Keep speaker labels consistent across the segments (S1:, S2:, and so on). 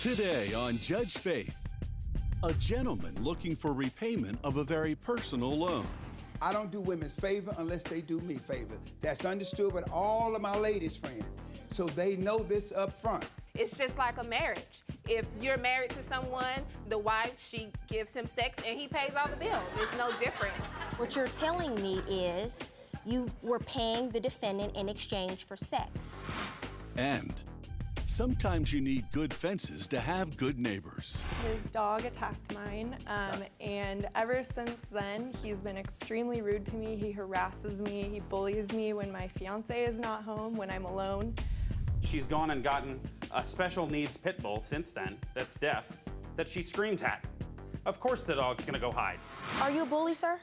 S1: Today on Judge Faith, a gentleman looking for repayment of a very personal loan.
S2: I don't do women's favor unless they do me favor. That's understood with all of my ladies' friends, so they know this up front.
S3: It's just like a marriage. If you're married to someone, the wife, she gives him sex and he pays all the bills. It's no different.
S4: What you're telling me is you were paying the defendant in exchange for sex.
S1: And sometimes you need good fences to have good neighbors.
S5: His dog attacked mine, and ever since then, he's been extremely rude to me. He harasses me, he bullies me when my fiance is not home, when I'm alone.
S6: She's gone and gotten a special needs pit bull since then that's deaf, that she screams at. Of course the dog's gonna go hide.
S4: Are you a bully, sir?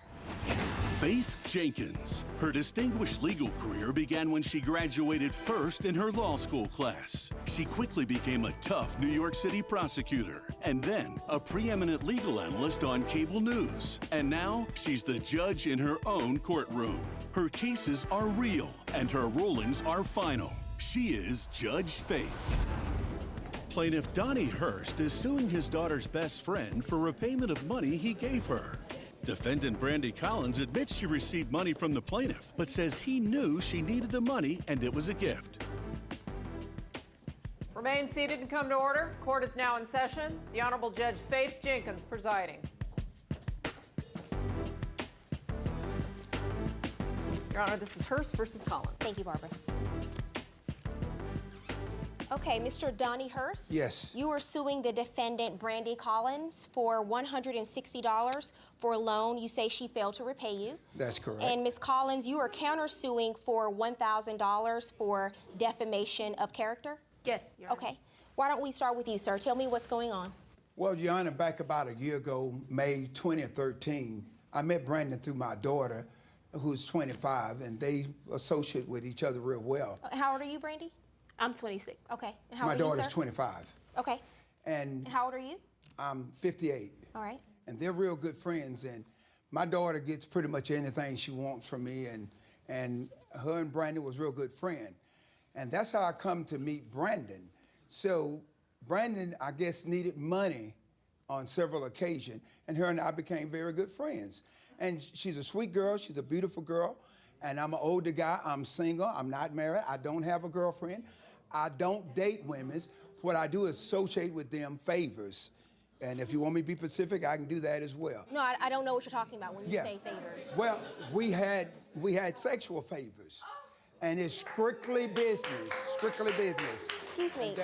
S1: Faith Jenkins. Her distinguished legal career began when she graduated first in her law school class. She quickly became a tough New York City prosecutor, and then a preeminent legal analyst on cable news. And now she's the judge in her own courtroom. Her cases are real, and her rulings are final. She is Judge Faith. Plaintiff Donnie Hurst is suing his daughter's best friend for repayment of money he gave her. Defendant Brandy Collins admits she received money from the plaintiff, but says he knew she needed the money and it was a gift.
S7: Remain seated and come to order. Court is now in session. The Honorable Judge Faith Jenkins presiding. Your Honor, this is Hurst versus Collins.
S4: Thank you, Barbara. Okay, Mr. Donnie Hurst?
S2: Yes.
S4: You are suing the defendant, Brandy Collins, for $160 for a loan you say she failed to repay you.
S2: That's correct.
S4: And Ms. Collins, you are countersuing for $1,000 for defamation of character?
S3: Yes, Your Honor.
S4: Okay. Why don't we start with you, sir? Tell me what's going on.
S2: Well, Your Honor, back about a year ago, May 2013, I met Brandon through my daughter, who's 25, and they associate with each other real well.
S4: How old are you, Brandy?
S3: I'm 26.
S4: Okay. And how
S2: My
S4: old are you,
S2: daughter's
S4: sir?
S2: 25.
S4: Okay.
S2: And
S4: how old are you?
S2: I'm 58.
S4: All right.
S2: And they're real good friends, and my daughter gets pretty much anything she wants from me, and her and Brandon was a real good friend. And that's how I come to meet Brandon. So Brandon, I guess, needed money on several occasions, and her and I became very good friends. And she's a sweet girl, she's a beautiful girl, and I'm an older guy, I'm single, I'm not married, I don't have a girlfriend, I don't date women. What I do is associate with them favors. And if you want me to be specific, I can do that as well.
S4: No, I don't know what you're talking about when you say favors.
S2: Well, we had sexual favors, and it's strictly business, strictly business.
S4: Excuse me,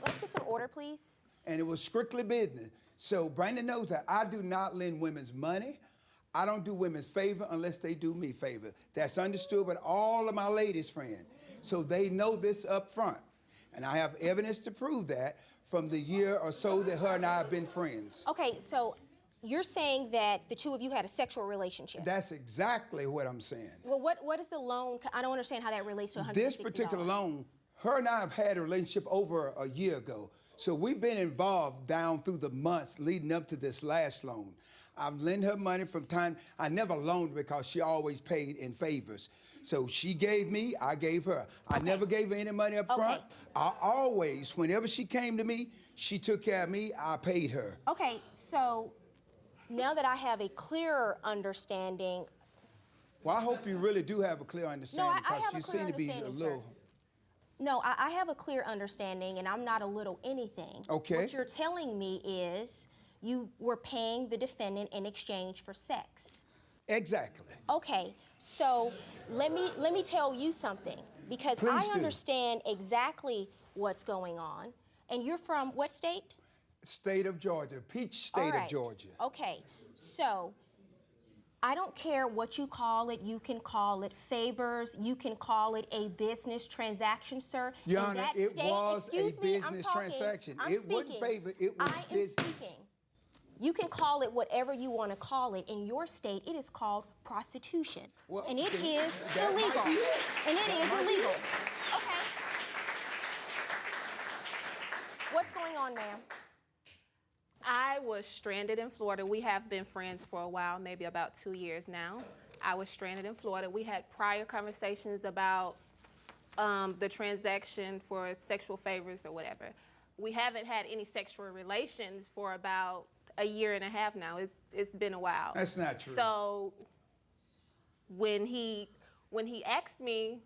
S4: let's get some order, please.
S2: And it was strictly business. So Brandon knows that I do not lend women's money. I don't do women's favor unless they do me favor. That's understood with all of my ladies' friends, so they know this up front. And I have evidence to prove that from the year or so that her and I have been friends.
S4: Okay, so you're saying that the two of you had a sexual relationship.
S2: That's exactly what I'm saying.
S4: Well, what is the loan? I don't understand how that relates to $160.
S2: This particular loan, her and I have had a relationship over a year ago. So we've been involved down through the months leading up to this last loan. I've lent her money from time. I never loaned because she always paid in favors. So she gave me, I gave her. I never gave her any money up front. I always, whenever she came to me, she took care of me, I paid her.
S4: Okay, so now that I have a clearer understanding.
S2: Well, I hope you really do have a clear understanding,
S4: I have
S2: because you
S4: a clear
S2: seem to be a
S4: understanding,
S2: little.
S4: sir. No, I have a clear understanding, and I'm not a little anything.
S2: Okay.
S4: What you're telling me is you were paying the defendant in exchange for sex.
S2: Exactly.
S4: Okay, so let me tell you something, because
S2: Please
S4: I
S2: do.
S4: understand exactly what's going on. And you're from what state?
S2: State of Georgia, Peach State
S4: All right.
S2: of Georgia.
S4: Okay, so I don't care what you call it. You can call it favors. You can call it a business transaction, sir.
S2: Your
S4: In
S2: Honor,
S4: that
S2: it
S4: state,
S2: was a
S4: excuse me, I'm
S2: business
S4: talking.
S2: transaction.
S4: I'm
S2: It wasn't
S4: speaking.
S2: favor, it was
S4: I am
S2: business.
S4: speaking. You can call it whatever you want to call it. In your state, it is called prostitution.
S2: Well,
S4: and it
S2: then
S4: is
S2: that might
S4: illegal.
S2: be it.
S4: And it
S2: That
S4: is
S2: might be
S4: illegal.
S2: it.
S4: Okay. What's going on, ma'am?
S3: I was stranded in Florida. We have been friends for a while, maybe about 2 years now. I was stranded in Florida. We had prior conversations about the transaction for sexual favors or whatever. we haven't had any sexual relations for about a year and a half now. It's been a while.
S2: That's not true.
S3: So when he asked me,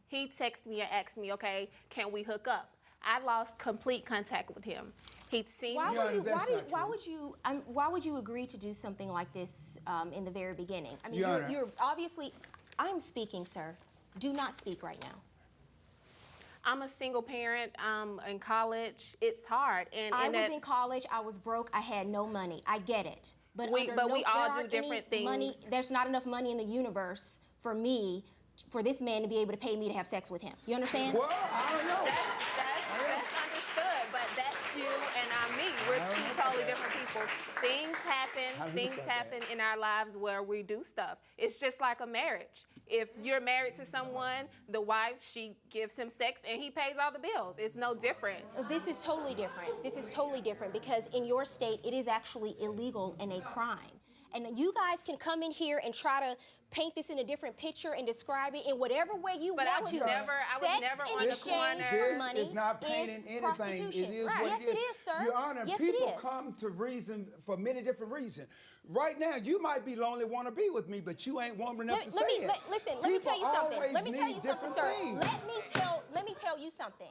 S3: he texted me and asked me, okay, can we hook up? I lost complete contact with him. He'd seen
S4: Why
S3: me.
S4: would you,
S2: That's not
S4: why
S2: true.
S4: would you, why would you agree to do something like this in the very beginning? I mean,
S2: Your Honor.
S4: you're obviously, I'm speaking, sir. Do not speak right now.
S3: I'm a single parent. I'm in college. It's hard. And
S4: I was in college. I was broke. I had no money. I get it. But
S3: We
S4: under
S3: all
S4: there
S3: do
S4: aren't any
S3: different
S4: money.
S3: things.
S4: There's not enough money in the universe for me, for this man to be able to pay me to have sex with him. You understand?
S2: Well, I don't know.
S3: That's understood, but that's you and I'm me. We're two totally different people. Things happen. Things happen in our lives where we do stuff. It's just like a marriage. If you're married to someone, the wife, she gives him sex and he pays all the bills. It's no different.
S4: This is totally different. This is totally different because in your state, it is actually illegal and a crime. And you guys can come in here and try to paint this in a different picture and describe it in whatever way you
S3: But
S4: want to.
S3: I was never
S4: Sex
S3: on
S4: in
S3: the
S4: exchange
S3: corner.
S4: for
S2: This
S4: money
S2: is not painting anything.
S4: prostitution.
S2: It is
S4: Right.
S2: what
S4: Yes, it is, sir.
S2: Your Honor,
S4: yes,
S2: people
S4: it is.
S2: come to reason for many different reasons. Right now, you might be lonely, want to be with me, but you ain't woman enough to say it.
S4: Listen, let me tell you
S2: People
S4: something.
S2: always
S4: Let me tell
S2: need
S4: you something,
S2: different
S4: sir.
S2: things.
S4: Let me tell you something.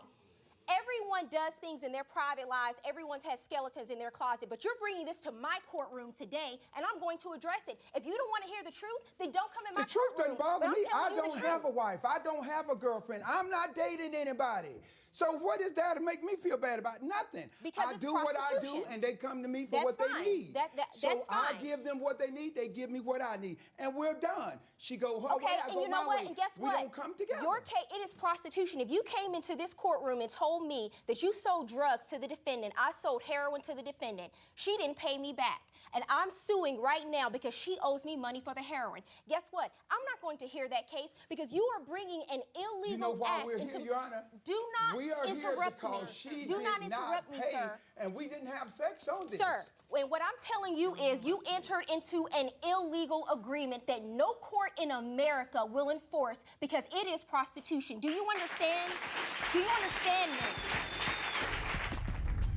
S4: Everyone does things in their private lives. Everyone has skeletons in their closet. But you're bringing this to my courtroom today, and I'm going to address it. If you don't want to hear the truth, then don't come in my
S2: The truth
S4: courtroom.
S2: doesn't bother
S4: But I'm
S2: me. I
S4: telling you the
S2: don't
S4: truth.
S2: have a wife. I don't have a girlfriend. I'm not dating anybody. So what is that to make me feel bad about? Nothing.
S4: Because
S2: I
S4: it's
S2: do what I do,
S4: prostitution.
S2: and they come to me for
S4: That's
S2: what
S4: fine.
S2: they need.
S4: So
S2: so I
S4: fine.
S2: give them what they need. They give me what I need, and we're done. She go her
S4: Okay,
S2: way, I
S4: and
S2: go
S4: you know
S2: my
S4: what?
S2: way.
S4: And guess what?
S2: We don't come together.
S4: Your case, it is prostitution. If you came into this courtroom and told me that you sold drugs to the defendant, I sold heroin to the defendant, she didn't pay me back. And I'm suing right now because she owes me money for the heroin. Guess what? I'm not going to hear that case because you are bringing an illegal
S2: You know why
S4: act
S2: we're
S4: into.
S2: here, Your Honor?
S4: Do not
S2: we are
S4: interrupt
S2: here
S4: me.
S2: because she
S4: Do
S2: did
S4: not interrupt me,
S2: pay,
S4: sir.
S2: and we didn't have sex on this.
S4: Sir, and what I'm telling you is you entered into an illegal agreement that no court in America will enforce because it is prostitution. Do you understand? Do you understand me?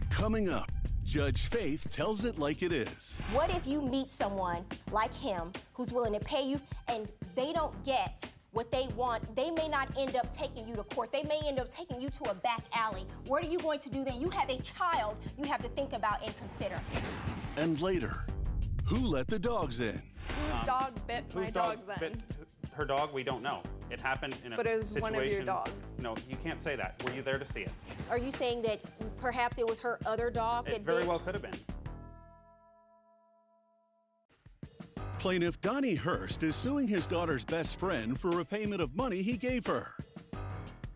S1: Coming up, Judge Faith tells it like it is.
S4: What if you meet someone like him who's willing to pay you and they don't get what they want? They may not end up taking you to court. They may end up taking you to a back alley. What are you going to do then? You have a child you have to think about and consider.
S1: And later, who let the dogs in?
S5: Whose dog bit my
S6: Whose
S5: dog
S6: dog
S5: then?
S6: bit her dog? We don't know. It happened in a
S5: But it was
S6: situation.
S5: one of your dogs.
S6: No, you can't say that. Were you there to see it?
S4: Are you saying that perhaps it was her other dog that
S6: It very
S4: bit?
S6: well could have been.
S1: Plaintiff Donnie Hurst is suing his daughter's best friend for repayment of money he gave her.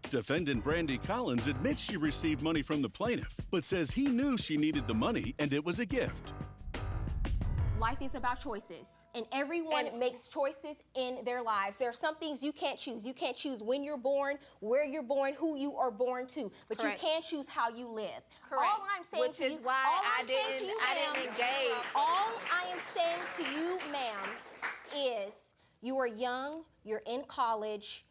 S1: Defendant Brandy Collins admits she received money from the plaintiff, but says he knew she needed the money and it was a gift.
S4: Life is about choices, and everyone makes choices in their lives. There are some things you can't choose. You can't choose when you're born, where you're born, who you are born to, but
S3: Correct.
S4: you can choose how you live.
S3: Correct.
S4: All I'm saying
S3: Which
S4: to
S3: is
S4: you,
S3: why
S4: all
S3: I
S4: I'm saying to
S3: didn't-
S4: you,
S3: I
S4: ma'am,
S3: didn't engage.
S4: all I am saying to you, ma'am, is you are young, you're in college.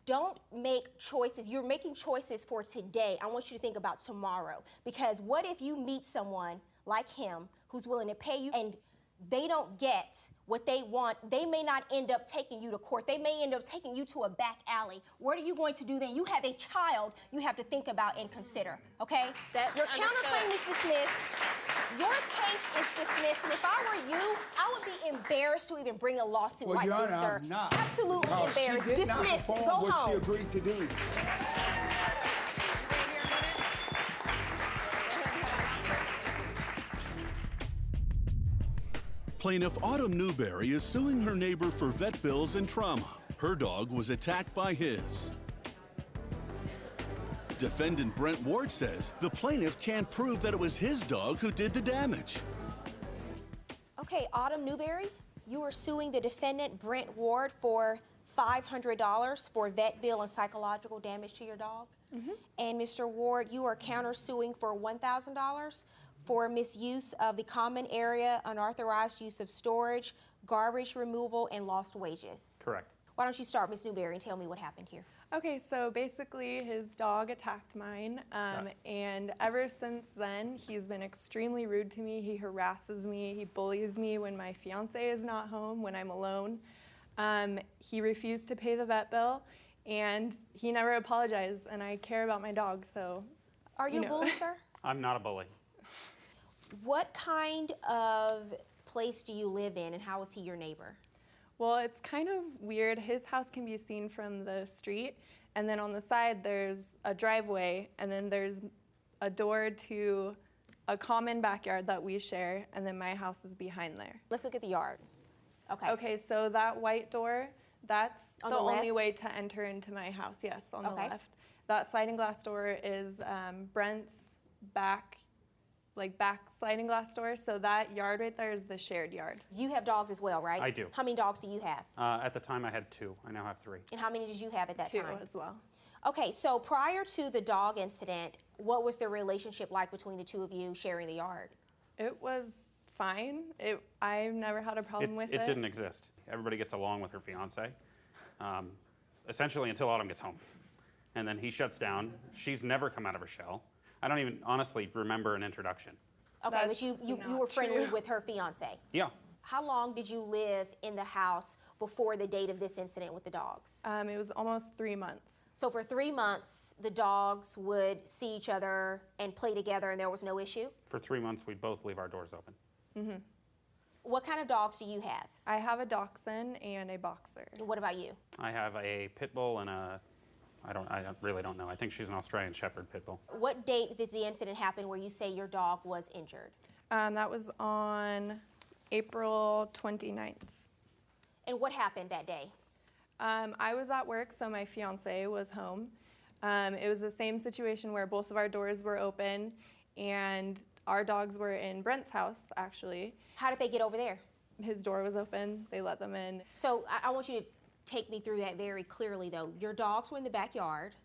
S4: Don't make choices. You're making choices for today. I want you to think about tomorrow. Because what if you meet someone like him who's willing to pay you and they don't get what they want? They may not end up taking you to court. They may end up taking you to a back alley. What are you going to do then? You have a child you have to think about and consider, okay?
S3: That's
S4: Your
S3: understood.
S4: counterclaim is dismissed. Your case is dismissed. And if I were you, I would be embarrassed to even bring a lawsuit
S2: Well,
S4: like
S2: Your
S4: this,
S2: Honor,
S4: sir.
S2: I'm not.
S4: Absolutely
S2: Because
S4: embarrassed.
S2: She did not
S4: Dismissed.
S2: perform
S4: Go
S2: what
S4: home.
S2: she agreed to do.
S1: Plaintiff Autumn Newberry is suing her neighbor for vet bills and trauma. Her dog was attacked by his. Defendant Brent Ward says the plaintiff can't prove that it was his dog who did the damage.
S4: Okay, Autumn Newberry, you are suing the defendant, Brent Ward, for $500 for vet bill and psychological damage to your dog. And Mr. Ward, you are countersuing for $1,000 for misuse of the common area, unauthorized use of storage, garbage removal, and lost wages.
S6: Correct.
S4: Why don't you start, Ms. Newberry, and tell me what happened here?
S5: Okay, so basically his dog attacked mine, and ever since then, he's been extremely rude to me. He harasses me, he bullies me when my fiance is not home, when I'm alone. He refused to pay the vet bill, and he never apologized, and I care about my dog, so.
S4: Are you a bully, sir?
S6: I'm not a bully.
S4: What kind of place do you live in, and how is he your neighbor?
S5: Well, it's kind of weird. His house can be seen from the street, and then on the side there's a driveway, and then there's a door to a common backyard that we share, and then my house is behind there.
S4: Let's look at the yard. Okay.
S5: Okay, so that white door, that's
S4: On
S5: the
S4: the
S5: only
S4: left?
S5: way to enter into my house, yes, on
S4: Okay.
S5: the left. That sliding glass door is Brent's back sliding glass door, so that yard right there is the shared yard.
S4: You have dogs as well, right?
S6: I do.
S4: How many dogs do you have?
S6: At the time, I had 2. I now have 3.
S4: And how many did you have at that
S5: 2
S4: time?
S5: as well.
S4: Okay, so prior to the dog incident, what was the relationship like between the two of you sharing the yard?
S5: It was fine. I've never had a problem with it.
S6: It didn't exist. Everybody gets along with her fiance, essentially until Autumn gets home. And then he shuts down. She's never come out of her shell. I don't even honestly remember an introduction.
S4: Okay,
S5: That's
S4: but you
S5: not
S4: were friendly
S5: true.
S4: with her fiance.
S6: Yeah.
S4: How long did you live in the house before the date of this incident with the dogs?
S5: It was almost 3 months.
S4: So for 3 months, the dogs would see each other and play together and there was no issue?
S6: For 3 months, we'd both leave our doors open.
S4: What kind of dogs do you have?
S5: I have a dachshund and a boxer.
S4: And what about you?
S6: I have a pit bull and I really don't know. I think she's an Australian Shepherd pit bull.
S4: What date did the incident happen where you say your dog was injured?
S5: That was on April 29th.
S4: And what happened that day?
S5: I was at work, so my fiance was home. It was the same situation where both of our doors were open, and our dogs were in Brent's house, actually.
S4: How did they get over there?
S5: His door was open. They let them in.
S4: So I want you to take me through that very clearly, though. Your dogs were in the backyard,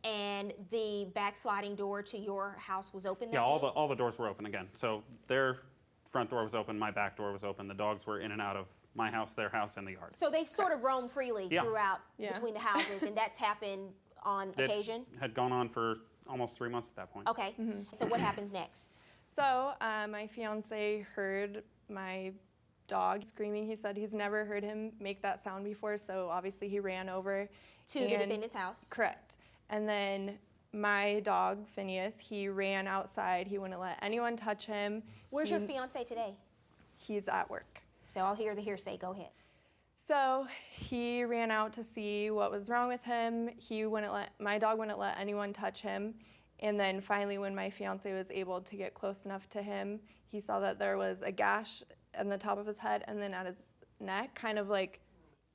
S4: and the backsliding door to your house was open that
S6: Yeah,
S4: day?
S6: all the doors were open again. So their front door was open, my back door was open. The dogs were in and out of my house, their house, and the yard.
S4: So they sort of roam freely
S6: Yeah.
S4: throughout
S5: Yeah.
S4: between the houses, and that's happened on occasion?
S6: It had gone on for almost 3 months at that point.
S4: Okay. So what happens next?
S5: So my fiance heard my dog screaming. He said he's never heard him make that sound before, so obviously he ran over.
S4: To the defendant's house?
S5: Correct. And then my dog, Phineas, he ran outside. He wouldn't let anyone touch him.
S4: Where's your fiance today?
S5: He's at work.
S4: So I'll hear the hearsay. Go ahead.
S5: So he ran out to see what was wrong with him. My dog wouldn't let anyone touch him. And then finally, when my fiance was able to get close enough to him, he saw that there was a gash on the top of his head and then at his neck, kind of like,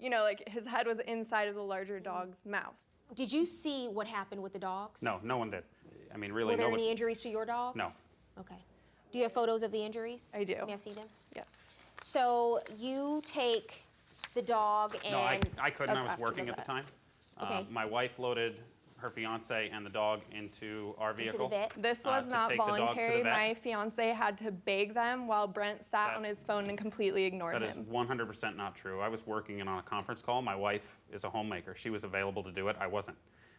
S5: like his head was inside of the larger dog's mouth.
S4: Did you see what happened with the dogs?
S6: No, no one did. I mean, really,
S4: Were there
S6: nobody.
S4: any injuries to your dogs?
S6: No.
S4: Okay. Do you have photos of the injuries?
S5: I do.
S4: May I see them?
S5: Yes.
S4: So you take the dog and...
S6: No, I couldn't. I
S5: That's
S6: was
S5: after
S6: working
S5: the
S6: at the
S5: vet.
S6: time.
S4: Okay.
S6: My wife loaded her fiance and the dog into our vehicle.
S4: Into the vet?
S5: This was
S6: to
S5: not
S6: take the dog to the
S5: voluntary.
S6: vet.
S5: My fiance had to beg them while Brent sat
S6: That-
S5: on his phone and completely ignored
S6: That is
S5: him.
S6: 100% not true. I was working on a conference call. My wife is a homemaker. She was available to do it. I wasn't.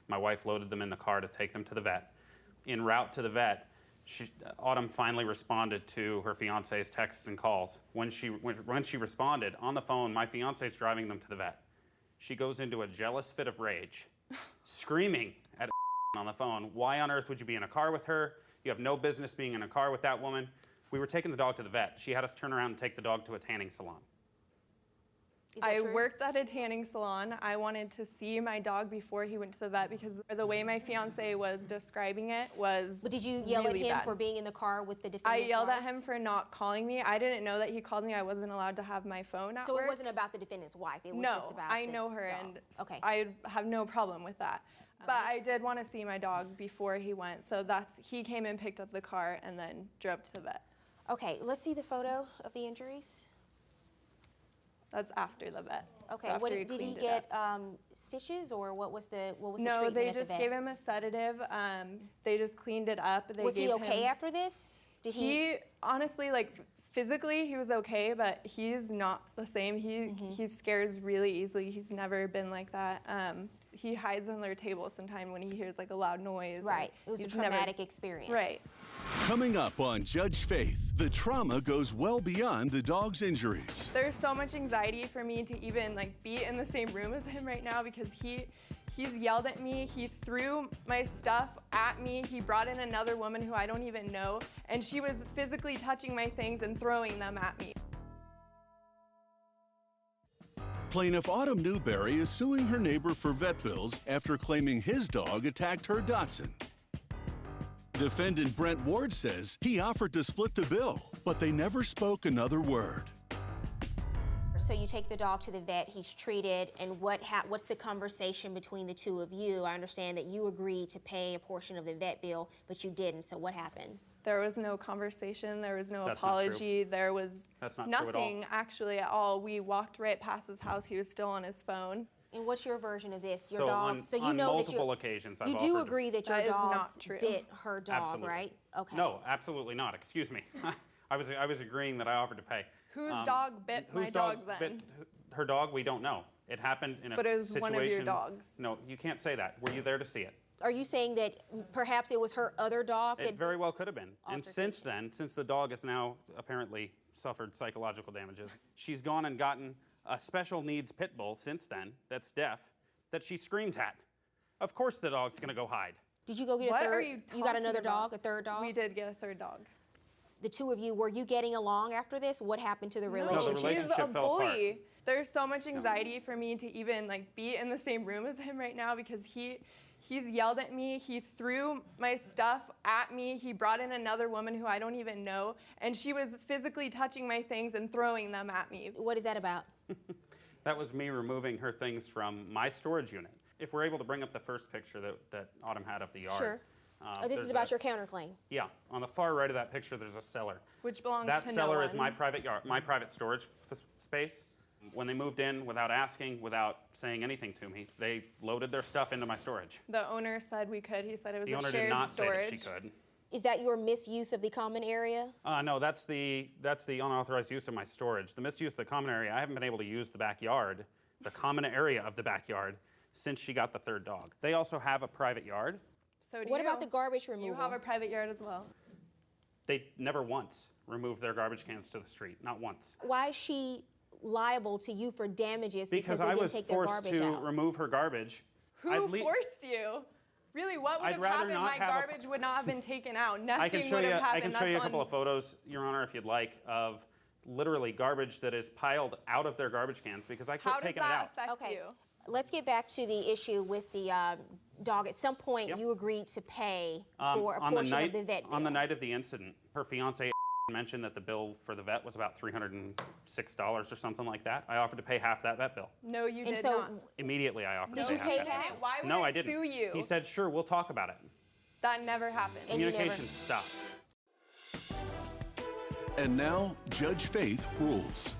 S6: My wife loaded them in the car to take them to the vet. En route to the vet, Autumn finally responded to her fiance's texts and calls. When she responded on the phone, my fiance's driving them to the vet. She goes into a jealous fit of rage, screaming at on the phone, "Why on earth would you be in a car with her? You have no business being in a car with that woman." We were taking the dog to the vet. She had us turn around and take the dog to a tanning salon.
S4: Is that
S5: I
S4: true?
S5: worked at a tanning salon. I wanted to see my dog before he went to the vet because the way my fiance was describing it was
S4: But did you yell
S5: really
S4: at him
S5: bad.
S4: for being in the car with the
S5: I
S4: defendant's
S5: yelled
S4: wife?
S5: at him for not calling me. I didn't know that he called me. I wasn't allowed to have my phone at
S4: So
S5: work.
S4: it wasn't about the defendant's wife. It was
S5: No,
S4: just about
S5: I
S4: the
S5: know her,
S4: dog.
S5: and
S4: Okay.
S5: I have no problem with that. But I did want to see my dog before he went, so he came and picked up the car and then drove to the vet.
S4: Okay, let's see the photo of the injuries.
S5: That's after the vet.
S4: Okay,
S5: so after
S4: what
S5: he
S4: did he
S5: cleaned it
S4: get?
S5: up.
S4: Stitches or what was the
S5: No,
S4: treatment
S5: they
S4: at the
S5: just
S4: vet?
S5: gave him a sedative. They just cleaned it up. They
S4: Was he
S5: gave
S4: okay
S5: him,
S4: after this? Did
S5: He honestly, physically, he was okay, but he's not the same. He scares really easily. He's never been like that. he hides under their table sometimes when he hears like a loud noise.
S4: Right. It was a traumatic experience.
S5: Right.
S1: Coming up on Judge Faith, the trauma goes well beyond the dog's injuries.
S5: There's so much anxiety for me to even like be in the same room as him right now because he's yelled at me, he threw my stuff at me, he brought in another woman who I don't even know, and she was physically touching my things and throwing them at me.
S1: Plaintiff Autumn Newberry is suing her neighbor for vet bills after claiming his dog attacked her Dachshund. Defendant Brent Ward says he offered to split the bill, but they never spoke another word.
S4: So you take the dog to the vet, he's treated, and what's the conversation between the two of you? I understand that you agreed to pay a portion of the vet bill, but you didn't, so what happened?
S5: There was no conversation, there was no
S6: That's not
S5: apology,
S6: true.
S5: there was
S6: That's not true at all.
S5: nothing actually at all. We walked right past his house, he was still on his phone.
S4: And what's your version of this? Your
S6: So
S4: dog.
S6: on,
S4: So you
S6: on
S4: know
S6: multiple
S4: that
S6: occasions, I've
S4: you do
S6: offered to-
S4: agree that your
S5: That is
S4: dog
S5: not true.
S4: bit her dog,
S6: Absolutely.
S4: right? Okay.
S6: No, absolutely not. Excuse me. I was agreeing that I offered to pay.
S5: Whose dog bit my dog then?
S6: Her dog, we don't know. It happened in a
S5: But it was
S6: situation.
S5: one of your dogs.
S6: No, you can't say that. Were you there to see it?
S4: Are you saying that perhaps it was her other dog?
S6: It very well could have been. And
S4: Altercation.
S6: since then, since the dog has now apparently suffered psychological damages, she's gone and gotten a special needs pit bull since then that's deaf that she screams at. Of course the dog's gonna go hide.
S4: Did you go get
S5: What
S4: a third?
S5: are you
S4: You got another
S5: talking about?
S4: dog, a third dog?
S5: We did get a third dog.
S4: The two of you, were you getting along after this? What happened to the
S6: the
S4: relationship?
S5: He's
S6: relationship
S5: a
S6: fell apart.
S5: bully. There's so much anxiety for me to even like be in the same room as him right now because he's yelled at me, he threw my stuff at me, he brought in another woman who I don't even know, and she was physically touching my things and throwing them at me.
S4: What is that about?
S6: That was me removing her things from my storage unit. If we're able to bring up the first picture that Autumn had of the yard.
S4: Sure. This
S6: there's
S4: is about your counterclaim.
S6: Yeah, on the far right of that picture, there's a cellar.
S5: Which belongs
S6: That
S5: to no
S6: cellar is
S5: one.
S6: my private yard, my private storage space. When they moved in, without asking, without saying anything to me, they loaded their stuff into my storage.
S5: The owner said we could. He said it was
S6: The
S5: a
S6: owner
S5: shared
S6: did not
S5: storage.
S6: say that she could.
S4: Is that your misuse of the common area?
S6: No, that's the unauthorized use of my storage. The misuse of the common area, I haven't been able to use the backyard, the common area of the backyard, since she got the third dog. They also have a private yard.
S5: So do
S4: What
S5: you.
S4: about the garbage removal?
S5: You have a private yard as well.
S6: They never once removed their garbage cans to the street, not once.
S4: Why is she liable to you for damages
S6: Because
S4: they
S6: I
S4: didn't
S6: was
S4: take their
S6: forced
S4: garbage
S6: to
S4: out?
S6: remove her garbage.
S5: Who forced you? Really, what would
S6: I'd
S5: have
S6: rather
S5: happened?
S6: not
S5: My
S6: have a-
S5: garbage would not have been taken out. Nothing
S6: I can show
S5: would
S6: you.
S5: have happened.
S6: I can show you a
S5: That's
S6: couple
S5: on-
S6: of photos, Your Honor, if you'd like, of literally garbage that is piled out of their garbage cans because I
S5: How
S6: quit
S5: does
S6: taking it
S5: that
S6: out.
S5: affect
S4: Okay.
S5: you?
S4: Let's get back to the issue with the dog. At some point,
S6: Yep.
S4: you agreed to pay for a
S6: on the
S4: portion
S6: night
S4: of the vet bill.
S6: on the night of the incident, her fiance mentioned that the bill for the vet was about $306 or something like that. I offered to pay half that vet bill.
S5: No, you
S4: And
S5: did
S4: so-
S5: not.
S6: Immediately, I offered
S4: Did
S6: to
S4: you
S6: pay
S4: pay
S6: half that
S4: half?
S6: bill.
S5: Why would
S6: No,
S5: I
S6: I didn't.
S5: sue you?
S6: He said, "Sure, we'll talk about it."
S5: That never happened.
S4: And you never-
S6: Communication stopped.
S1: And now, Judge Faith rules.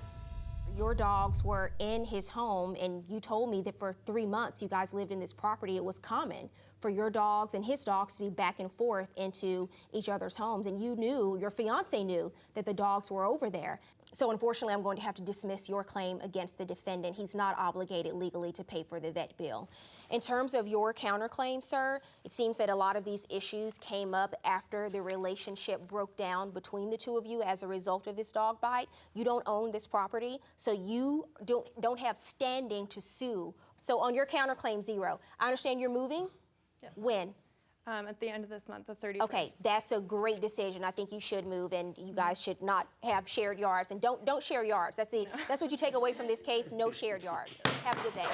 S4: Your dogs were in his home, and you told me that for 3 months you guys lived in this property. It was common for your dogs and his dogs to be back and forth into each other's homes, and you knew, your fiance knew, that the dogs were over there. So unfortunately, I'm going to have to dismiss your claim against the defendant. He's not obligated legally to pay for the vet bill. In terms of your counterclaim, sir, it seems that a lot of these issues came up after the relationship broke down between the two of you as a result of this dog bite. You don't own this property, so you don't have standing to sue. So on your counterclaim 0, I understand you're moving?
S5: Yes.
S4: When?
S5: At the end of this month, the 31st.
S4: Okay, that's a great decision. I think you should move, and you guys should not have shared yards. And don't share yards. That's what you take away from this case. No shared yards. Have a good day.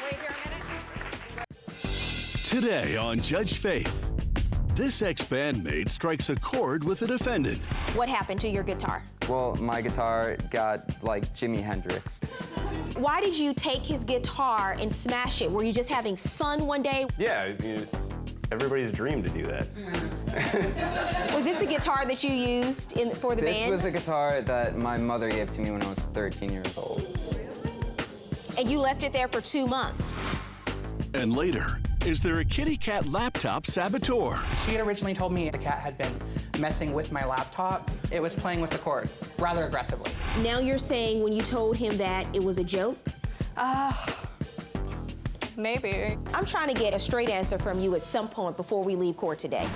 S7: Wait here a minute.
S1: Today on Judge Faith, this ex-bandmate strikes a chord with the defendant.
S4: What happened to your guitar?
S8: Well, my guitar got like Jimi Hendrix.
S4: Why did you take his guitar and smash it? Were you just having fun one day?
S9: Yeah, I mean, it's everybody's dream to do that.
S4: Was this a guitar that you used for the
S8: This
S4: band?
S8: was a guitar that my mother gave to me when I was 13 years old.
S4: And you left it there for 2 months.
S1: And later, is there a kitty cat laptop saboteur?
S10: She had originally told me the cat had been messing with my laptop. It was playing with the cord rather aggressively.
S4: Now you're saying when you told him that it was a joke?
S5: Maybe.
S4: I'm trying to get a straight answer from you at some point before we leave court today.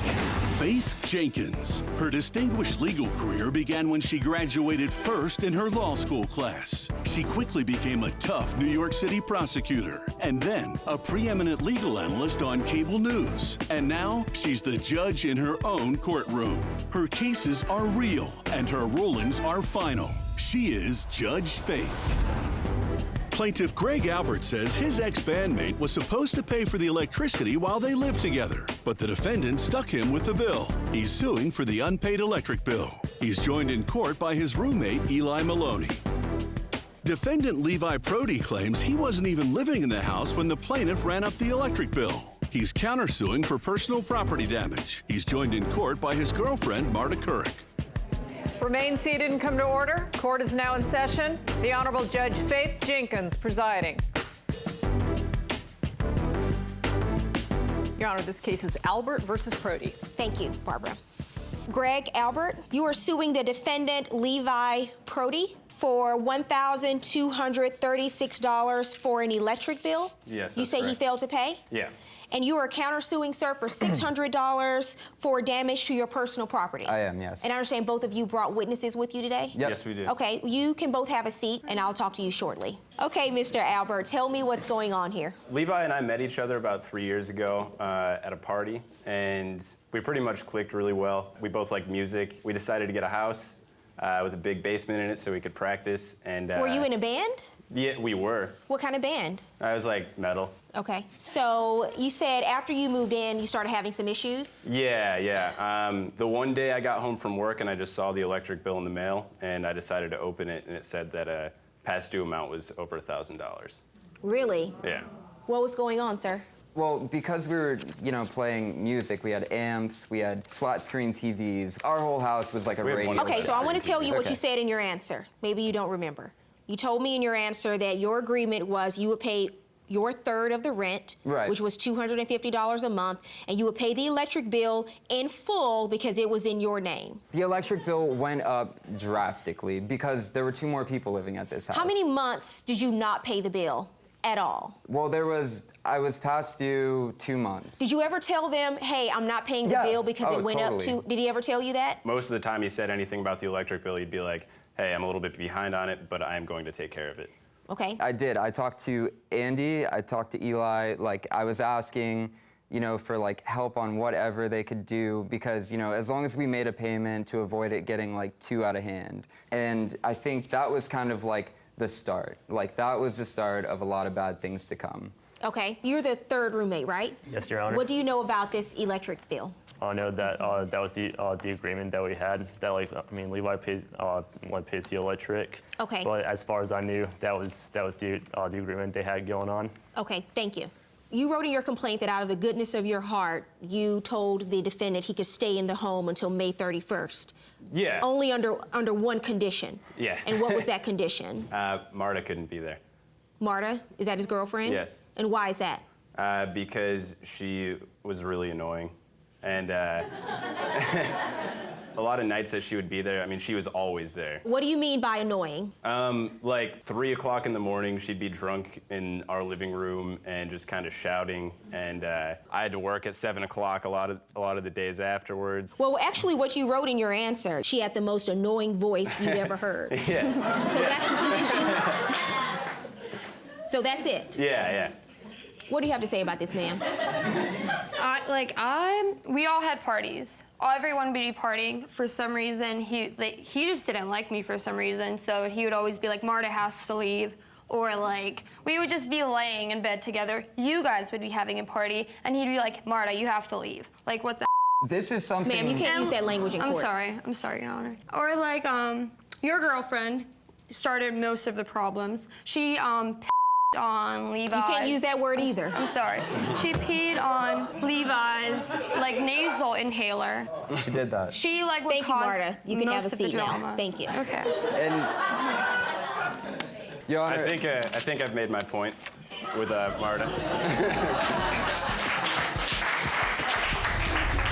S1: Faith Jenkins. Her distinguished legal career began when she graduated first in her law school class. She quickly became a tough New York City prosecutor and then a preeminent legal analyst on cable news. And now she's the judge in her own courtroom. Her cases are real and her rulings are final. She is Judge Faith. Plaintiff Greg Albert says his ex-bandmate was supposed to pay for the electricity while they lived together, but the defendant stuck him with the bill. He's suing for the unpaid electric bill. He's joined in court by his roommate, Eli Maloney. Defendant Levi Prody claims he wasn't even living in the house when the plaintiff ran up the electric bill. He's countersuing for personal property damage. He's joined in court by his girlfriend, Marta Couric.
S7: Remain seated and come to order. Court is now in session. The Honorable Judge Faith Jenkins presiding. Your Honor, this case is Albert versus Prody.
S4: Thank you, Barbara. Greg Albert, you are suing the defendant Levi Prody for $1,236 for an electric bill?
S9: Yes,
S4: You
S9: that's
S4: say he
S9: correct.
S4: failed to pay?
S9: Yeah.
S4: And you are countersuing, sir, for $600 for damage to your personal property?
S8: I am, yes.
S4: And I understand both of you brought witnesses with you today?
S8: Yep.
S9: Yes, we did.
S4: Okay, you can both have a seat, and I'll talk to you shortly. Okay, Mr. Albert, tell me what's going on here.
S9: Levi and I met each other about 3 years ago at a party, and we pretty much clicked really well. We both liked music. We decided to get a house with a big basement in it so we could practice. And
S4: Were you in a band?
S9: Yeah, we were.
S4: What kind of band?
S9: I was like metal.
S4: Okay, so you said after you moved in, you started having some issues?
S9: Yeah. The one day I got home from work and I just saw the electric bill in the mail, and I decided to open it, and it said that past due amount was over $1,000.
S4: Really?
S9: Yeah.
S4: What was going on, sir?
S8: Well, because we were, playing music, we had amps, we had flat screen TVs. Our whole house was like a
S9: We had
S8: radio.
S9: one
S4: Okay, so I want to tell you what
S8: Okay.
S4: you said in your answer. Maybe you don't remember. You told me in your answer that your agreement was you would pay your third of the rent,
S8: Right.
S4: which was $250 a month, and you would pay the electric bill in full because it was in your name.
S8: The electric bill went up drastically because there were 2 more people living at this house.
S4: How many months did you not pay the bill at all?
S8: Well, I was past due 2 months.
S4: Did you ever tell them, hey, I'm not paying the
S8: Yeah.
S4: bill because
S8: Oh,
S4: it went up
S8: totally.
S4: to, did he ever tell you that?
S9: Most of the time he said anything about the electric bill, he'd be like, hey, I'm a little bit behind on it, but I am going to take care of it.
S4: Okay.
S8: I did. I talked to Andy, I talked to Eli, I was asking, for help on whatever they could do because, as long as we made a payment to avoid it getting too out of hand. And I think that was kind of the start. That was the start of a lot of bad things to come.
S4: Okay, you're the third roommate, right?
S11: Yes, Your Honor.
S4: What do you know about this electric bill?
S11: I know that that was the agreement that we had. That Levi pays the electric.
S4: Okay.
S11: But as far as I knew, that was the agreement they had going on.
S4: Okay, thank you. You wrote in your complaint that out of the goodness of your heart, you told the defendant he could stay in the home until May 31st.
S9: Yeah.
S4: Only under one condition.
S9: Yeah.
S4: And what was that condition?
S9: Marta couldn't be there.
S4: Marta, is that his girlfriend?
S9: Yes.
S4: And why is that?
S9: Because she was really annoying. And a lot of nights that she would be there, she was always there.
S4: What do you mean by annoying?
S9: 3 o'clock in the morning, she'd be drunk in our living room and just kind of shouting. And I had to work at 7 o'clock a lot of the days afterwards.
S4: Well, actually, what you wrote in your answer, she had the most annoying voice you ever heard.
S9: Yes.
S4: So that's the condition? So that's it?
S9: Yeah.
S4: What do you have to say about this, ma'am?
S12: We all had parties. Everyone would be partying. For some reason, he just didn't like me for some reason, so he would always be like, Marta has to leave. Or we would just be laying in bed together. You guys would be having a party, and he'd be like, Marta, you have to leave. What the
S8: This is something...
S4: Ma'am, you can't use that language in court.
S12: I'm sorry, Your Honor. Or your girlfriend started most of the problems. She on Levi.
S4: You can't use that word either.
S12: I'm sorry. She peed on Levi's nasal inhaler.
S8: She did that.
S12: She would
S4: Thank you,
S12: cause
S4: Marta. You can have
S12: most
S4: a
S12: of the
S4: seat now.
S12: drama.
S4: Thank you.
S12: Okay.
S8: And... Your Honor...
S9: I think I've made my point with Marta.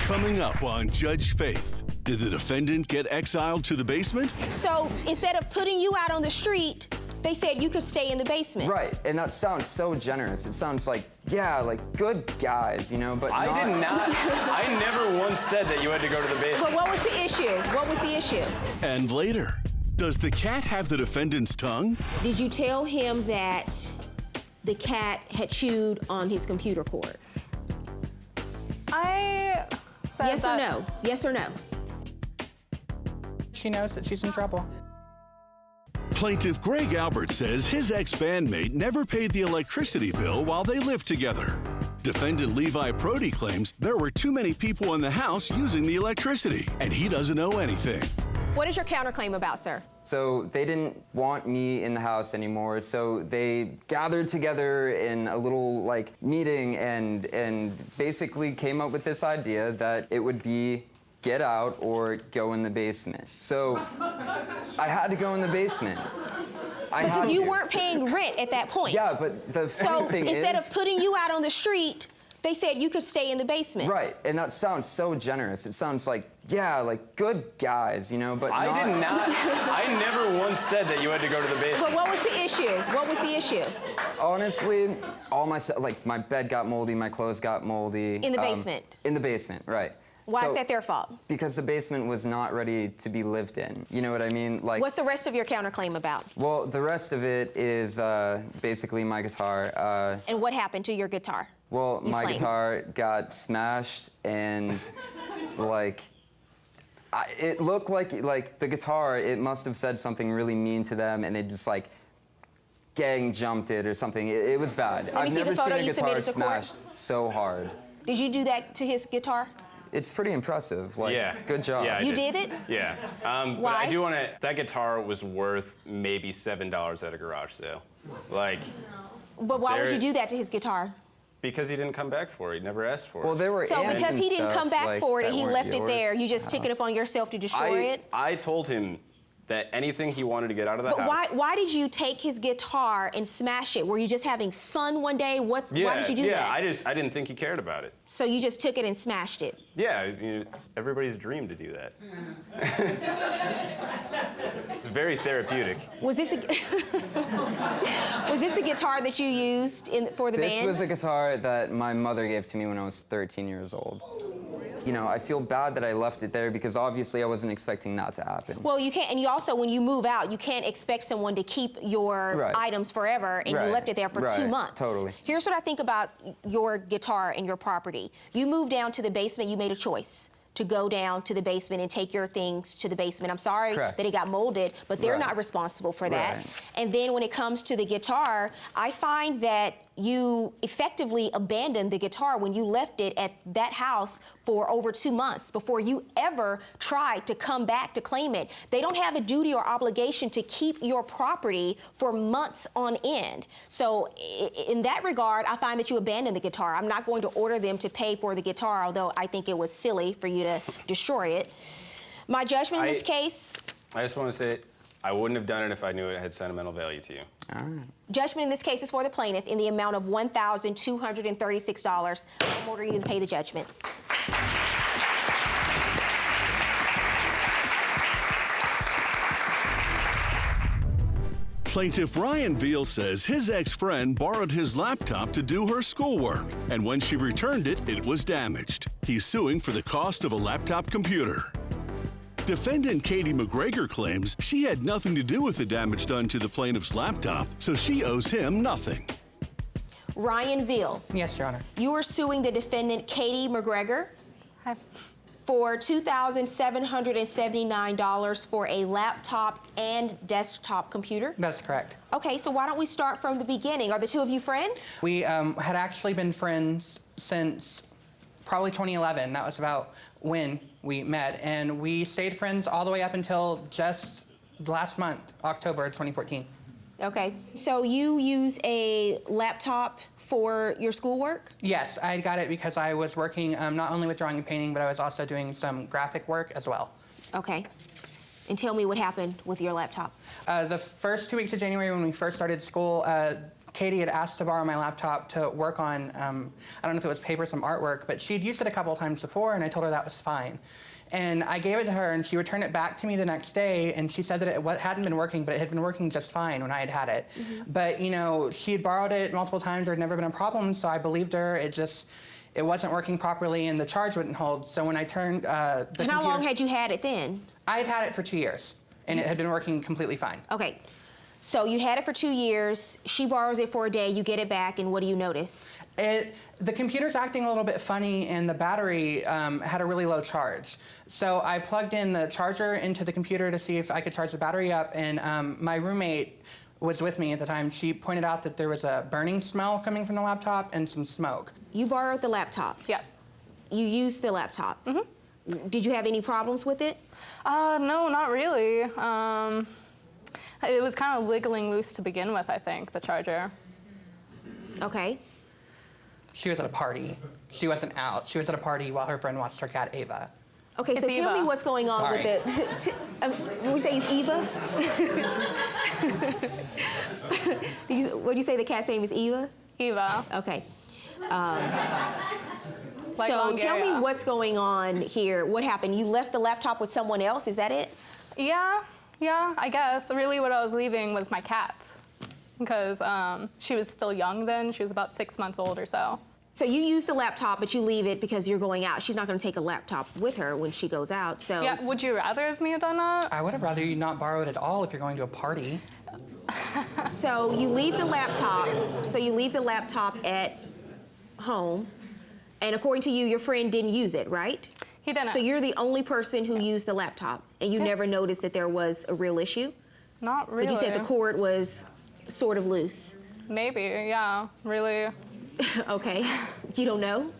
S1: Coming up on Judge Faith, did the defendant get exiled to the basement?
S4: So instead of putting you out on the street, They said you could stay in the basement.
S8: Right, and that sounds so generous. It sounds like, yeah, like good guys, you know, but
S9: I did not. I never once said that you had to go to the basement.
S4: But what was the issue? What was the issue?
S1: And later, does the cat have the defendant's tongue?
S4: Did you tell him that the cat had chewed on his computer cord?
S5: I said
S4: Yes or
S5: that-
S4: no? Yes or no?
S10: She knows that she's in trouble.
S1: Plaintiff Greg Albert says his ex-bandmate never paid the electricity bill while they lived together. Defendant Levi Prody claims there were too many people in the house using the electricity, and he doesn't know anything.
S4: What is your counterclaim about, sir?
S8: So they didn't want me in the house anymore, so they gathered together in a little like meeting and basically came up with this idea that it would be get out or go in the basement. So I had to go in the basement.
S4: Because you weren't paying rent at that point.
S8: Yeah, but the funny thing is...
S4: So instead of putting you out on the street, they said you could stay in the basement.
S8: Right, and that sounds so generous. It sounds like, yeah, like good guys, you know, but
S9: I did not. I never once said that you had to go to the basement.
S4: But what was the issue? What was the issue?
S8: Honestly, all my like my bed got moldy, my clothes got moldy.
S4: In the basement?
S8: In the basement, right.
S4: Why is
S8: So-
S4: that their fault?
S8: Because the basement was not ready to be lived in. You know what I mean? Like.
S4: What's the rest of your counterclaim about?
S8: Well, the rest of it is basically my guitar.
S4: And what happened to your guitar?
S8: Well,
S4: You
S8: my
S4: claim.
S8: guitar got smashed and like. It looked like the guitar, it must have said something really mean to them, and they just like gang jumped it or something. It was bad.
S4: Let me
S8: I've
S4: see the
S8: never
S4: photo
S8: seen a
S4: you
S8: guitar
S4: submitted to court.
S8: smashed so hard.
S4: Did you do that to his guitar?
S8: It's pretty impressive. Like,
S9: Yeah.
S8: good job.
S9: Yeah, I
S4: You did it?
S9: Yeah. But
S4: Why?
S9: I do want to. That guitar was worth maybe $7 at a garage sale. Like,
S4: But why would
S9: There-
S4: you do that to his guitar?
S9: because he didn't come back for it. He never asked for it.
S8: Well, there were
S4: So
S8: amps
S4: because
S8: and
S4: he didn't
S8: stuff,
S4: come back
S8: like,
S4: for it and
S8: that
S4: he
S8: weren't
S4: left it there,
S8: yours.
S4: you just took it upon yourself to destroy it?
S9: I told him that anything he wanted to get out of the
S4: But
S9: house.
S4: why did you take his guitar and smash it? Were you just having fun one day? Why did you do that?
S9: I didn't think he cared about it.
S4: So you just took it and smashed it.
S9: Yeah, it's everybody's dream to do that. It's very therapeutic.
S4: Was this a, was this a guitar that you used for the
S8: This
S4: band?
S8: was a guitar that my mother gave to me when I was 13 years old. You know, I feel bad that I left it there because obviously I wasn't expecting that to happen.
S4: Well, you can't, and you also, when you move out, you can't expect someone to keep your
S8: Right.
S4: items forever, and
S8: Right.
S4: you left it there for 2
S8: Right.
S4: months.
S8: Totally.
S4: Here's what I think about your guitar and your property. You moved down to the basement, you made a choice to go down to the basement and take your things to the basement. I'm sorry
S8: Correct.
S4: that it got molded, but they're
S8: Right.
S4: not responsible for that.
S8: Right.
S4: And then when it comes to the guitar, I find that you effectively abandoned the guitar when you left it at that house for over 2 months before you ever tried to come back to claim it. They don't have a duty or obligation to keep your property for months on end. So in that regard, I find that you abandoned the guitar. I'm not going to order them to pay for the guitar, although I think it was silly for you to destroy it. My judgment in this case,
S9: I just want to say, I wouldn't have done it if I knew it had sentimental value to you.
S4: judgment in this case is for the plaintiff in the amount of $1,236. I'm ordering you to pay the judgment.
S1: Plaintiff Ryan Veal says his ex-friend borrowed his laptop to do her schoolwork, and when she returned it, it was damaged. He's suing for the cost of a laptop computer. Defendant Katie McGregor claims she had nothing to do with the damage done to the plaintiff's laptop, so she owes him nothing.
S4: Ryan Veal,
S10: Yes, Your Honor.
S4: you are suing the defendant Katie McGregor for $2,779 for a laptop and desktop computer.
S10: That's correct.
S4: Okay, so why don't we start from the beginning? Are the two of you friends?
S10: We had actually been friends since probably 2011. That was about when we met. And we stayed friends all the way up until just last month, October 2014.
S4: Okay, so you use a laptop for your schoolwork?
S10: Yes, I got it because I was working not only with drawing and painting, but I was also doing some graphic work as well.
S4: Okay. And tell me what happened with your laptop.
S10: The first 2 weeks of January when we first started school, Katie had asked to borrow my laptop to work on, I don't know if it was paper, some artwork, but she'd used it a couple of times before, and I told her that was fine. And I gave it to her, and she returned it back to me the next day, and she said that it hadn't been working, but it had been working just fine when I had had it. But, you know, she had borrowed it multiple times. There had never been a problem, so I believed her. It wasn't working properly, and the charge wouldn't hold. So when I turned the
S4: And how long had you had it then?
S10: I had had it for 2 years, and it had been working completely fine.
S4: Okay. So you had it for 2 years, she borrows it for a day, you get it back, and what do you notice?
S10: The computer's acting a little bit funny, and the battery had a really low charge. So I plugged in the charger into the computer to see if I could charge the battery up, and my roommate was with me at the time. She pointed out that there was a burning smell coming from the laptop and some smoke.
S4: You borrowed the laptop?
S3: Yes.
S4: You used the laptop? Did you have any problems with it?
S3: No, not really. It was kind of wiggling loose to begin with, I think, the charger.
S4: Okay.
S10: She was at a party. She wasn't out. She was at a party while her friend watched her cat, Ava.
S4: Okay, so tell me what's going on with the... When we say it's Eva? What did you say the cat's name is Eva?
S3: Eva.
S4: Okay.
S3: Like
S4: so tell me
S3: Longaria.
S4: what's going on here. What happened? You left the laptop with someone else, is that it?
S3: Yeah, I guess. Really what I was leaving was my cat. Because she was still young then. She was about 6 months old or so.
S4: So you use the laptop, but you leave it because you're going out. She's not going to take a laptop with her when she goes out, so...
S3: Yeah, would you rather have me have done that?
S10: I would have rather you not borrow it at all if you're going to a party.
S4: So you leave the laptop. So you leave the laptop at home, and according to you, your friend didn't use it, right?
S3: He didn't.
S4: So you're the only person who used the laptop, and you never noticed that there was a real issue?
S3: Not really.
S4: But you said the cord was sort of loose.
S3: Maybe, yeah, really.
S4: Okay. You don't know?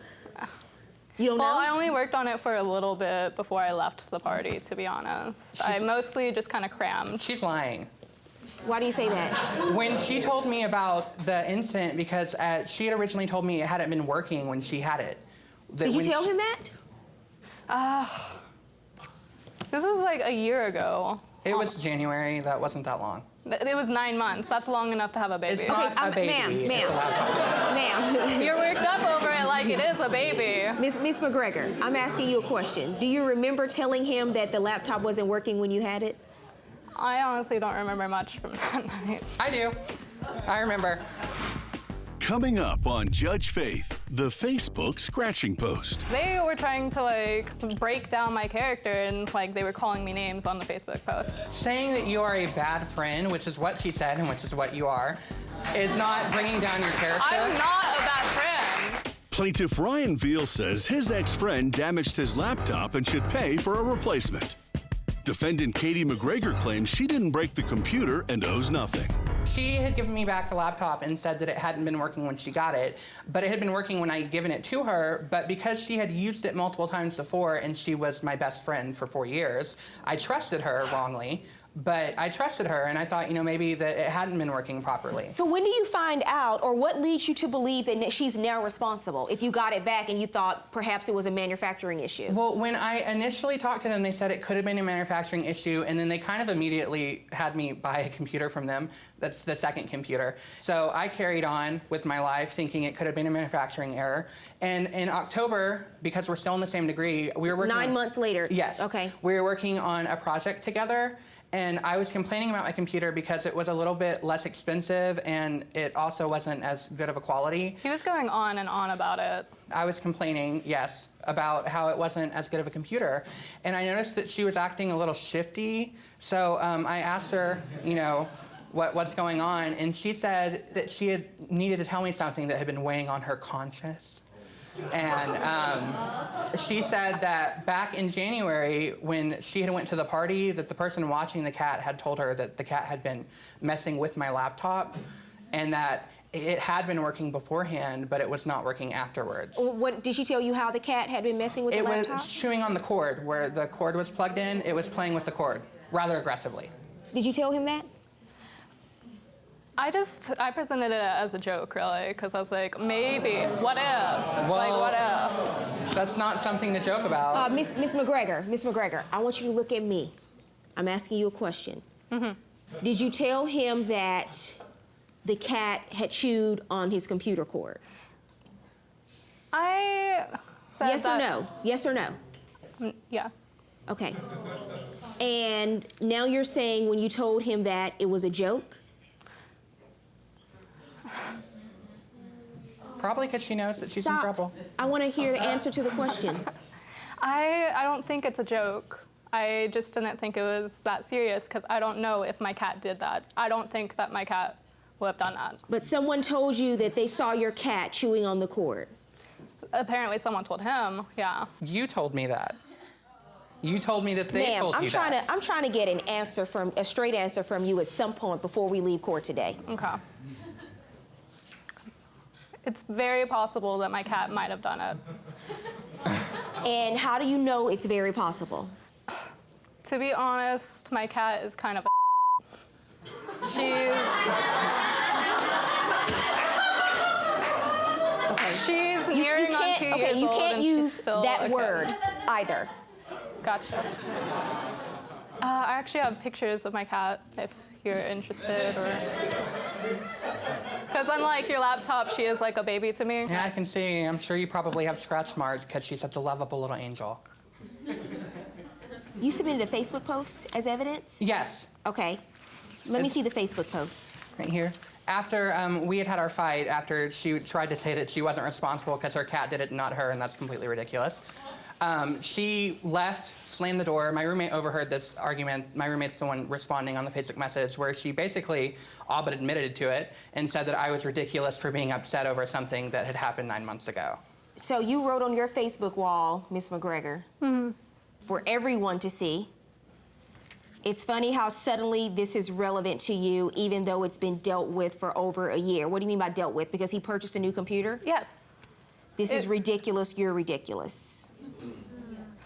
S4: You don't know?
S3: Well, I only worked on it for a little bit before I left the party, to be honest. I mostly just kind of crammed.
S10: She's lying.
S4: Why do you say that?
S10: When she told me about the incident, because she had originally told me it hadn't been working when she had it.
S4: Did you tell him that?
S3: This was like a year ago.
S10: It was January. That wasn't that long.
S3: It was 9 months. That's long enough to have a baby.
S10: It's not a baby.
S4: Ma'am.
S10: It's a laptop.
S4: Ma'am.
S3: You're worked up over it like it is a baby.
S4: Miss McGregor, I'm asking you a question. Do you remember telling him that the laptop wasn't working when you had it?
S3: I honestly don't remember much from that night.
S10: I do. I remember.
S1: Coming up on Judge Faith, the Facebook scratching post.
S3: They were trying to like break down my character and like they were calling me names on the Facebook post.
S10: Saying that you are a bad friend, which is what she said and which is what you are, is not bringing down your character.
S3: I'm not a bad friend.
S1: Plaintiff Ryan Veal says his ex-friend damaged his laptop and should pay for a replacement. Defendant Katie McGregor claims she didn't break the computer and owes nothing.
S10: She had given me back the laptop and said that it hadn't been working when she got it, but it had been working when I had given it to her, but because she had used it multiple times before and she was my best friend for 4 years, I trusted her wrongly, but I trusted her and I thought, you know, maybe that it hadn't been working properly.
S4: So when do you find out, or what leads you to believe that she's now responsible if you got it back and you thought perhaps it was a manufacturing issue?
S10: Well, when I initially talked to them, they said it could have been a manufacturing issue, and then they kind of immediately had me buy a computer from them. That's the second computer. So I carried on with my life thinking it could have been a manufacturing error. And in October, because we're still in the same degree, we were working
S4: 9 months later?
S10: Yes.
S4: Okay.
S10: We were working on a project together, and I was complaining about my computer because it was a little bit less expensive and it also wasn't as good of a quality.
S3: He was going on and on about it.
S10: I was complaining, yes, about how it wasn't as good of a computer. And I noticed that she was acting a little shifty. So I asked her, you know, what's going on? And she said that she had needed to tell me something that had been weighing on her conscience. And she said that back in January, when she had went to the party, that the person watching the cat had told her that the cat had been messing with my laptop and that it had been working beforehand, but it was not working afterwards.
S4: What did she tell you how the cat had been messing with the laptop?
S10: It was chewing on the cord. Where the cord was plugged in, it was playing with the cord rather aggressively.
S4: Did you tell him that?
S3: I presented it as a joke, really, because I was like, maybe, what if?
S10: Well,
S3: like, what if?
S10: That's not something to joke about.
S4: Miss McGregor, I want you to look at me. I'm asking you a question.
S3: Mm-hmm.
S4: Did you tell him that the cat had chewed on his computer cord?
S3: I said
S4: Yes or
S3: that-
S4: no? Yes or no?
S3: Yes.
S4: Okay. And now you're saying when you told him that it was a joke?
S10: Probably because she knows that she's
S4: Stop.
S10: in trouble.
S4: I want to hear the answer to the question.
S3: I don't think it's a joke. I just didn't think it was that serious because I don't know if my cat did that. I don't think that my cat would have done that.
S4: But someone told you that they saw your cat chewing on the cord.
S3: Apparently someone told him, yeah.
S10: You told me that. You told me that they told you that.
S4: I'm trying to get a straight answer from you at some point before we leave court today.
S3: Okay. It's very possible that my cat might have done it.
S4: And how do you know it's very possible?
S3: To be honest, my cat is kind of a She's nearing on 2 years
S4: Okay, you
S3: old
S4: can't
S3: and she's
S4: use
S3: still
S4: that
S3: a kid.
S4: word either.
S3: Gotcha. I actually have pictures of my cat if you're interested, or because unlike your laptop, she is like a baby to me.
S10: Yeah, I can see. I'm sure you probably have scratch marks because she's such a lovable little angel.
S4: You submitted a Facebook post as evidence?
S10: Yes.
S4: Okay. Let me see the Facebook post.
S10: Right here. After we had our fight, after she tried to say that she wasn't responsible because her cat did it, not her, and that's completely ridiculous. She left, slammed the door. My roommate overheard this argument. My roommate's the one responding on the Facebook message where she basically all but admitted to it and said that I was ridiculous for being upset over something that had happened 9 months ago.
S4: So you wrote on your Facebook wall, Ms. McGregor, for everyone to see. It's funny how suddenly this is relevant to you, even though it's been dealt with for over a year. What do you mean by dealt with? Because he purchased a new computer?
S3: Yes.
S4: This is ridiculous, you're ridiculous.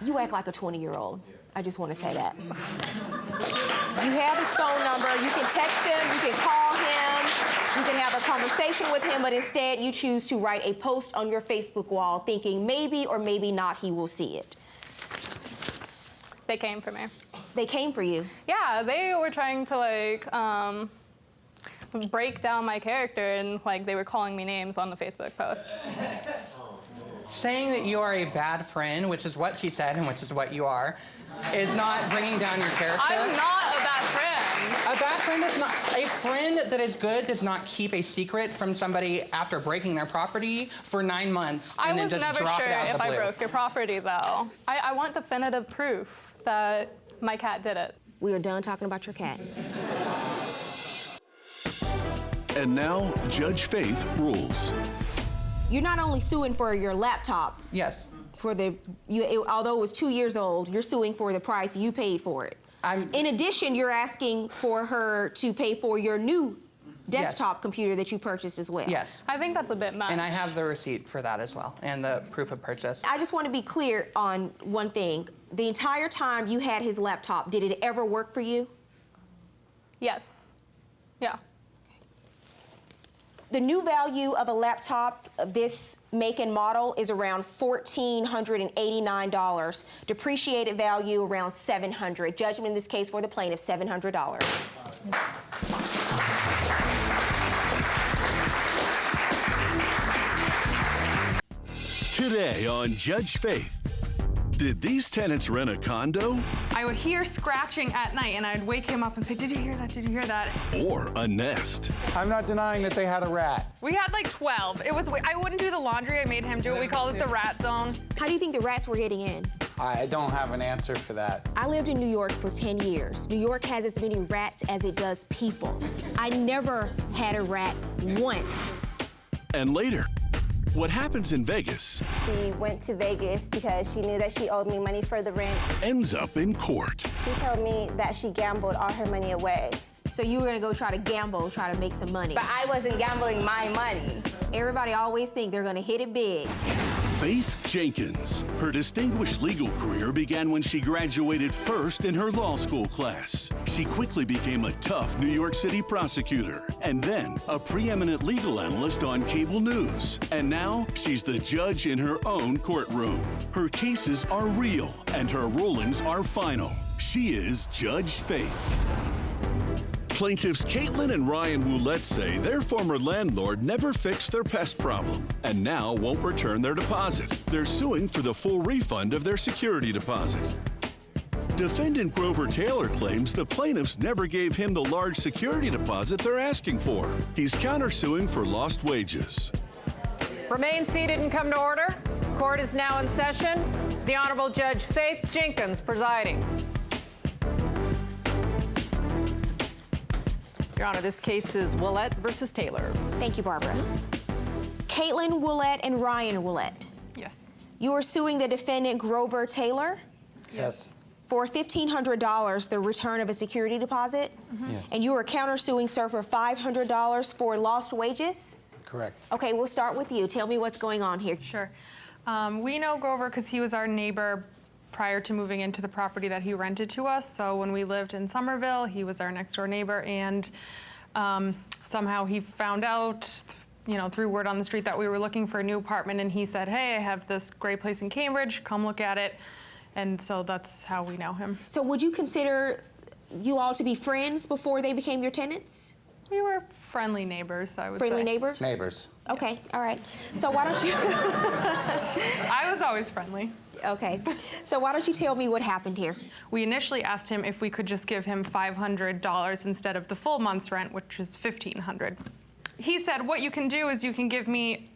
S4: You act like a 20-year-old. I just want to say that. You have his phone number, you can text him, you can call him, you can have a conversation with him, but instead you choose to write a post on your Facebook wall thinking maybe or maybe not he will see it.
S3: They came for me.
S4: They came for you?
S3: Yeah, they were trying to like break down my character, and like they were calling me names on the Facebook posts.
S10: Saying that you are a bad friend, which is what she said and which is what you are, is not bringing down your character.
S3: I'm not a bad friend.
S10: A bad friend is not. A friend that is good does not keep a secret from somebody after breaking their property for 9 months and then just drop it out of the blue.
S3: I was never sure if I broke your property, though. I want definitive proof that my cat did it.
S4: We are done talking about your cat.
S1: And now, Judge Faith rules.
S4: You're not only suing for your laptop.
S10: Yes.
S4: Although it was 2 years old, you're suing for the price you paid for it. In addition, you're asking for her to pay for your new desktop computer that you purchased as well.
S10: Yes.
S3: I think that's a bit much.
S10: And I have the receipt for that as well, and the proof of purchase.
S4: I just want to be clear on one thing. The entire time you had his laptop, did it ever work for you?
S3: Yes. Yeah.
S4: The new value of a laptop of this make and model is around $1,489. Depreciated value around $700. Judgment in this case for the plaintiff, $700.
S1: Today on Judge Faith. Did these tenants rent a condo?
S13: I would hear scratching at night, and I'd wake him up and say, "Did you hear that? Did you hear that?"
S1: Or a nest?
S14: I'm not denying that they had a rat.
S13: We had like 12. I wouldn't do the laundry. I made him do it. We called it the rat zone.
S4: How do you think the rats were getting in?
S14: I don't have an answer for that.
S4: I lived in New York for 10 years. New York has as many rats as it does people. I never had a rat once.
S1: And later, what happens in Vegas
S15: She went to Vegas because she knew that she owed me money for the rent.
S1: ends up in court.
S15: She told me that she gambled all her money away.
S4: So you were gonna go try to gamble, try to make some money.
S15: But I wasn't gambling my money.
S4: Everybody always think they're gonna hit it big.
S1: Faith Jenkins. Her distinguished legal career began when she graduated first in her law school class. She quickly became a tough New York City prosecutor, and then a preeminent legal analyst on cable news. And now she's the judge in her own courtroom. Her cases are real, and her rulings are final. She is Judge Faith. Plaintiffs Caitlin and Ryan Woolette say their former landlord never fixed their pest problem and now won't return their deposit. They're suing for the full refund of their security deposit. Defendant Grover Taylor claims the plaintiffs never gave him the large security deposit they're asking for. He's countersuing for lost wages.
S7: Remain seated and come to order. Court is now in session. The Honorable Judge Faith Jenkins presiding. Your Honor, this case is Woolette versus Taylor.
S4: Thank you, Barbara. Caitlin Woolette and Ryan Woolette.
S13: Yes.
S4: You are suing the defendant Grover Taylor
S14: Yes.
S4: for $1,500, the return of a security deposit.
S14: Yes.
S4: And you are countersuing, sir, for $500 for lost wages?
S14: Correct.
S4: Okay, we'll start with you. Tell me what's going on here.
S13: Sure. We know Grover because he was our neighbor prior to moving into the property that he rented to us. So when we lived in Somerville, he was our next door neighbor, and somehow he found out, through word on the street that we were looking for a new apartment, and he said, hey, I have this great place in Cambridge, come look at it. And so that's how we know him.
S4: So would you consider you all to be friends before they became your tenants?
S13: We were friendly neighbors, I would
S4: Friendly
S13: say.
S4: neighbors?
S14: Neighbors.
S4: Okay, all right. So why don't you...
S13: I was always friendly.
S4: Okay. So why don't you tell me what happened here?
S13: We initially asked him if we could just give him $500 instead of the full month's rent, which is $1,500. He said, what you can do is you can give me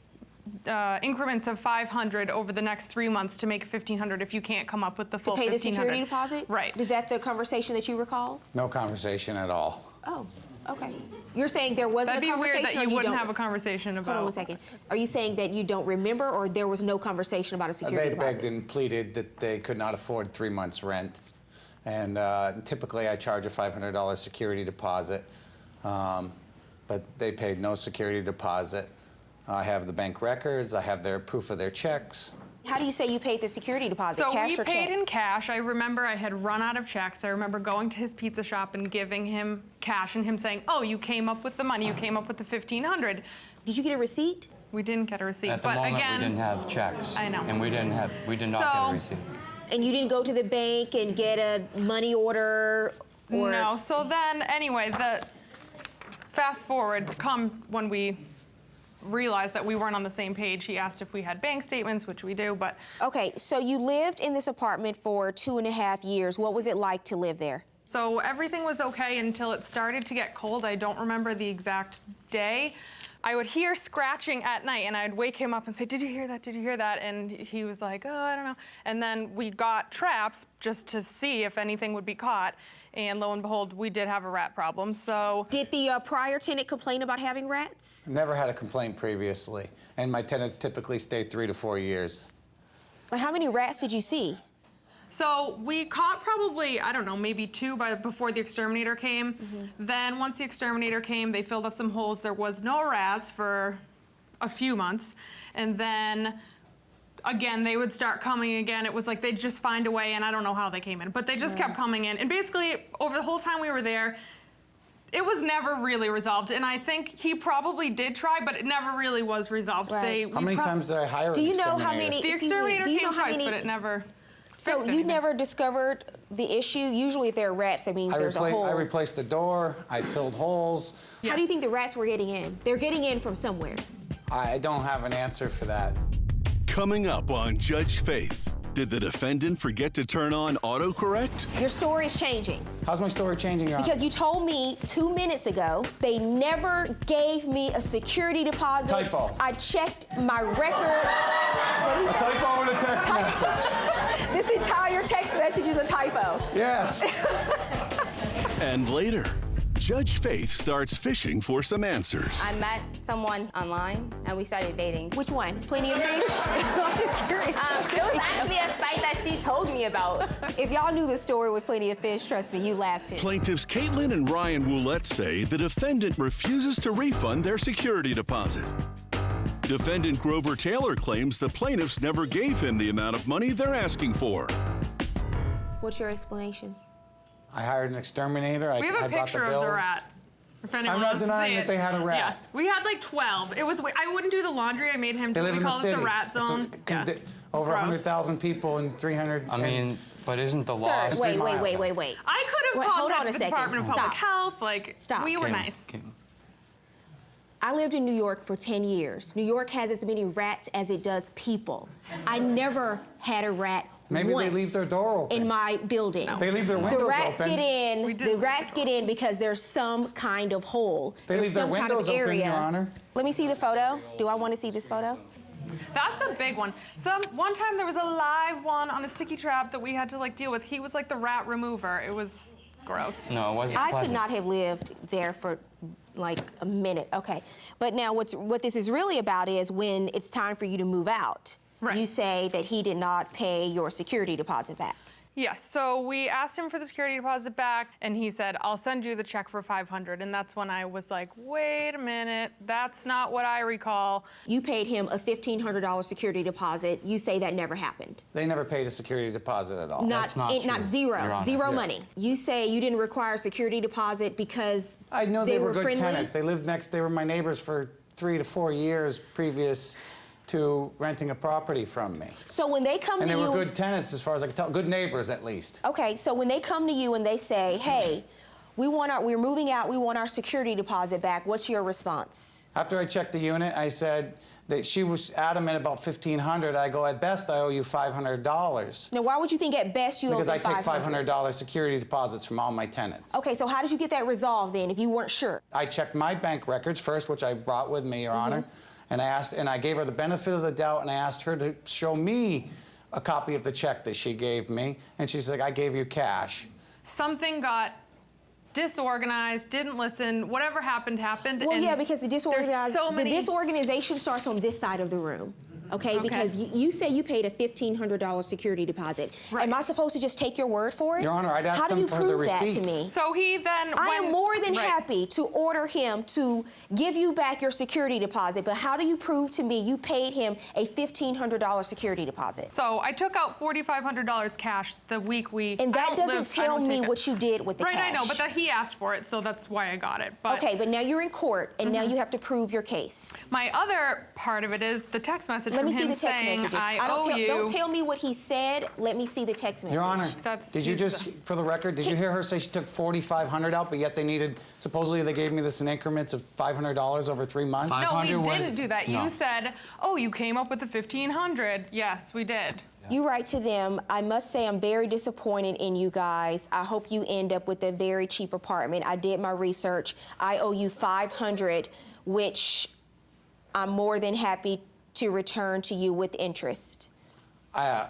S13: increments of $500 over the next 3 months to make $1,500 if you can't come up with the full $1,500.
S4: To pay the security deposit?
S13: Right.
S4: Is that the conversation that you recall?
S14: No conversation at all.
S4: Oh, okay. You're saying there wasn't
S13: That'd
S4: a
S13: be weird
S4: conversation,
S13: that
S4: or
S13: you wouldn't
S4: don't?
S13: have a conversation about.
S4: Hold on one second. Are you saying that you don't remember, or there was no conversation about a security
S14: They
S4: deposit?
S14: begged and pleaded that they could not afford 3 months' rent. And typically I charge a $500 security deposit, but they paid no security deposit. I have the bank records, I have their proof of their checks.
S4: How do you say you paid the security deposit,
S13: So
S4: cash
S13: we
S4: or
S13: paid
S4: check?
S13: in cash. I remember I had run out of checks. I remember going to his pizza shop and giving him cash and him saying, oh, you came up with the money, you came up with the $1,500.
S4: Did you get a receipt?
S13: We didn't get a receipt.
S16: At the
S13: but
S16: moment,
S13: again,
S16: we didn't have checks.
S13: I know.
S16: And we did not get a receipt.
S4: And you didn't go to the bank and get a money order or?
S13: No, so then anyway, fast forward, come when we realized that we weren't on the same page, he asked if we had bank statements, which we do, but.
S4: Okay, so you lived in this apartment for 2.5 years. What was it like to live there?
S13: So everything was okay until it started to get cold. I don't remember the exact day. I would hear scratching at night, and I'd wake him up and say, did you hear that? Did you hear that? And he was like, oh, I don't know. And then we got traps just to see if anything would be caught. And lo and behold, we did have a rat problem, so.
S4: Did the prior tenant complain about having rats?
S14: Never had a complaint previously. And my tenants typically stay 3 to 4 years.
S4: Like, how many rats did you see?
S13: So we caught probably, I don't know, maybe 2 before the exterminator came. Then once the exterminator came, they filled up some holes. There was no rats for a few months. And then again, they would start coming again. It was like they'd just find a way, and I don't know how they came in, but they just kept coming in. And basically, over the whole time we were there, it was never really resolved. And I think he probably did try, but it never really was resolved.
S4: Right.
S14: How many times did I hire
S4: Do
S14: an
S4: you know
S14: exterminator?
S4: how many?
S13: The
S4: excuse me,
S13: exterminator
S4: do you
S13: came
S4: know how
S13: twice,
S4: many?
S13: but it never.
S4: So
S13: fixed
S4: you
S13: anything.
S4: never discovered the issue? Usually, if there are rats, that means there's a hole.
S14: I replaced the door, I filled holes.
S4: How do you think the rats were getting in? They're getting in from somewhere.
S14: I don't have an answer for that.
S1: Coming up on Judge Faith, did the defendant forget to turn on autocorrect?
S4: Your story is changing.
S14: How's my story changing, Your Honor?
S4: Because you told me 2 minutes ago they never gave me a security deposit.
S14: Typo.
S4: I checked my records.
S14: A typo in a text message.
S4: This entire text message is a typo.
S14: Yes.
S1: And later, Judge Faith starts fishing for some answers.
S15: I met someone online and we started dating.
S4: Which one? Plenty of Fish? I'm just curious.
S15: It was actually a site that she told me about.
S4: If y'all knew the story with Plenty of Fish, trust me, you laughed too.
S1: Plaintiffs Caitlin and Ryan Woolette say the defendant refuses to refund their security deposit. Defendant Grover Taylor claims the plaintiffs never gave him the amount of money they're asking for.
S4: What's your explanation?
S14: I hired an exterminator.
S13: We have a
S14: I bought
S13: picture
S14: the
S13: of
S14: bills.
S13: the rat. If anyone
S14: I'm not
S13: wants to
S14: denying
S13: see
S14: that
S13: it.
S14: they had a rat.
S13: Yeah, we had like 12. It was. I wouldn't do the laundry. I made him do
S14: They
S13: it.
S14: live
S13: We
S14: in the
S13: call it
S14: city.
S13: the rat
S14: It's
S13: zone. Yeah.
S14: Over
S13: Gross.
S14: 100,000 people and 300.
S16: I mean, but isn't the
S4: Sir,
S16: law?
S4: wait.
S13: I could have
S4: hold on
S13: contacted
S4: a
S13: the
S4: second.
S13: Department of Public
S4: Stop.
S13: Health. Like,
S4: Stop.
S13: we were
S4: Kim,
S13: nice.
S4: I lived in New York for 10 years. New York has as many rats as it does people. I never had a rat
S14: Maybe
S4: once
S14: they leave their door open.
S4: in my building.
S14: They leave their windows
S4: The rats
S14: open.
S4: get in. The rats get in because there's some kind of hole.
S14: They
S4: There's
S14: leave their
S4: some kind
S14: windows
S4: of
S14: open,
S4: area.
S14: Your Honor.
S4: Let me see the photo. Do I want to see this photo?
S13: That's a big one. One time there was a live one on a sticky trap that we had to like deal with. He was like the rat remover. It was gross.
S16: No, it wasn't
S4: I
S16: pleasant.
S4: could not have lived there for like a minute. Okay. But now what this is really about is when it's time for you to move out, you say that he did not pay your security deposit back.
S13: Yes, so we asked him for the security deposit back, and he said, I'll send you the check for $500. And that's when I was like, wait a minute, that's not what I recall.
S4: You paid him a $1,500 security deposit. You say that never happened.
S14: They never paid a security deposit at all.
S4: Not zero. Zero money. You say you didn't require a security deposit because
S14: I know they were good
S4: friendly?
S14: tenants. They lived next. They were my neighbors for 3 to 4 years previous to renting a property from me.
S4: So when they come
S14: and
S4: to
S14: they
S4: you,
S14: were good tenants, as far as I can tell, good neighbors at least.
S4: okay, so when they come to you and they say, hey, we're moving out, we want our security deposit back, what's your response?
S14: After I checked the unit, I said that she was adamant about $1,500. I go, at best, I owe you $500.
S4: Now, why would you think at best you owe
S14: Because I
S4: them
S14: take $500 security deposits from all my tenants.
S4: Okay, so how did you get that resolved then if you weren't sure?
S14: I checked my bank records first, which I brought with me, Your Honor, and I gave her the benefit of the doubt, and I asked her to show me a copy of the check that she gave me, and she's like, I gave you cash.
S13: Something got disorganized, didn't listen, whatever happened, happened.
S4: Well,
S13: and
S4: yeah, because the disorganization starts on this side of the room. Okay, because you say you paid a $1,500 security deposit. Right. Am I supposed to just take your word for it?
S14: Your Honor, I'd ask them for the
S4: How do you prove that
S14: receipt.
S4: to me?
S13: So he then
S4: I am more than happy to order him to give you back your security deposit, but how do you prove to me you paid him a $1,500 security deposit?
S13: So I took out $4,500 cash the week we
S4: And that doesn't tell me what you did with the cash.
S13: Right, I know, but that he asked for it, so that's why I got it. But
S4: okay, but now you're in court, and now you have to prove your case.
S13: My other part of it is the text message
S4: Let
S13: from
S4: me see
S13: him
S4: the text
S13: saying,
S4: messages. Don't tell me what he said. Let me see the text message.
S14: Your Honor, did you just, for the record, did you hear her say she took $4,500 out, but yet they needed, supposedly they gave me this in increments of $500 over 3 months?
S13: No, we didn't do that. You said, oh, you came up with the $1,500. Yes, we did.
S4: You write to them, I must say I'm very disappointed in you guys. I hope you end up with a very cheap apartment. I did my research. I owe you $500, which I'm more than happy to return to you with interest.
S13: So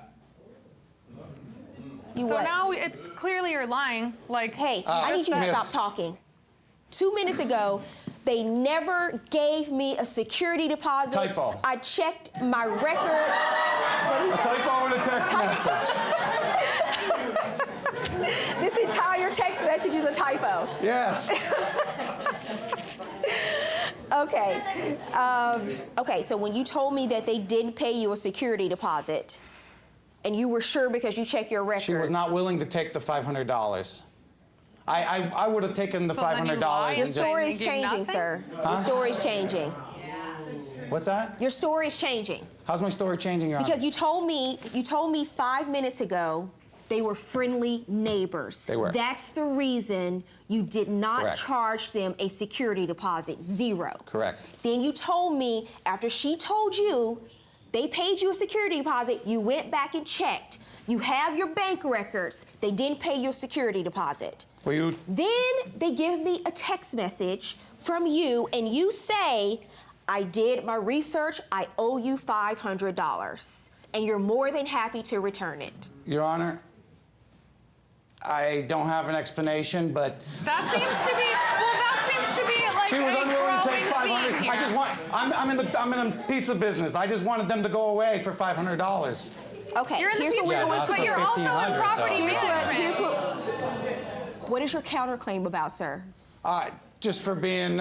S13: now it's clearly you're lying. Like,
S4: hey, I need you to stop talking. 2 minutes ago, they never gave me a security deposit.
S14: Typo.
S4: I checked my records.
S14: A typo in a text message.
S4: This entire text message is a typo.
S14: Yes.
S4: Okay. Okay, so when you told me that they didn't pay you a security deposit, and you were sure because you checked your records.
S14: She was not willing to take the $500. I would have taken the $500.
S4: Your story's changing, sir. Your story's changing.
S14: What's that?
S4: Your story's changing.
S14: How's my story changing, Your Honor?
S4: Because you told me 5 minutes ago they were friendly neighbors.
S14: They were.
S4: That's the reason you did not
S14: Correct.
S4: charge them a security deposit. Zero.
S14: Correct.
S4: Then you told me after she told you they paid you a security deposit, you went back and checked. You have your bank records. They didn't pay your security deposit.
S14: Well, you...
S4: Then they give me a text message from you, and you say, I did my research, I owe you $500, and you're more than happy to return it.
S14: Your Honor, I don't have an explanation, but...
S13: That seems to be like
S14: she was unwilling to take $500.
S13: Here.
S14: I just want... I'm in the pizza business. I just wanted them to go away for $500.
S4: Okay,
S13: You're in the
S4: here's
S13: pizza
S4: what
S13: business, but you're also in property management.
S4: What is your counterclaim about, sir?
S14: Just for being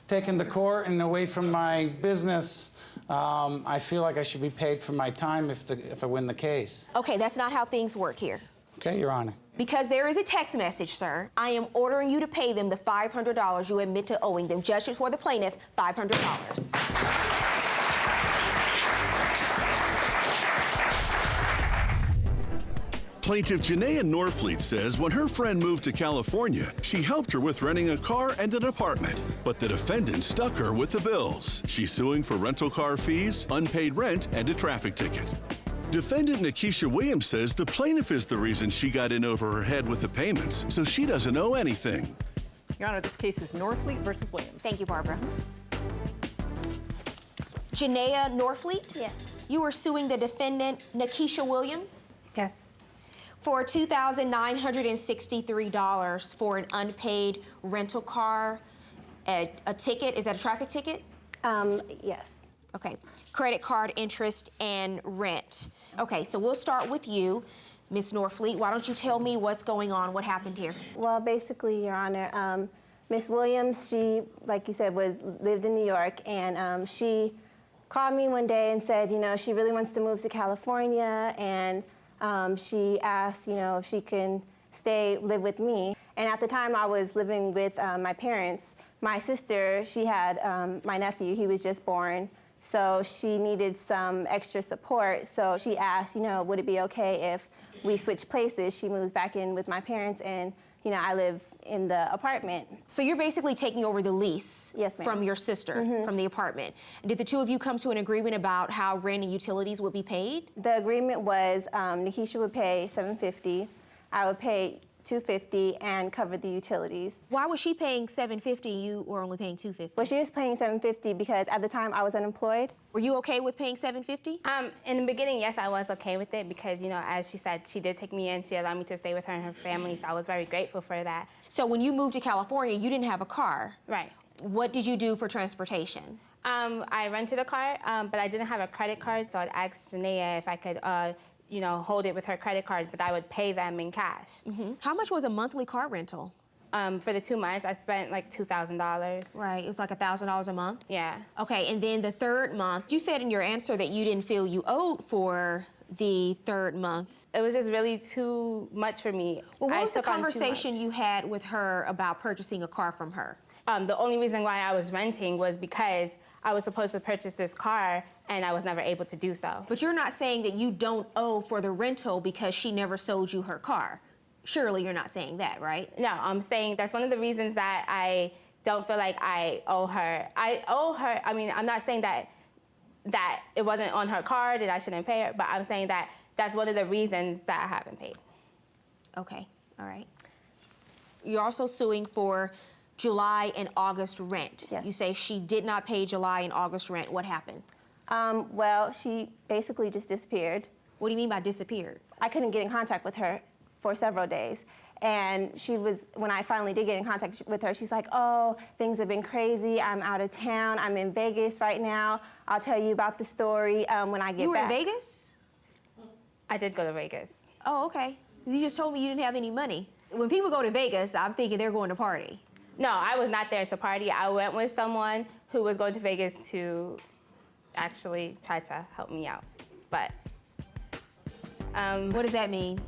S14: taken to court and away from my business, I feel like I should be paid for my time if I win the case.
S4: Okay, that's not how things work here.
S14: Okay, Your Honor.
S4: Because there is a text message, sir, I am ordering you to pay them the $500 you admit to owing them. Judgment for the plaintiff, $500.
S1: Plaintiff Janaea Norfleet says when her friend moved to California, she helped her with renting a car and an apartment. But the defendant stuck her with the bills. She's suing for rental car fees, unpaid rent, and a traffic ticket. Defendant Nikisha Williams says the plaintiff is the reason she got in over her head with the payments, so she doesn't owe anything.
S7: Your Honor, this case is Norfleet versus Williams.
S4: Thank you, Barbara. Janaea Norfleet?
S15: Yes.
S4: You are suing the defendant, Nikisha Williams?
S15: Yes.
S4: For $2,963 for an unpaid rental car, a ticket. Is that a traffic ticket?
S15: Yes.
S4: Okay. Credit card interest and rent. Okay, so we'll start with you, Ms. Norfleet. Why don't you tell me what's going on? What happened here?
S15: Well, basically, Your Honor, Miss Williams, she, like you said, lived in New York, and she called me one day and said, you know, she really wants to move to California, and she asked, you know, if she can live with me. And at the time I was living with my parents, my sister, she had my nephew, he was just born, so she needed some extra support. So she asked, you know, would it be okay if we switch places? She moves back in with my parents, and you know, I live in the apartment.
S4: So you're basically taking over the lease from your sister, from the apartment. And did the two of you come to an agreement about how rent and utilities would be paid?
S15: The agreement was Nikisha would pay $750, I would pay $250 and cover the utilities.
S4: Why was she paying $750? You were only paying $250.
S15: Well, she was paying $750 because at the time I was unemployed.
S4: Were you okay with paying $750?
S17: In the beginning, yes, I was okay with it because, you know, as she said, she did take me in. She allowed me to stay with her and her family, so I was very grateful for that.
S4: So when you moved to California, you didn't have a car.
S17: Right.
S4: What did you do for transportation?
S17: I rented a car, but I didn't have a credit card, so I'd asked Janaea if I could, you know, hold it with her credit card, but I would pay them in cash.
S4: How much was a monthly car rental?
S17: For the 2 months, I spent like $2,000.
S4: Right, it was like $1,000 a month?
S17: Yeah.
S4: Okay, and then the third month, you said in your answer that you didn't feel you owed for the third month.
S17: It was just really too much for me.
S4: Well, what was the conversation you had with her about purchasing a car from her?
S17: The only reason why I was renting was because I was supposed to purchase this car and I was never able to do so.
S4: But you're not saying that you don't owe for the rental because she never sold you her car. Surely you're not saying that, right?
S17: No, I'm saying that's one of the reasons that I don't feel like I owe her. I owe her, I mean, I'm not saying that it wasn't on her card and I shouldn't pay her, but I'm saying that that's one of the reasons that I haven't paid.
S4: Okay, all right. You're also suing for July and August rent.
S15: Yes.
S4: You say she did not pay July and August rent. What happened?
S15: Well, she basically just disappeared.
S4: What do you mean by disappeared?
S15: I couldn't get in contact with her for several days. And when I finally did get in contact with her, she's like, oh, things have been crazy. I'm out of town. I'm in Vegas right now. I'll tell you about the story when I get back.
S4: You were in Vegas?
S17: I did go to Vegas.
S4: Oh, okay. You just told me you didn't have any money. When people go to Vegas, I'm thinking they're going to party.
S17: No, I was not there to party. I went with someone who was going to Vegas to actually try to help me out. But,
S4: what does that mean?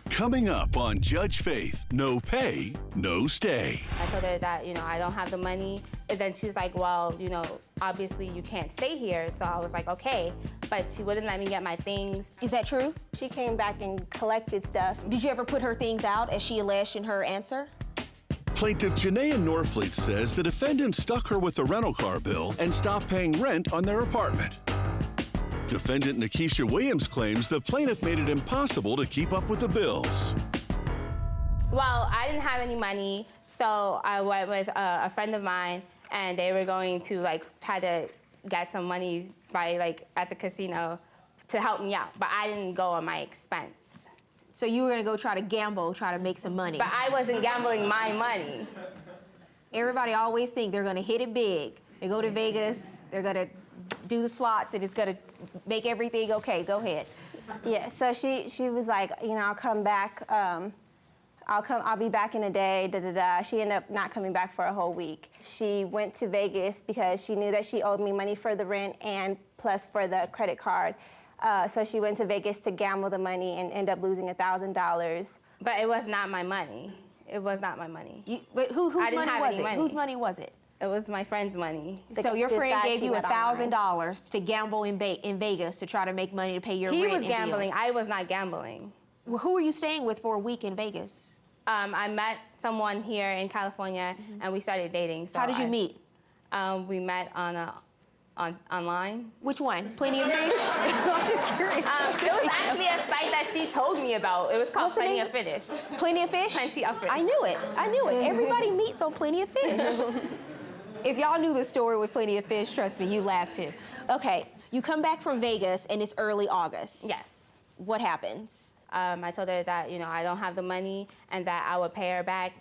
S1: Coming up on Judge Faith, no pay, no stay.
S17: I told her that, you know, I don't have the money. And then she's like, well, you know, obviously you can't stay here. So I was like, okay. But she wouldn't let me get my things.
S4: Is that true?
S15: She came back and collected stuff.
S4: Did you ever put her things out as she alleged in her answer?
S1: Plaintiff Janaea Norfleet says the defendant stuck her with a rental car bill and stopped paying rent on their apartment. Defendant Nikisha Williams claims the plaintiff made it impossible to keep up with the bills.
S17: Well, I didn't have any money, so I went with a friend of mine, and they were going to like try to get some money by like at the casino to help me out, but I didn't go on my expense.
S4: So you were gonna go try to gamble, try to make some money.
S17: But I wasn't gambling my money.
S4: Everybody always think they're gonna hit it big. They go to Vegas, they're gonna do the slots, and it's gonna make everything okay. Go ahead.
S15: Yeah, so she was like, you know, I'll come back, I'll be back in a day, da-da-da. She ended up not coming back for a whole week. She went to Vegas because she knew that she owed me money for the rent and plus for the credit card. So she went to Vegas to gamble the money and ended up losing $1,000.
S17: But it was not my money. It was not my money.
S4: But whose money was it? Whose money was it?
S17: It was my friend's money.
S4: So your
S15: This
S4: friend
S15: guy
S4: gave
S15: she
S4: you
S15: met online.
S4: $1,000 to gamble in Vegas to try to make money to pay your
S17: He
S4: rent
S17: was
S4: and
S17: gambling.
S4: bills.
S17: I was not gambling.
S4: Well, who were you staying with for a week in Vegas?
S17: I met someone here in California, and we started dating. So
S4: How did you meet?
S17: We met online.
S4: Which one? Plenty of Fish? I'm just curious.
S17: It was actually a site that she told me about. It was called
S4: What's the
S17: Plenty
S4: name?
S17: of Fish.
S4: Plenty of Fish?
S17: Plenty of Fish.
S4: I knew it. I knew it. Everybody meets on Plenty of Fish. If y'all knew the story with Plenty of Fish, trust me, you laugh too. Okay, you come back from Vegas and it's early August.
S17: Yes.
S4: What happens?
S17: I told her that, I don't have the money and that I would pay her back,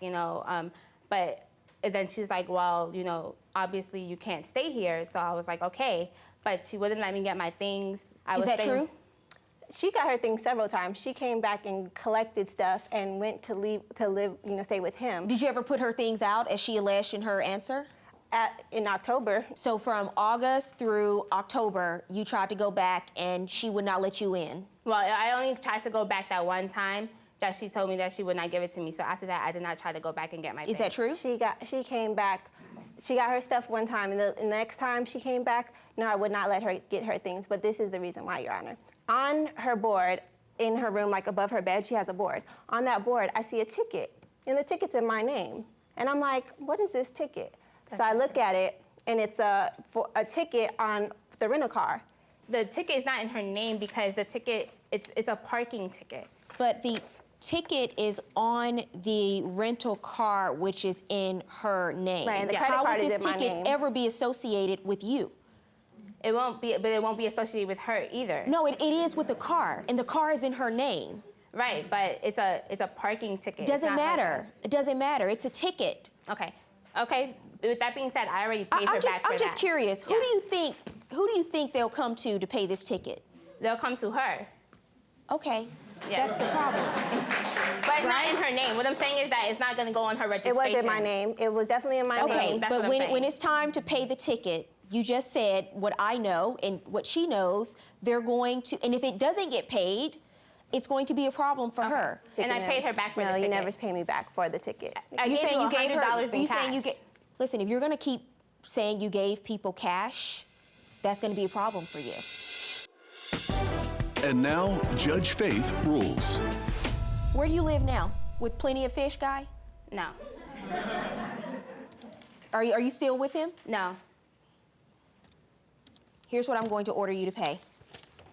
S17: but then she's like, well, obviously you can't stay here. So I was like, okay, but she wouldn't let me get my things.
S4: Is that true?
S15: She got her things several times. She came back and collected stuff and went to live, stay with him.
S4: Did you ever put her things out as she alleged in her answer?
S15: In October.
S4: So from August through October, you tried to go back and she would not let you in?
S17: Well, I only tried to go back that one time that she told me that she would not give it to me. So after that, I did not try to go back and get my things.
S4: Is that true?
S15: She came back. She got her stuff one time, and the next time she came back, no, I would not let her get her things. But this is the reason why, Your Honor. On her board, in her room, like above her bed, she has a board. On that board, I see a ticket, and the ticket's in my name. And I'm like, what is this ticket? So I look at it, and it's a ticket on the rental car.
S17: The ticket is not in her name because the ticket, it's a parking ticket.
S4: But the ticket is on the rental car, which is in her name.
S15: Right, and the credit
S4: How
S15: card
S4: would
S15: is
S4: this
S15: in my
S4: ticket
S15: name.
S4: ever be associated with you?
S17: It won't be, but it won't be associated with her either.
S4: No, it is with the car, and the car is in her name.
S17: Right, but it's a parking ticket.
S4: Doesn't matter. It doesn't matter. It's a ticket.
S17: Okay. With that being said, I already paid her back for
S4: I'm just
S17: that.
S4: curious. Who do you think they'll come to pay this ticket?
S17: They'll come to her.
S4: Okay.
S17: Yes.
S4: That's the problem.
S17: But it's not in her name. What I'm saying is that it's not going to go on her
S15: It
S17: registration.
S15: was in my name. It was definitely in my name.
S4: Okay,
S17: That's
S4: but
S17: what I'm saying.
S4: when it's time to pay the ticket, you just said what I know and what she knows, they're going to, and if it doesn't get paid, it's going to be a problem for her.
S17: And I paid her back for the ticket.
S15: No, you never paid me back for the ticket.
S17: I gave you $100 in cash.
S4: Listen, if you're going to keep saying you gave people cash, that's going to be a problem for you.
S1: And now, Judge Faith rules.
S4: Where do you live now? With Plenty of Fish guy?
S17: No.
S4: Are you still with him?
S17: No.
S4: Here's what I'm going to order you to pay.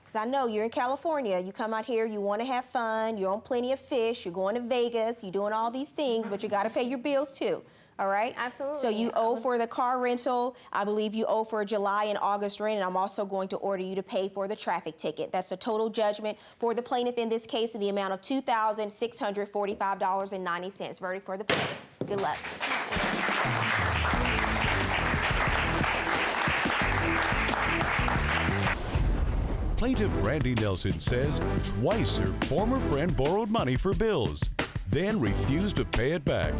S4: Because I know you're in California. You come out here, you want to have fun, you're on Plenty of Fish, you're going to Vegas, you're doing all these things, but you got to pay your bills too. All right?
S17: Absolutely.
S4: So you owe for the car rental. I believe you owe for a July and August rent, and I'm also going to order you to pay for the traffic ticket. That's a total judgment for the plaintiff in this case in the amount of $2,645.90. Verdict for the plaintiff. Good luck.
S18: Plaintiff Brandy Nelson says twice her former friend borrowed money for bills, then refused to pay it back.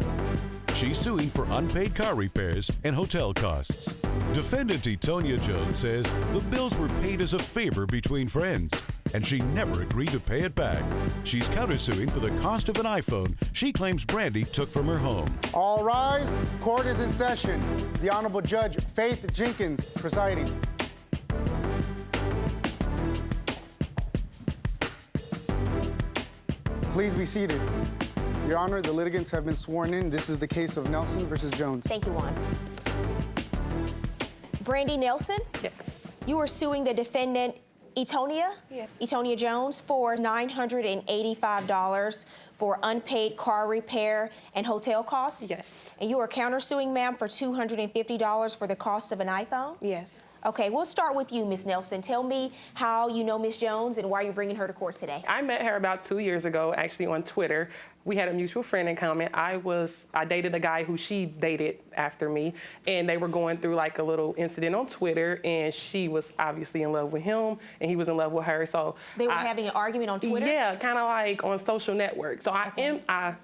S18: She's suing for unpaid car repairs and hotel costs. Defendant Etonia Jones says the bills were paid as a favor between friends, and she never agreed to pay it back. She's countersuing for the cost of an iPhone she claims Brandy took from her home.
S19: All rise. Court is in session. The Honorable Judge Faith Jenkins presiding. Please be seated. Your Honor, the litigants have been sworn in. This is the case of Nelson versus Jones.
S4: Thank you, Juan. Brandy Nelson?
S20: Yes.
S4: You are suing the defendant, Etonia?
S20: Yes.
S4: Etonia Jones, for $985 for unpaid car repair and hotel costs?
S20: Yes.
S4: And you are countersuing, ma'am, for $250 for the cost of an iPhone?
S20: Yes.
S4: Okay, we'll start with you, Ms. Nelson. Tell me how you know Ms. Jones and why you're bringing her to court today.
S20: I met her about 2 years ago, actually on Twitter. We had a mutual friend in common. I dated a guy who she dated after me, and they were going through like a little incident on Twitter, and she was obviously in love with him, and he was in love with her. So
S4: they were having an argument on Twitter?
S20: Yeah, kind of like on social networks. So I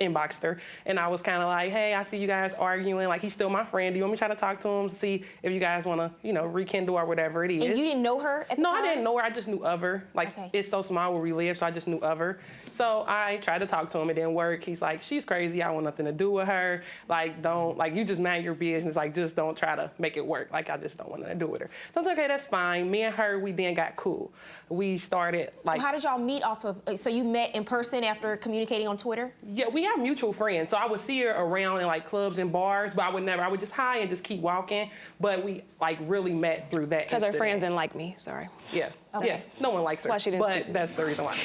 S20: inboxed her, and I was kind of like, hey, I see you guys arguing. Like, he's still my friend. Do you want me to try to talk to him to see if you guys want to, you know, rekindle or whatever it is?
S4: And you didn't know her at the time?
S20: No, I didn't know her. I just knew of her. Like, it's so small where we live, so I just knew of her. So I tried to talk to him. It didn't work. He's like, she's crazy. I want nothing to do with her. Like, don't, like, you just mind your business. Like, just don't try to make it work. Like, I just don't want nothing to do with her. So I was like, okay, that's fine. Me and her, we then got cool. We started, like...
S4: Well, how did y'all meet off of... So you met in person after communicating on Twitter?
S20: Yeah, we have mutual friends. So I would see her around in, like, clubs and bars, but I would just hi and just keep walking. But we, like, really met through that.
S21: Because her friends didn't like me, sorry.
S20: Yeah, yeah, no one likes her.
S21: Why she didn't speak
S20: but
S21: to
S20: that's the reason why.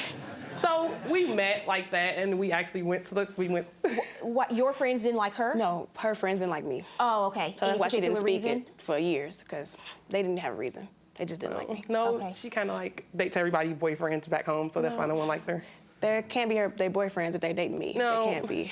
S20: So we met like that, and we actually went to the,
S4: What, your friends didn't like her?
S21: No, her friends didn't like me.
S4: Oh, okay.
S21: So that's why she didn't speak
S4: reason?
S21: it for years, because they didn't have a reason. They just didn't like me.
S20: No, she kind of like dates everybody's boyfriends back home, so that's why no one liked her.
S21: There can't be their boyfriends if they dating me.
S20: No.
S21: They can't be.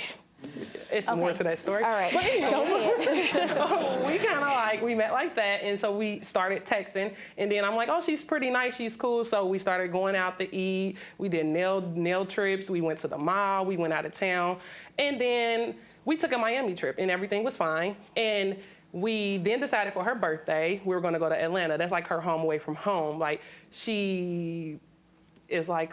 S20: It's more to that story.
S4: All right,
S20: but anyway,
S4: go ahead.
S20: we kind of like, we met like that, and so we started texting, and then I'm like, oh, she's pretty nice, she's cool, so we started going out to eat. We did nail trips, we went to the mall, we went out of town, and then we took a Miami trip, and everything was fine, and we then decided for her birthday, we were gonna go to Atlanta. That's like her home away from home. Like, she is like,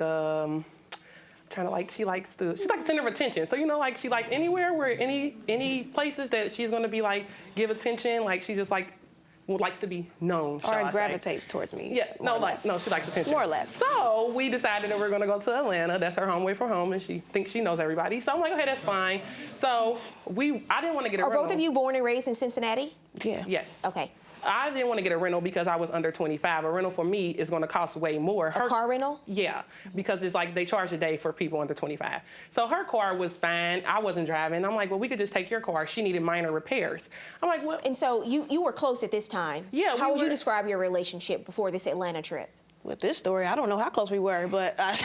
S20: she's like the center of attention. So, you know, like, she likes anywhere where any places that she's gonna be like, give attention, like, she just like, likes to be known,
S21: Or gravitates towards me.
S20: Yeah, no, she likes attention.
S21: More or less.
S20: So we decided that we're gonna go to Atlanta. That's her home away from home, and she thinks she knows everybody. So I'm like, okay, that's fine. So I didn't want to get a rental.
S4: Are both of you born and raised in Cincinnati?
S21: Yeah.
S20: Yes.
S4: Okay.
S20: I didn't want to get a rental because I was under 25. A rental for me is going to cost way more.
S4: A car rental?
S20: Yeah, because it's like they charge a day for people under 25. So her car was fine. I wasn't driving. I'm like, well, we could just take your car. She needed minor repairs. I'm like, well.
S4: And so you were close at this time.
S20: Yeah.
S4: How would you describe your relationship before this Atlanta trip?
S21: With this story, I don't know how close we were, but I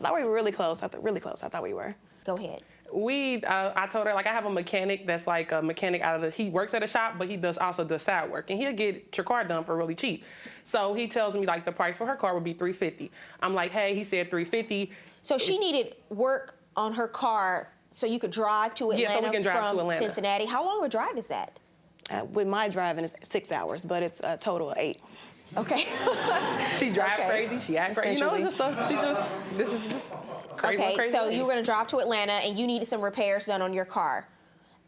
S21: thought we were really close. Really close. I thought we were.
S4: Go ahead.
S20: I told her, like, I have a mechanic that's like a mechanic he works at a shop, but he also does side work, and he'll get your car done for really cheap. So he tells me, like, the price for her car would be $350. I'm like, hey, he said $350.
S4: So she needed work on her car so you could drive to Atlanta
S20: so we can drive
S4: from
S20: to Atlanta.
S4: Cincinnati. How long of a drive is that?
S21: With my driving, it's 6 hours, but it's a total of 8.
S4: Okay.
S20: She drives crazy. She acts crazy. You know, it's just this is just crazy.
S4: Okay,
S20: crazy
S4: so
S20: lady.
S4: you were going to drive to Atlanta, and you needed some repairs done on your car.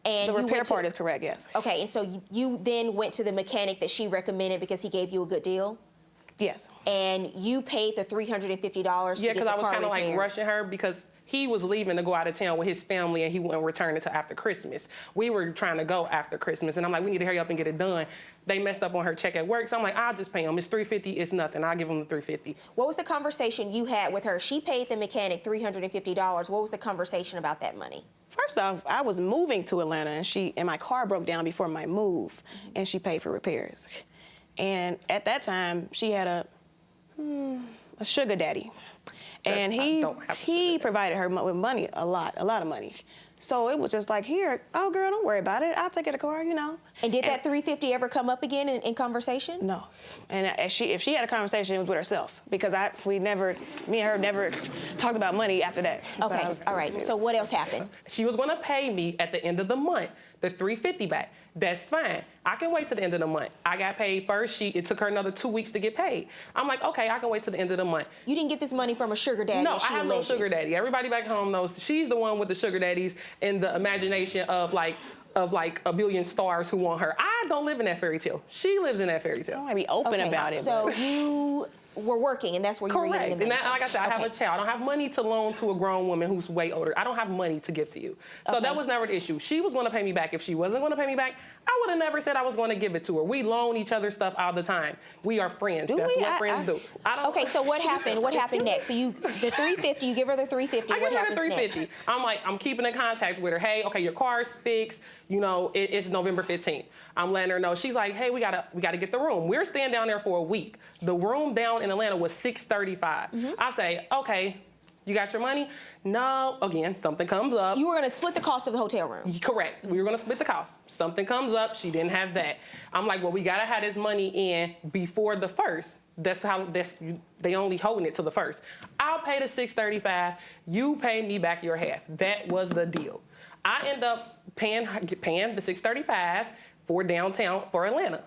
S4: And
S21: the repair part is correct, yes.
S4: Okay, and so you then went to the mechanic that she recommended because he gave you a good deal?
S21: Yes.
S4: And you paid the $350 to get the car repaired?
S20: Yeah, because I was kind of like rushing her because he was leaving to go out of town with his family, and he wouldn't return until after Christmas. We were trying to go after Christmas, and I'm like, we need to hurry up and get it done. They messed up on her check at work, so I'm like, I'll just pay him. It's $350, it's nothing. I'll give him the $350.
S4: What was the conversation you had with her? She paid the mechanic $350. What was the conversation about that money?
S21: First off, I was moving to Atlanta, and my car broke down before my move, and she paid for repairs. And at that time, she had a sugar daddy. And he provided her with money, a lot of money. So it was just like, here, oh girl, don't worry about it. I'll take you the car, you know.
S4: And did that $350 ever come up again in conversation?
S21: No. And if she had a conversation, it was with herself, because me and her never talked about money after that.
S4: Okay, all right. So what else happened?
S20: She was gonna pay me at the end of the month the $350 back. That's fine. I can wait till the end of the month. I got paid first. It took her another 2 weeks to get paid. I'm like, okay, I can wait till the end of the month.
S4: You didn't get this money from a sugar daddy?
S20: No, I have no sugar daddy. Everybody back home knows she's the one with the sugar daddies and the imagination of like a billion stars who want her. I don't live in that fairy tale. She lives in that fairy tale.
S21: I might be open about it.
S4: So you were working, and that's where you were getting the money.
S20: And like I said, I have a child. I don't have money to loan to a grown woman who's way older. I don't have money to give to you. So that was never the issue. She was going to pay me back. If she wasn't going to pay me back, I would have never said I was going to give it to her. We loan each other stuff all the time. We are friends. That's what friends do.
S4: Okay, so what happened? What happened next? So the $350, you give her the $350.
S20: I give her the $350. I'm keeping in contact with her. Hey, okay, your car's fixed. You know, it's November 15th. I'm letting her know. She's like, hey, we gotta get the room. We're staying down there for a week. The room down in Atlanta was $635. I say, okay, you got your money? No, again, something comes up.
S4: You were gonna split the cost of the hotel room?
S20: Correct, we were gonna split the cost. Something comes up, she didn't have that. I'm like, well, we gotta have this money in before the 1st. They only holding it to the 1st. I'll pay the $635, you pay me back your half. That was the deal. I end up paying the $635 for downtown for Atlanta.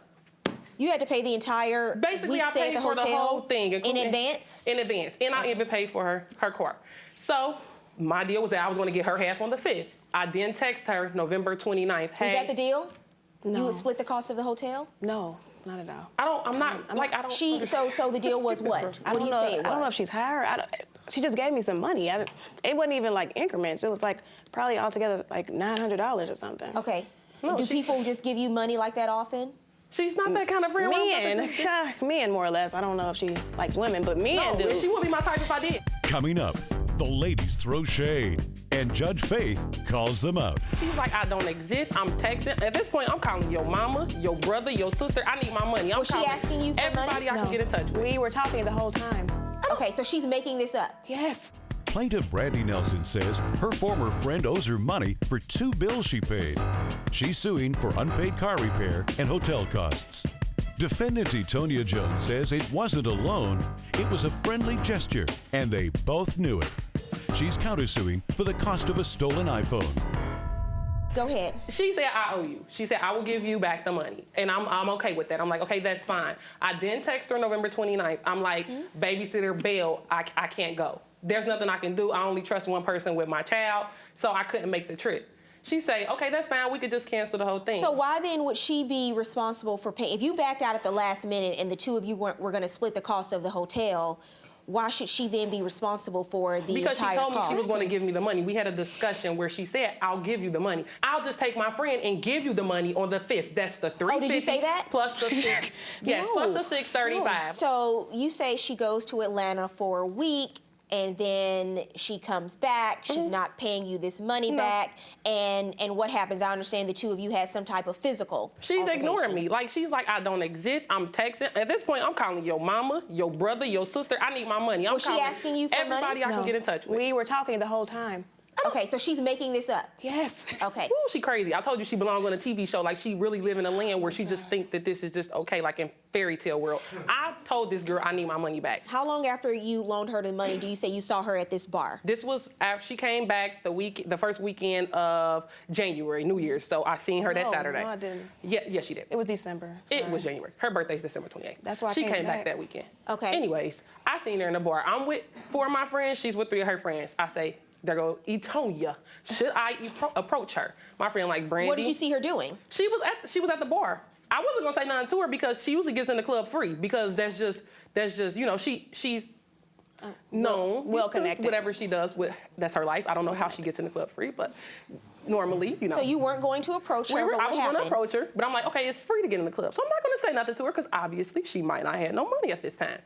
S4: You had to pay the entire
S20: Basically, I
S4: stay
S20: paid
S4: at the
S20: for
S4: hotel
S20: the whole thing.
S4: in advance?
S20: In advance. And I even paid for her car. So my deal was that I was going to get her half on the 5th. I then text her November 29th. Hey,
S4: Was that the deal?
S21: No.
S4: You would split the cost of the hotel?
S21: No, not at all.
S20: I don't.
S4: So the deal was what?
S21: I
S4: What do you say it was?
S21: I don't know if she's higher. She just gave me some money. It wasn't even like increments. It was like probably altogether like $900 or something.
S4: Okay. Do people just give you money like that often?
S20: She's not that kind of friend.
S21: Men more or less. I don't know if she likes women, but men do.
S20: She wouldn't be my type if I did.
S18: Coming up, the ladies throw shade, and Judge Faith calls them out.
S20: She's like, I don't exist. I'm texting. At this point, I'm calling your mama, your brother, your sister. I need my money.
S4: Was she asking you for
S20: everybody
S4: money?
S20: I can get in touch with.
S21: We were talking the whole time.
S4: Okay, so she's making this up.
S21: Yes.
S18: Plaintiff Brandy Nelson says her former friend owes her money for 2 bills she paid. She's suing for unpaid car repair and hotel costs. Defendant Etonia Jones says it wasn't a loan, it was a friendly gesture, and they both knew it. She's countersuing for the cost of a stolen iPhone.
S4: Go ahead.
S20: She said, I owe you. She said, I will give you back the money. And I'm okay with that. I'm like, okay, that's fine. I then text her November 29th. I'm like, babysitter bail, I can't go. There's nothing I can do. I only trust one person with my child, so I couldn't make the trip. She say, okay, that's fine. We could just cancel the whole thing.
S4: So why then would she be responsible for paying? If you backed out at the last minute and the two of you were going to split the cost of the hotel, why should she then be responsible for the
S20: because
S4: entire cost?
S20: Because she told me she was going to give me the money. We had a discussion where she said, I'll give you the money. I'll just take my friend and give you the money on the 5th. That's the $350.
S4: Oh, did you say that?
S20: Plus the $6. Yes,
S4: No.
S20: plus the $635.
S4: No. So you say she goes to Atlanta for a week, and then she comes back. She's not paying you this money back. And what happens? I understand the two of you had some type of physical
S20: She's
S4: altercation.
S20: ignoring me. Like, she's like, I don't exist. I'm texting. At this point, I'm calling your mama, your brother, your sister. I need my money.
S4: Was she asking you for money?
S20: Everybody I can get in touch with.
S21: We were talking the whole time.
S4: Okay, so she's making this up.
S21: Yes.
S4: Okay.
S20: Ooh, she crazy. I told you she belonged on a TV show. Like, she really live in a land where she just think that this is just okay, like in fairy tale world. I told this girl I need my money back.
S4: How long after you loaned her the money do you say you saw her at this bar?
S20: This was after she came back the first weekend of January, New Year's. So I seen her that Saturday.
S21: No, I didn't.
S20: Yeah, she did.
S21: It was December.
S20: It was January. Her birthday's December 28th.
S21: That's why
S20: she
S21: I came
S20: back
S21: back
S20: that weekend.
S4: Okay.
S20: Anyways, I seen her in the bar. I'm with 4 of my friends. She's with 3 of her friends. I say, there go Etonia. Should I approach her? My friend like Brandy.
S4: What did you see her doing?
S20: She was at the bar. I wasn't gonna say nothing to her because she usually gets in the club free because that's just you know she's known
S21: well connected.
S20: Whatever she does that's her life. I don't know how she gets in the club free, but normally you know.
S4: So you weren't going to approach her. But
S20: I
S4: what
S20: was
S4: happened?
S20: going to approach her, but I'm like, okay, it's free to get in the club, so I'm not gonna say nothing to her because obviously she might not have no money at this time.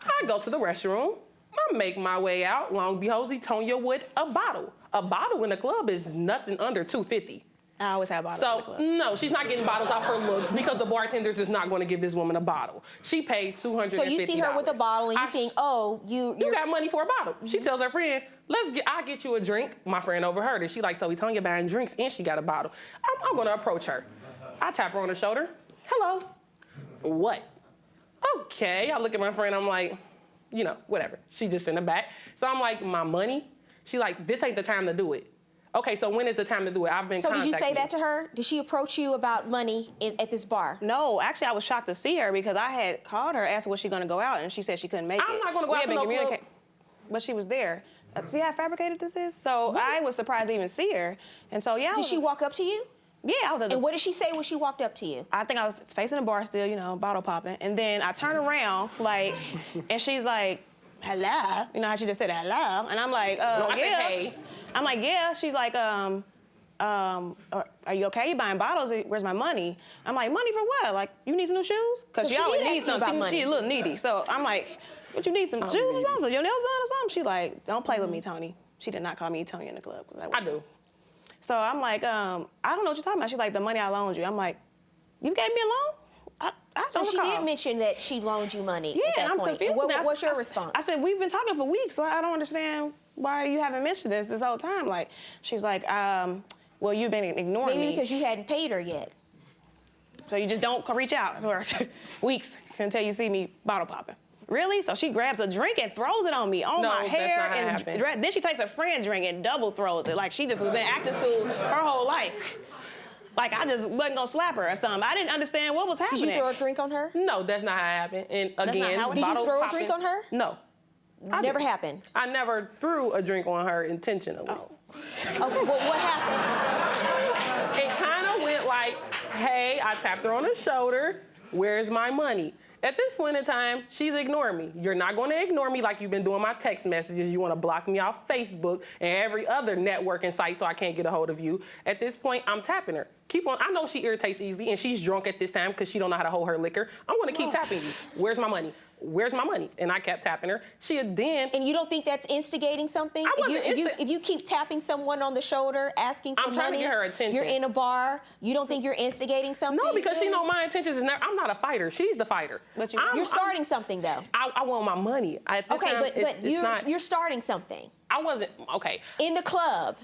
S20: I go to the restroom. I make my way out. Long behold, Etonia with a bottle. A bottle in the club is nothing under $250.
S21: I always have bottles in the club.
S20: So, no, she's not getting bottles off her looks because the bartenders is not going to give this woman a bottle. She paid $250.
S4: So you see her with a bottle and you think, oh, you
S20: got money for a bottle. She tells her friend, I'll get you a drink. My friend overheard it. She like, so Etonia buying drinks and she got a bottle. I'm going to approach her. I tap her on the shoulder. Hello. What? Okay. I look at my friend. I'm like, you know, whatever. She just in the back. So I'm like, my money? She like, this ain't the time to do it. Okay, so when is the time to do it? I've been
S4: So did you say
S20: contacting
S4: that to her? Did she approach you about money at this bar?
S21: No, actually, I was shocked to see her because I had called her, asked her was she going to go out, and she said she couldn't make it.
S20: I'm not going to go out to no club.
S21: But she was there. See how fabricated this is? So I was surprised to even see her. And so, yeah.
S4: Did she walk up to you?
S21: Yeah, I was at the...
S4: And what did she say when she walked up to you?
S21: I think I was facing the bar still, you know, bottle popping. And then I turned around, like, and she's like, hello? You know how she just said hello? And I'm like,
S20: I
S21: yeah.
S20: said, hey.
S21: I'm like, yeah. She's like, are you okay? You buying bottles? Where's my money? I'm like, money for what? Like, you need some new shoes? Because
S4: So
S21: she
S4: she
S21: always
S4: did
S21: needs
S4: ask you
S21: something.
S4: about
S21: She's a
S4: money.
S21: little needy. So I'm like, what you need, some shoes or something? Your nails done or something? She like, don't play with me, Tony. She did not call me Tony in the club.
S20: I do.
S21: So I'm like, I don't know what you're talking about. She's like, the money I loaned you. I'm like, you gave me a loan? I
S4: So
S21: don't
S4: she
S21: recall.
S4: did mention that she loaned you money
S21: Yeah,
S4: at that
S21: and I'm
S4: point.
S21: confused.
S4: And what's your response?
S21: I said, we've been talking for weeks, so I don't understand why you haven't mentioned this whole time. Like, she's like, well, you've been ignoring me.
S4: Maybe because you hadn't paid her yet.
S21: So you just don't reach out for weeks until you see me bottle popping. really? So she grabs a drink and throws it on me, on my hair,
S20: that's not how it
S21: and
S20: happened.
S21: then she takes a friend drink and double throws it. Like she just was in acting school her whole life. Like I just wasn't gonna slap her or something. I didn't understand what was happening.
S4: Did you throw a drink on her?
S21: No,
S20: That's not how it happened. And again,
S21: not how it-
S4: Did you
S20: bottle
S4: throw a
S20: popping-
S4: drink on her?
S20: No. I
S4: Never
S20: didn't.
S4: happened.
S20: I never threw a drink on her intentionally.
S4: Oh, well, what happened?
S20: It kind of went like, hey, I tapped her on the shoulder. Where's my money? At this point in time, she's ignoring me. You're not going to ignore me like you've been doing my text messages. You want to block me off Facebook and every other networking site so I can't get a hold of you. At this point, I'm tapping her. Keep on. I know she irritates easily, and she's drunk at this time because she don't know how to hold her liquor. I'm going to keep tapping you. Where's my money? Where's my money? And I kept tapping her. She had then.
S4: And you don't think that's instigating something?
S20: I wasn't
S4: If you keep tapping someone on the shoulder, asking for
S20: I'm trying to
S4: money,
S20: get her attention.
S4: you're in a bar, you don't think you're instigating something?
S20: No, because she know my intentions is never. I'm not a fighter. She's the fighter.
S4: But you're starting something, though.
S20: I want my money. At this
S4: Okay,
S20: time,
S4: but
S20: it's not.
S4: you're starting something.
S20: I wasn't okay.
S4: In the club.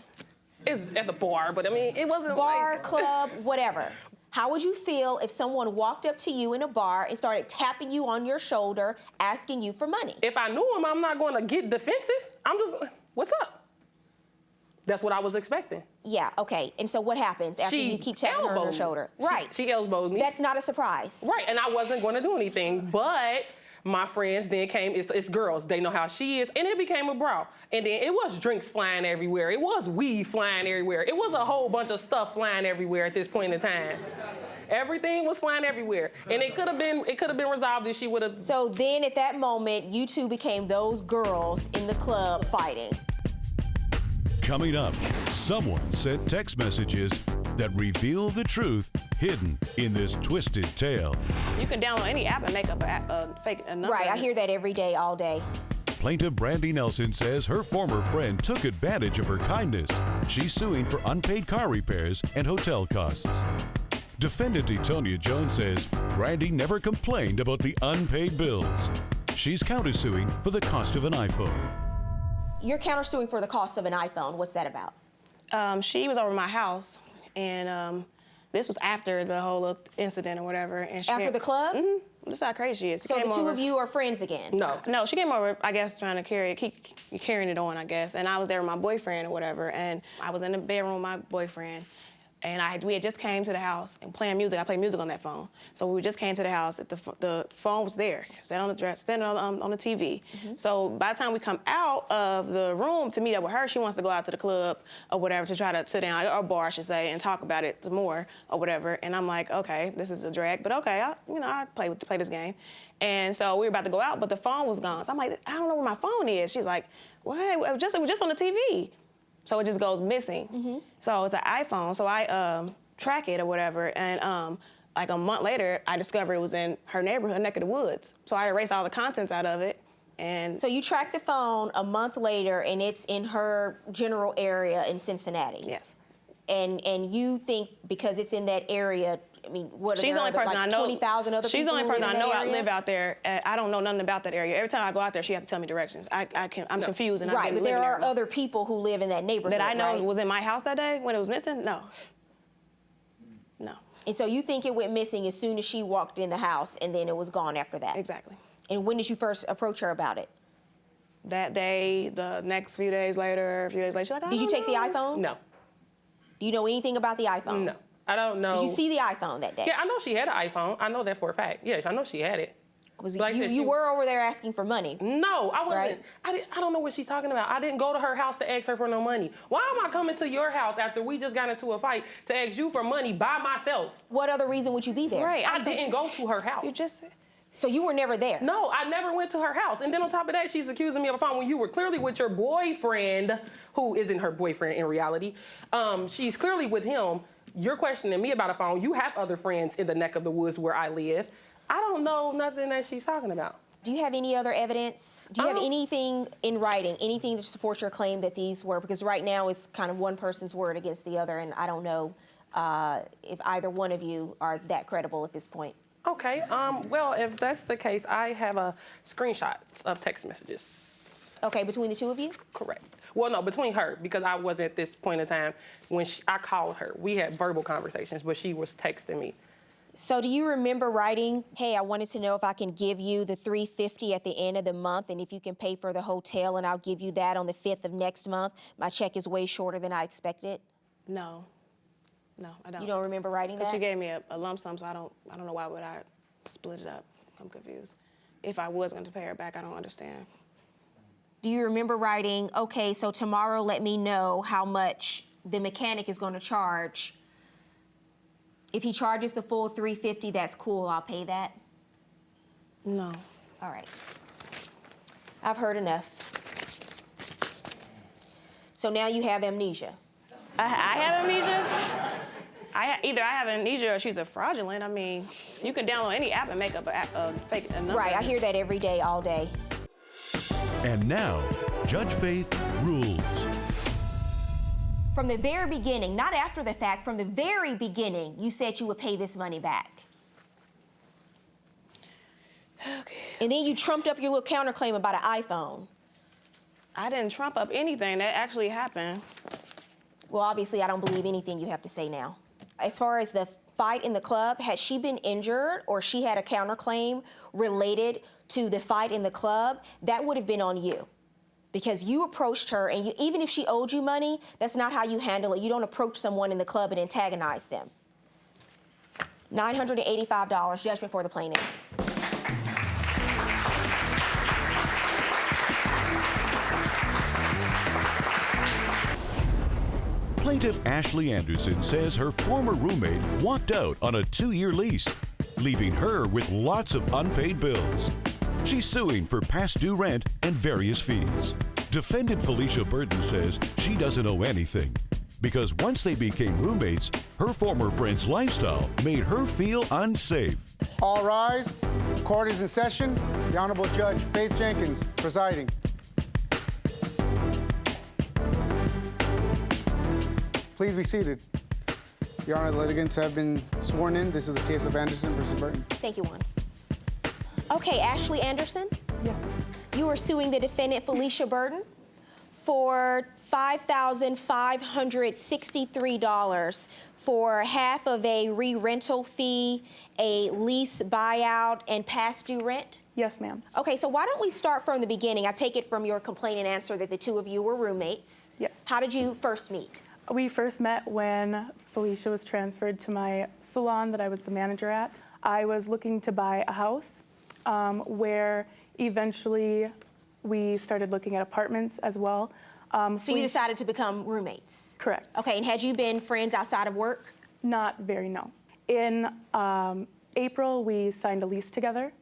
S20: It's at the bar, but I mean, it wasn't
S4: bar,
S20: like,
S4: club, whatever. How would you feel if someone walked up to you in a bar and started tapping you on your shoulder, asking you for money?
S20: If I knew him, I'm not going to get defensive. I'm just, what's up? That's what I was expecting.
S4: Yeah, okay. And so what happens after you keep tapping her on her
S20: elbowed me.
S4: shoulder? Right.
S20: She elbowed me.
S4: That's not a surprise.
S20: Right, and I wasn't going to do anything, but my friends then came, it's girls, they know how she is, and it became a brawl. And then it was drinks flying everywhere. It was weed flying everywhere. It was a whole bunch of stuff flying everywhere at this point in time. Everything was flying everywhere. And it could have been resolved if she would have.
S4: So then at that moment, you two became those girls in the club fighting.
S18: Coming up, someone sent text messages that reveal the truth hidden in this twisted tale.
S21: You can download any app and make up a fake number.
S4: Right, I hear that every day, all day.
S18: Plaintiff Brandy Nelson says her former friend took advantage of her kindness. She's suing for unpaid car repairs and hotel costs. Defendant Etonia Jones says Brandy never complained about the unpaid bills. She's countersuing for the cost of an iPhone.
S4: You're countersuing for the cost of an iPhone. What's that about?
S21: She was over my house, and this was after the whole incident or whatever. And she
S4: After the club?
S21: Mm-hmm. That's how crazy she is. She
S4: So the
S21: came
S4: two
S21: over.
S4: of you are friends again?
S21: No, she came over, I guess, trying to keep carrying it on, I guess. And I was there with my boyfriend or whatever, and I was in the bedroom with my boyfriend. And we had just came to the house and playing music. I play music on that phone. So we just came to the house. The phone was there, standing on the TV.
S4: Mm-hmm.
S21: So by the time we come out of the room to meet up with her, she wants to go out to the club or whatever to try to sit down, or bar, I should say, and talk about it some more or whatever. And I'm like, okay, this is a drag, but okay, I play this game. And so we were about to go out, but the phone was gone. So I'm like, I don't know where my phone is. She's like, what? It was just on the TV. So it just goes missing.
S4: Mm-hmm.
S21: So it's an iPhone, so I track it or whatever, and like a month later, I discovered it was in her neighborhood, neck of the woods. So I erased all the contents out of it, and...
S4: So you track the phone a month later, and it's in her general area in Cincinnati?
S21: Yes.
S4: And you think because it's in that area, I mean, what are
S21: She's the
S4: there
S21: only person
S4: like
S21: I know.
S4: 20,000 other
S21: She's
S4: people
S21: the only
S4: who
S21: person
S4: live
S21: I
S4: in
S21: know
S4: that
S21: I
S4: area?
S21: live out there. I don't know nothing about that area. Every time I go out there, she has to tell me directions. I'm confused, and I
S4: Right,
S21: didn't
S4: but
S21: live
S4: there
S21: in
S4: are other people who live in that neighborhood,
S21: that I know
S4: right?
S21: was in my house that day when it was missing. No.
S4: And so you think it went missing as soon as she walked in the house, and then it was gone after that?
S21: Exactly.
S4: And when did you first approach her about it?
S21: That day, the next few days later, she's like,
S4: Did you take the iPhone?
S20: No.
S4: Do you know anything about the iPhone?
S20: No, I don't know.
S4: Did you see the iPhone that day?
S20: Yeah, I know she had an iPhone. I know that for a fact. Yes, I know she had it.
S4: You were over there asking for money.
S20: No, I wasn't.
S4: Right?
S20: I don't know what she's talking about. I didn't go to her house to ask her for no money. Why am I coming to your house after we just got into a fight to ask you for money by myself?
S4: What other reason would you be there?
S21: Right.
S20: I didn't go to her house.
S21: You just...
S4: So you were never there?
S20: No, I never went to her house. And then on top of that, she's accusing me of a phone when you were clearly with your boyfriend, who isn't her boyfriend in reality. She's clearly with him. You're questioning me about a phone. You have other friends in the neck of the woods where I live. I don't know nothing that she's talking about.
S4: Do you have any other evidence? Do you have anything in writing, anything to support your claim that these were? Because right now it's kind of one person's word against the other, and I don't know if either one of you are that credible at this point.
S20: Okay, well, if that's the case, I have a screenshot of text messages.
S4: Okay, between the two of you?
S20: Correct. Well, no, between her, because I wasn't at this point in time when I called her. We had verbal conversations, but she was texting me.
S4: So do you remember writing, hey, I wanted to know if I can give you the $350 at the end of the month, and if you can pay for the hotel, and I'll give you that on the 5th of next month. My check is way shorter than I expected.
S21: No, I don't.
S4: You don't remember writing that?
S21: She gave me a lump sum, so I don't know why would I split it up. I'm confused. If I was going to pay her back, I don't understand.
S4: Do you remember writing, okay, so tomorrow let me know how much the mechanic is going to charge? If he charges the full $350, that's cool, I'll pay that?
S21: No.
S4: All right. I've heard enough. So now you have amnesia.
S21: I have amnesia? Either I have amnesia or she's a fraudulent. I mean, you can download any app and make up a fake number.
S4: Right, I hear that every day, all day.
S18: And now, Judge Faith rules.
S4: From the very beginning, not after the fact, from the very beginning, you said you would pay this money back.
S21: Okay.
S4: And then you trumped up your little counterclaim about an iPhone.
S21: I didn't trump up anything. That actually happened.
S4: Well, obviously, I don't believe anything you have to say now. As far as the fight in the club, had she been injured or she had a counterclaim related to the fight in the club, that would have been on you. Because you approached her, and even if she owed you money, that's not how you handle it. You don't approach someone in the club and antagonize them. $985, judgment for the plaintiff.
S18: Plaintiff Ashley Anderson says her former roommate walked out on a 2-year lease, leaving her with lots of unpaid bills. She's suing for past due rent and various fees. Defendant Felicia Burton says she doesn't owe anything because once they became roommates, her former friend's lifestyle made her feel unsafe.
S19: All rise. Court is in session. The Honorable Judge Faith Jenkins presiding. Please be seated. Your Honor, the litigants have been sworn in. This is a case of Anderson versus Burton.
S4: Thank you, Juan. Okay, Ashley Anderson?
S5: Yes, ma'am.
S4: You are suing the defendant, Felicia Burton, for $5,563 for half of a re-rental fee, a lease buyout, and past due rent?
S5: Yes, ma'am.
S4: Okay, so why don't we start from the beginning? I take it from your complaint and answer that the two of you were roommates.
S5: Yes.
S4: How did you first meet?
S5: We first met when Felicia was transferred to my salon that I was the manager at. I was looking to buy a house where eventually we started looking at apartments as well.
S4: So you decided to become roommates?
S5: Correct.
S4: Okay, and had you been friends outside of work?
S5: Not very, no. In April, we signed a lease together,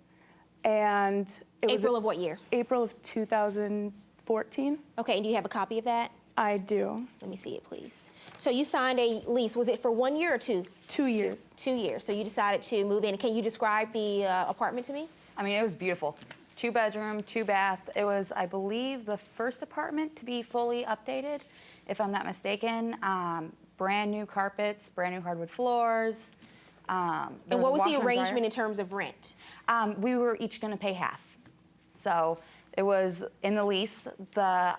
S5: and it was
S4: April of what year?
S5: April of 2014.
S4: Okay, and do you have a copy of that?
S5: I do.
S4: Let me see it, please. So you signed a lease. Was it for 1 year or 2?
S5: 2 years.
S4: 2 years. So you decided to move in. Can you describe the apartment to me?
S2: I mean, it was beautiful. 2-bedroom, 2-bath. It was, I believe, the first apartment to be fully updated, if I'm not mistaken. Brand new carpets, brand new hardwood floors.
S4: And what was the arrangement in terms of rent?
S2: We were each going to pay half. So it was in the lease, the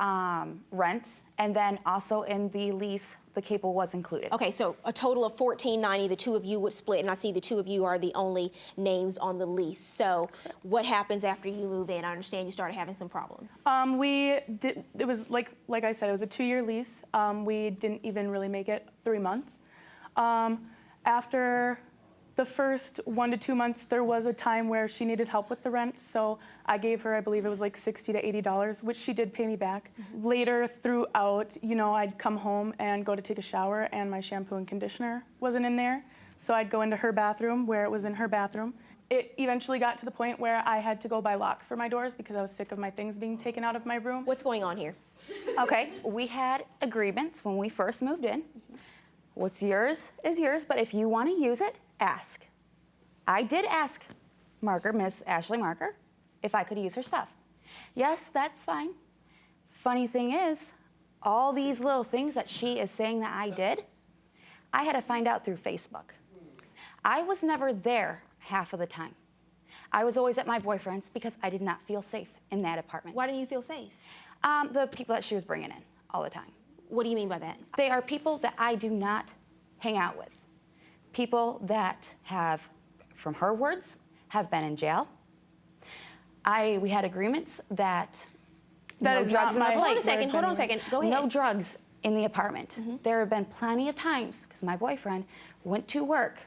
S2: rent, and then also in the lease, the cable was included.
S4: Okay, so a total of $1,490, the two of you would split, and I see the two of you are the only names on the lease. So what happens after you move in? I understand you started having some problems.
S5: It was like I said, it was a 2-year lease. We didn't even really make it 3 months. After the first 1 to 2 months, there was a time where she needed help with the rent, so I gave her, I believe it was like $60 to $80, which she did pay me back. Mm-hmm. Later throughout, I'd come home and go to take a shower, and my shampoo and conditioner wasn't in there, so I'd go into her bathroom where it was in her bathroom. It eventually got to the point where I had to go buy locks for my doors because I was sick of my things being taken out of my room.
S4: What's going on here?
S2: Okay, we had agreements when we first moved in. What's yours is yours, but if you want to use it, ask. I did ask Miss Ashley Marker, if I could use her stuff. Yes, that's fine. Funny thing is, all these little things that she is saying that I did, I had to find out through Facebook. I was never there half of the time. I was always at my boyfriend's because I did not feel safe in that apartment.
S4: Why didn't you feel safe?
S2: The people that she was bringing in all the time.
S4: What do you mean by that?
S2: They are people that I do not hang out with. People that have from her words, have been in jail. We had agreements that
S21: That
S2: no
S21: is
S2: drugs
S21: not
S2: in the
S21: my
S2: place.
S4: Hold on a second. Go ahead.
S2: No drugs in the apartment. There have been plenty of times, because my boyfriend went to work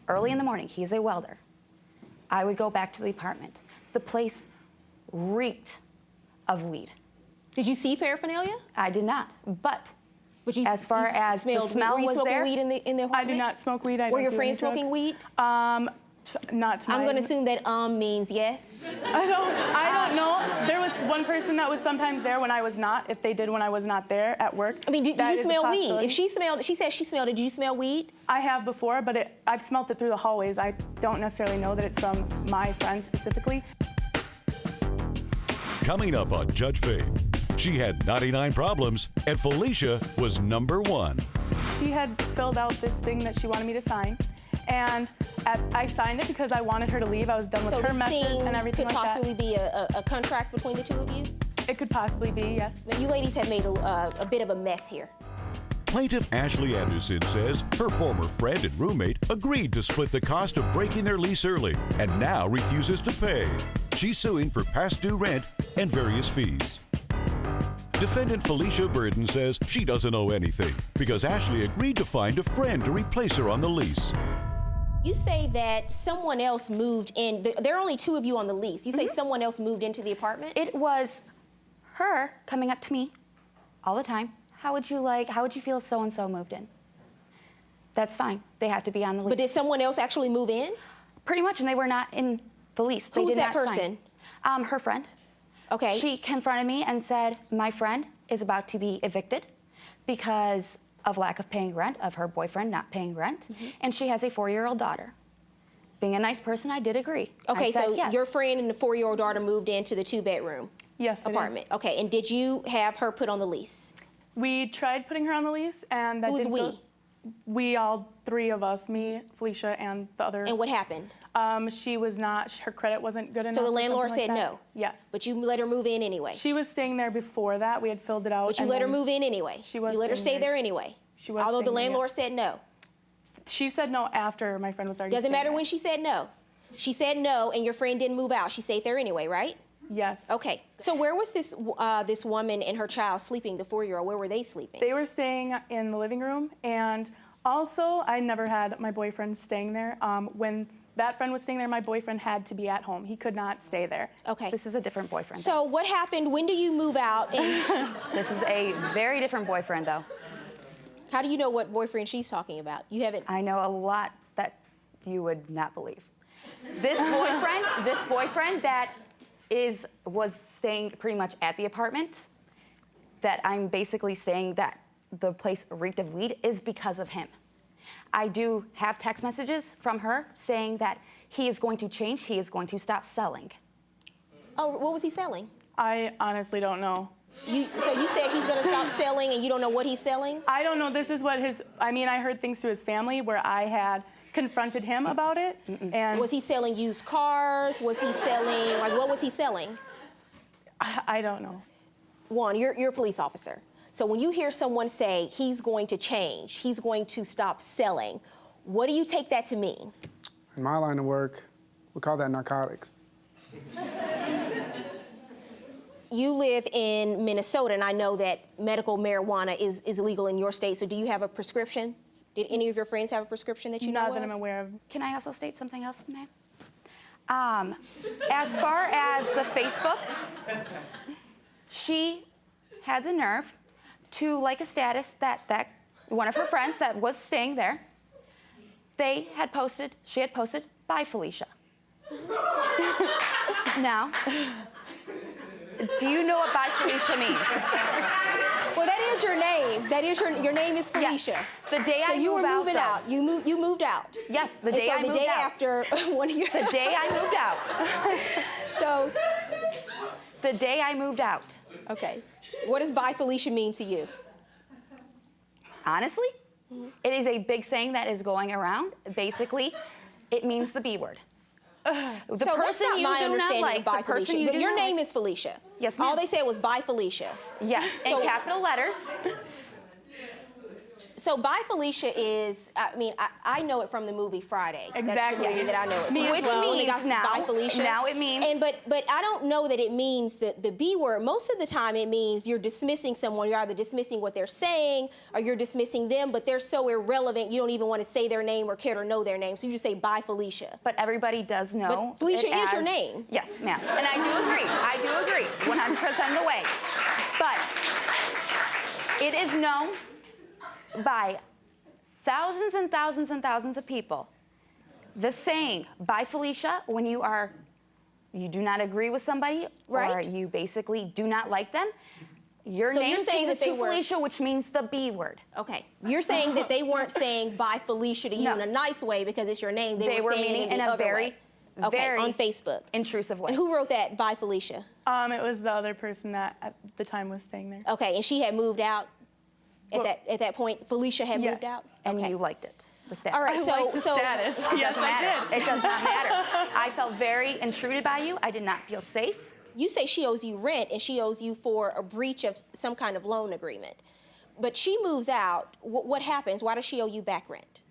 S2: early in the morning. He's a welder. I would go back to the apartment. The place reeked of weed.
S4: Did you see paraphernalia?
S2: I did not, but
S4: you,
S2: as far as the smell
S4: were you
S2: was
S4: smoking
S2: there,
S4: weed in the apartment?
S21: I do not smoke weed. I
S4: Were
S21: don't
S4: your
S21: do
S4: friends
S21: any
S4: smoking
S21: drugs.
S4: weed?
S21: Not to
S4: I'm
S21: my-
S4: going to assume that means yes.
S21: I don't know. There was one person that was sometimes there when I was not. If they did when I was not there at work.
S4: I mean, did
S21: that
S4: you
S21: is a
S4: smell weed?
S21: possibility.
S4: If she said she smelled it, did you smell weed?
S21: I have before, but I've smelt it through the hallways. I don't necessarily know that it's from my friend specifically.
S18: Coming up on Judge Faith, she had 99 problems and Felicia was number 1.
S21: She had filled out this thing that she wanted me to sign, and I signed it because I wanted her to leave. I was done with
S4: So
S21: her
S4: this
S21: messes
S4: thing
S21: and everything
S4: could
S21: like that.
S4: possibly be a contract between the two of you?
S21: It could possibly be, yes.
S4: But you ladies have made a bit of a mess here.
S18: Plaintiff Ashley Anderson says her former friend and roommate agreed to split the cost of breaking their lease early and now refuses to pay. She's suing for past due rent and various fees. Defendant Felicia Burden says she doesn't owe anything because Ashley agreed to find a friend to replace her on the lease.
S4: You say that someone else moved in. There are only two of you on the lease. You say someone else moved into the apartment?
S2: it was her coming up to me all the time. How would you feel if so-and-so moved in? That's fine. They have to be on the lease.
S4: But did someone else actually move in?
S2: Pretty much, and they were not in the lease. They
S4: Who was
S2: did
S4: that
S2: not sign.
S4: person?
S2: Her friend.
S4: Okay.
S2: She confronted me and said, my friend is about to be evicted because of lack of paying rent, of her boyfriend not paying rent, and she has a 4-year-old daughter. Being a nice person, I did agree.
S4: Okay,
S2: I said,
S4: so
S2: yes.
S4: your friend and the 4-year-old daughter moved into the 2-bedroom apartment. Okay, and did you have her put on the lease?
S21: We tried putting her on the lease, and that
S4: Who's
S21: didn't
S4: we?
S21: go. We, all three of us, me, Felicia, and the other.
S4: And what happened?
S21: She was not, her credit wasn't good enough.
S4: So the
S21: or
S4: landlord
S21: something
S4: said
S21: like that.
S4: no?
S21: Yes.
S4: But you let her move in anyway?
S21: She was staying there before that. We had filled it out.
S4: But you
S21: and
S4: let her
S21: then
S4: move in anyway?
S21: She was
S4: You let her
S21: staying
S4: stay there anyway?
S21: She was
S4: Although the
S21: staying there,
S4: landlord
S21: yes.
S4: said no?
S21: She said no after my friend was already
S4: Doesn't
S21: staying
S4: matter
S21: there.
S4: when she said no. She said no, and your friend didn't move out. She stayed there anyway, right?
S21: Yes.
S4: Okay. So where was this this woman and her child sleeping, the 4-year-old? Where were they sleeping?
S21: They were staying in the living room, and also I never had my boyfriend staying there. When that friend was staying there, my boyfriend had to be at home. He could not stay there.
S4: Okay.
S2: This is a different boyfriend.
S4: So what happened? When do you move out? And
S2: This is a very different boyfriend, though.
S4: how do you know what boyfriend she's talking about? You haven't.
S2: I know a lot that you would not believe. This boyfriend that was staying pretty much at the apartment, that I'm basically saying that the place reeked of weed, is because of him. I do have text messages from her saying that he is going to change, he is going to stop selling.
S4: Oh, what was he selling?
S21: I honestly don't know.
S4: So you said he's going to stop selling, and you don't know what he's selling?
S21: I don't know. This is what I heard things through his family where I had confronted him about it. And
S4: was he selling used cars? Was he selling, what was he selling?
S21: I don't know.
S4: Juan, you're a police officer. So when you hear someone say he's going to change, he's going to stop selling, what do you take that to mean?
S19: In my line of work, we call that narcotics.
S4: You live in Minnesota, and I know that medical marijuana is illegal in your state, so do you have a prescription? Did any of your friends have a prescription that you know
S21: Not
S4: of?
S21: that I'm aware of.
S2: Can I also state something else, ma'am? As far as the Facebook, she had the nerve to like a status that one of her friends that was staying there, she had posted, bye Felicia. Now, do you know what bye Felicia means?
S4: Well, that is your name. That is your name is Felicia.
S2: Yes. The day
S4: so
S2: I
S4: you were
S2: moved
S4: moving
S2: out,
S4: out. You moved out.
S2: Yes, the day I moved out.
S4: So the day after one of your.
S2: The day I moved out.
S4: So.
S2: The day I moved out.
S4: Okay. What does bye Felicia mean to you?
S2: Honestly, it is a big saying that is going around. Basically, it means the B word. The
S4: so that's
S2: person
S4: not
S2: you
S4: my
S2: do not
S4: understanding
S2: like,
S4: of bye
S2: the person
S4: Felicia.
S2: you
S4: But
S2: do
S4: your
S2: not
S4: name
S2: like.
S4: is Felicia.
S2: Yes, ma'am.
S4: All they said was bye Felicia.
S2: Yes, in capital letters.
S4: So Bye Felicia is, I mean, I know it from the movie Friday. That's
S5: Exactly.
S4: the movie that I know it from.
S5: Me as
S4: Which
S5: well.
S4: means
S2: When they got
S4: Bye Felicia.
S2: now it means.
S4: And but I don't know that it means the B word. Most of the time it means you're dismissing someone. You're either dismissing what they're saying or you're dismissing them, but they're so irrelevant you don't even want to say their name or care to know their name. So you just say Bye Felicia.
S2: But everybody does know.
S4: But Felicia
S2: it
S4: is your
S2: as-
S4: name.
S2: Yes, ma'am. And I do agree. 100% the way. But it is known by thousands and thousands and thousands of people. The saying, Bye Felicia, when you do not agree with somebody, or
S4: Right.
S2: you basically do not like them, your
S4: So
S2: name
S4: you're saying
S2: changes
S4: that they
S2: to
S4: were-
S2: Felicia, which means the B word.
S4: Okay. You're saying that they weren't saying Bye Felicia to you
S2: No.
S4: in a nice way because it's your name.
S2: They were
S4: saying
S2: meaning
S4: it in
S2: in
S4: the
S2: a
S4: other
S2: very,
S4: way. Okay,
S2: very
S4: on Facebook.
S2: intrusive way.
S4: And who wrote that, Bye Felicia?
S5: It was the other person that at the time was staying there.
S4: Okay, and she had moved out at that point. Felicia had moved out,
S2: And you liked it. The status.
S4: All right,
S5: I
S4: so
S5: liked the
S4: so
S5: status.
S2: It
S5: Yes,
S2: doesn't
S5: I
S2: matter.
S5: did.
S2: It does not matter. I felt very intruded by you. I did not feel safe.
S4: you say she owes you rent and she owes you for a breach of some kind of loan agreement. But she moves out. What happens? Why does she owe you back rent?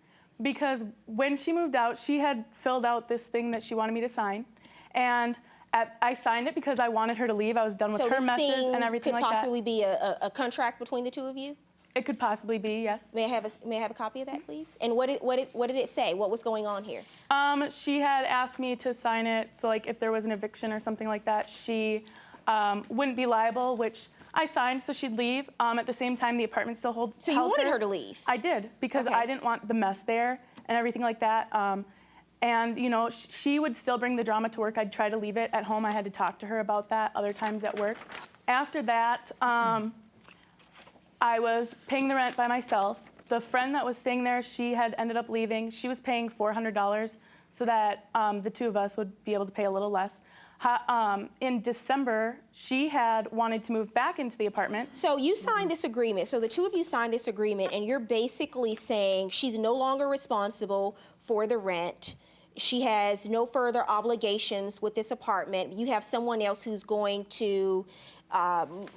S5: Because when she moved out, she had filled out this thing that she wanted me to sign. And I signed it because I wanted her to leave. I was done with
S4: So
S5: her
S4: this
S5: messes
S4: thing
S5: and everything
S4: could
S5: like
S4: possibly be a contract between the two of you?
S5: It could possibly be, yes.
S4: May I have a copy of that, please? And what did it say? What was going on here?
S5: She had asked me to sign it, so like if there was an eviction or something like that, she wouldn't be liable, which I signed, so she'd leave. At the same time, the apartment still held
S4: So you wanted her to leave?
S5: I did, because
S4: Okay.
S5: I didn't want the mess there and everything like that. And you know, she would still bring the drama to work. I'd try to leave it at home. I had to talk to her about that other times at work. After that, I was paying the rent by myself. The friend that was staying there, she had ended up leaving. She was paying $400 so that the two of us would be able to pay a little less. In December, she had wanted to move back into the apartment.
S4: So you signed this agreement. So the two of you signed this agreement, and you're basically saying she's no longer responsible for the rent. She has no further obligations with this apartment. You have someone else who's going to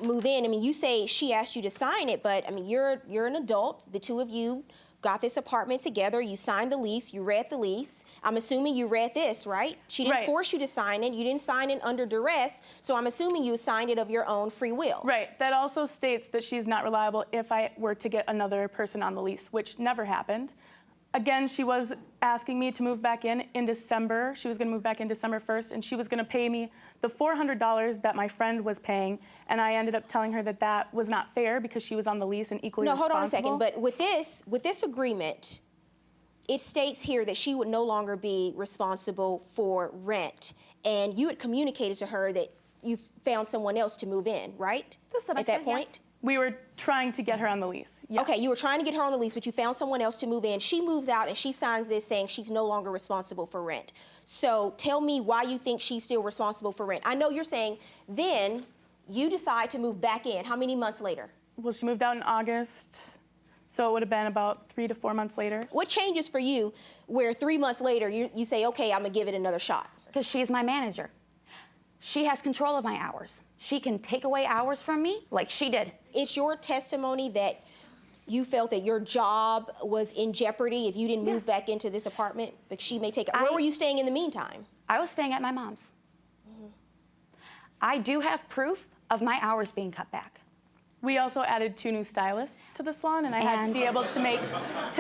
S4: move in. I mean, you say she asked you to sign it, but I mean, you're an adult. The two of you got this apartment together. You signed the lease. You read the lease. I'm assuming you read this, right? She didn't force you to sign it. You didn't sign it under duress. So I'm assuming you signed it of your own free will.
S5: Right. That also states that she's not reliable if I were to get another person on the lease, which never happened. Again, she was asking me to move back in December. She was going to move back in December 1st, and she was going to pay me the $400 that my friend was paying. And I ended up telling her that that was not fair because she was on the lease and equally responsible.
S4: No, hold on a second. But with this agreement, it states here that she would no longer be responsible for rent. And you had communicated to her that you found someone else to move in, right? At that point?
S5: Yes. We were trying to get her on the lease. Yes.
S4: Okay, you were trying to get her on the lease, but you found someone else to move in. She moves out and she signs this saying she's no longer responsible for rent. So tell me why you think she's still responsible for rent. I know you're saying then you decide to move back in. How many months later?
S5: Well, she moved out in August, so it would have been about 3 to 4 months later.
S4: What changes for you where 3 months later you say, okay, I'm gonna give it another shot?
S2: Because she's my manager. She has control of my hours. She can take away hours from me like she did.
S4: It's your testimony that you felt that your job was in jeopardy if you didn't move back into this apartment, but she may take it. Where were you staying in the meantime?
S2: I was staying at my mom's. I do have proof of my hours being cut back.
S5: We also added 2 new stylists to the salon, and I had to be able to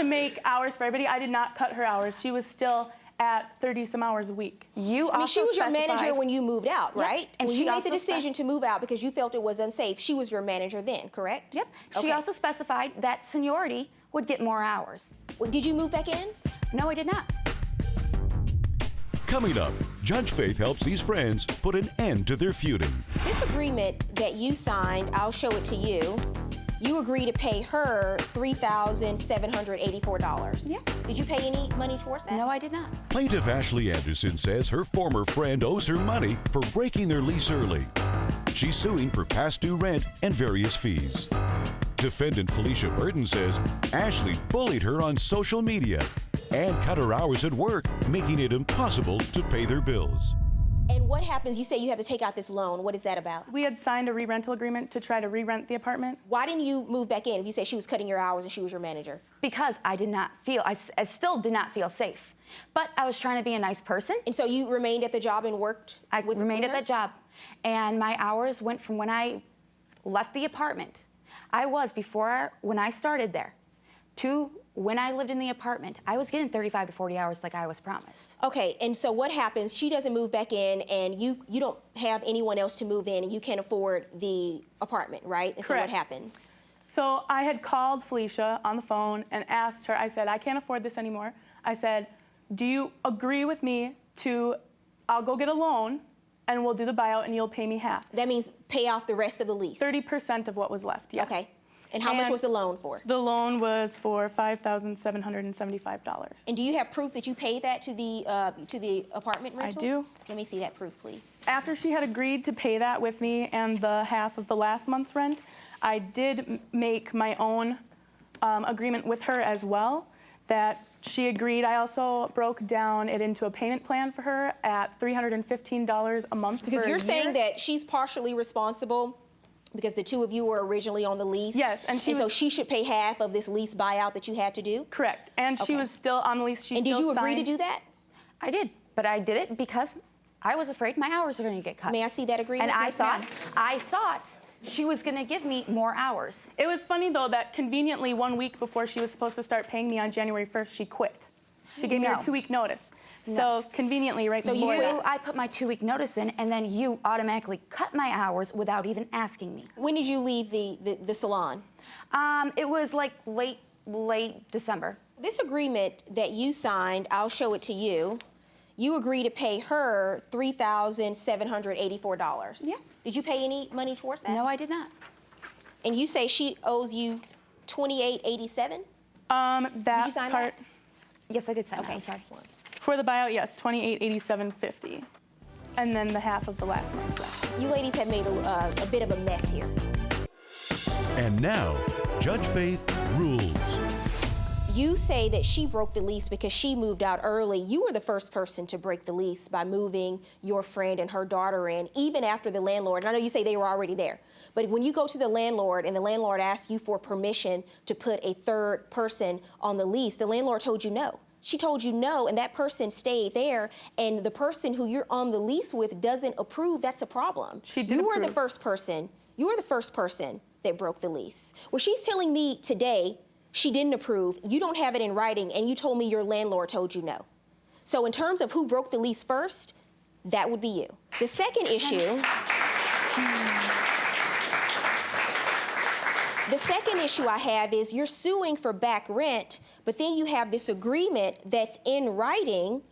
S5: make hours for everybody. I did not cut her hours. She was still at 30-some hours a week.
S4: She was your manager when you moved out, right?
S2: And
S4: when
S2: she
S4: you made the
S2: also
S4: decision to move out because you felt it was unsafe, she was your manager then, correct?
S2: Yep. She also specified that seniority would get more hours.
S4: Well, did you move back in?
S2: No, I did not.
S18: Coming up, Judge Faith helps these friends put an end to their feuding.
S4: This agreement that you signed, I'll show it to you. You agreed to pay her $3,784.
S2: Yeah.
S4: Did you pay any money towards that?
S2: No, I did not.
S18: Plaintiff Ashley Anderson says her former friend owes her money for breaking their lease early. She's suing for past due rent and various fees. Defendant Felicia Burton says Ashley bullied her on social media and cut her hours at work, making it impossible to pay their bills.
S4: And what happens? You say you have to take out this loan. What is that about?
S5: We had signed a re-rental agreement to try to re-rent the apartment.
S4: Why didn't you move back in if you say she was cutting your hours and she was your manager?
S2: Because I did not feel, I still did not feel safe. But I was trying to be a nice person.
S4: And so you remained at the job and worked with
S2: remained
S4: her?
S2: at that job. And my hours went from when I left the apartment, when I started there, to when I lived in the apartment, I was getting 35 to 40 hours like I was promised.
S4: Okay, and so what happens? She doesn't move back in, and you don't have anyone else to move in, and you can't afford the apartment, right? And
S5: Correct.
S4: So what happens?
S5: So I had called Felicia on the phone and asked her, I said, I can't afford this anymore. I said, do you agree with me I'll go get a loan, and we'll do the buyout, and you'll pay me half.
S4: That means pay off the rest of the lease?
S5: 30% of what was left, yes.
S4: Okay. And how much was the loan for?
S5: The loan was for $5,775.
S4: And do you have proof that you paid that to the apartment rental?
S5: I do.
S4: Let me see that proof, please.
S5: After she had agreed to pay that with me and the half of the last month's rent, I did make my own agreement with her as well that she agreed. I also broke down it into a payment plan for her at $315 a month.
S4: Because
S5: for
S4: you're
S5: a
S4: saying
S5: year.
S4: that she's partially responsible because the two of you were originally on the lease?
S5: Yes, and
S4: so she should pay half of this lease buyout that you had to do?
S5: Correct, and she was still on the lease.
S4: And did you agree to do that?
S2: I did, but I did it because I was afraid my hours were going to get cut.
S4: May I see that agreement?
S2: And
S4: Yes,
S2: I thought she was going to give me more hours.
S5: It was funny though that conveniently 1 week before she was supposed to start paying me on January 1st, she quit. She gave me her 2-week notice.
S2: No.
S5: So conveniently, right before that.
S2: I put my 2-week notice in, and then you automatically cut my hours without even asking me.
S4: When did you leave the salon?
S2: It was like late December.
S4: This agreement that you signed, I'll show it to you. You agreed to pay her $3,784.
S2: Yeah.
S4: Did you pay any money towards that?
S2: No, I did not.
S4: And you say she owes you $28.87?
S5: That
S4: did you sign
S5: part.
S4: that?
S2: Yes, I did sign that. I'm sorry.
S5: For the buyout, yes, $28.87.50, and then the half of the last month left.
S4: You ladies have made a bit of a mess here.
S18: And now, Judge Faith rules.
S4: You say that she broke the lease because she moved out early. You were the first person to break the lease by moving your friend and her daughter in, even after the landlord, and I know you say they were already there, but when you go to the landlord and the landlord asks you for permission to put a third person on the lease, the landlord told you no. She told you no, and that person stayed there, and the person who you're on the lease with doesn't approve. That's a problem.
S5: She did
S4: You were the
S5: approve.
S4: first person. You were the first person that broke the lease. Well, she's telling me today she didn't approve. You don't have it in writing, and you told me your landlord told you no. So in terms of who broke the lease first, that would be you. The second issue. The second issue I have is you're suing for back rent, but then you have this agreement that's in writing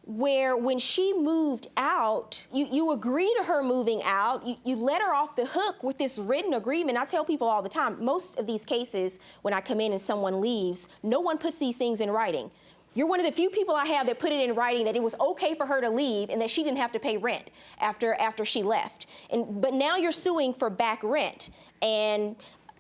S4: where when she moved out, you agree to her moving out, you let her off the hook with this written agreement. I tell people all the time, most of these cases, when I come in and someone leaves, no one puts these things in writing. You're one of the few people I have that put it in writing that it was okay for her to leave and that she didn't have to pay rent after she left. But now you're suing for back rent, and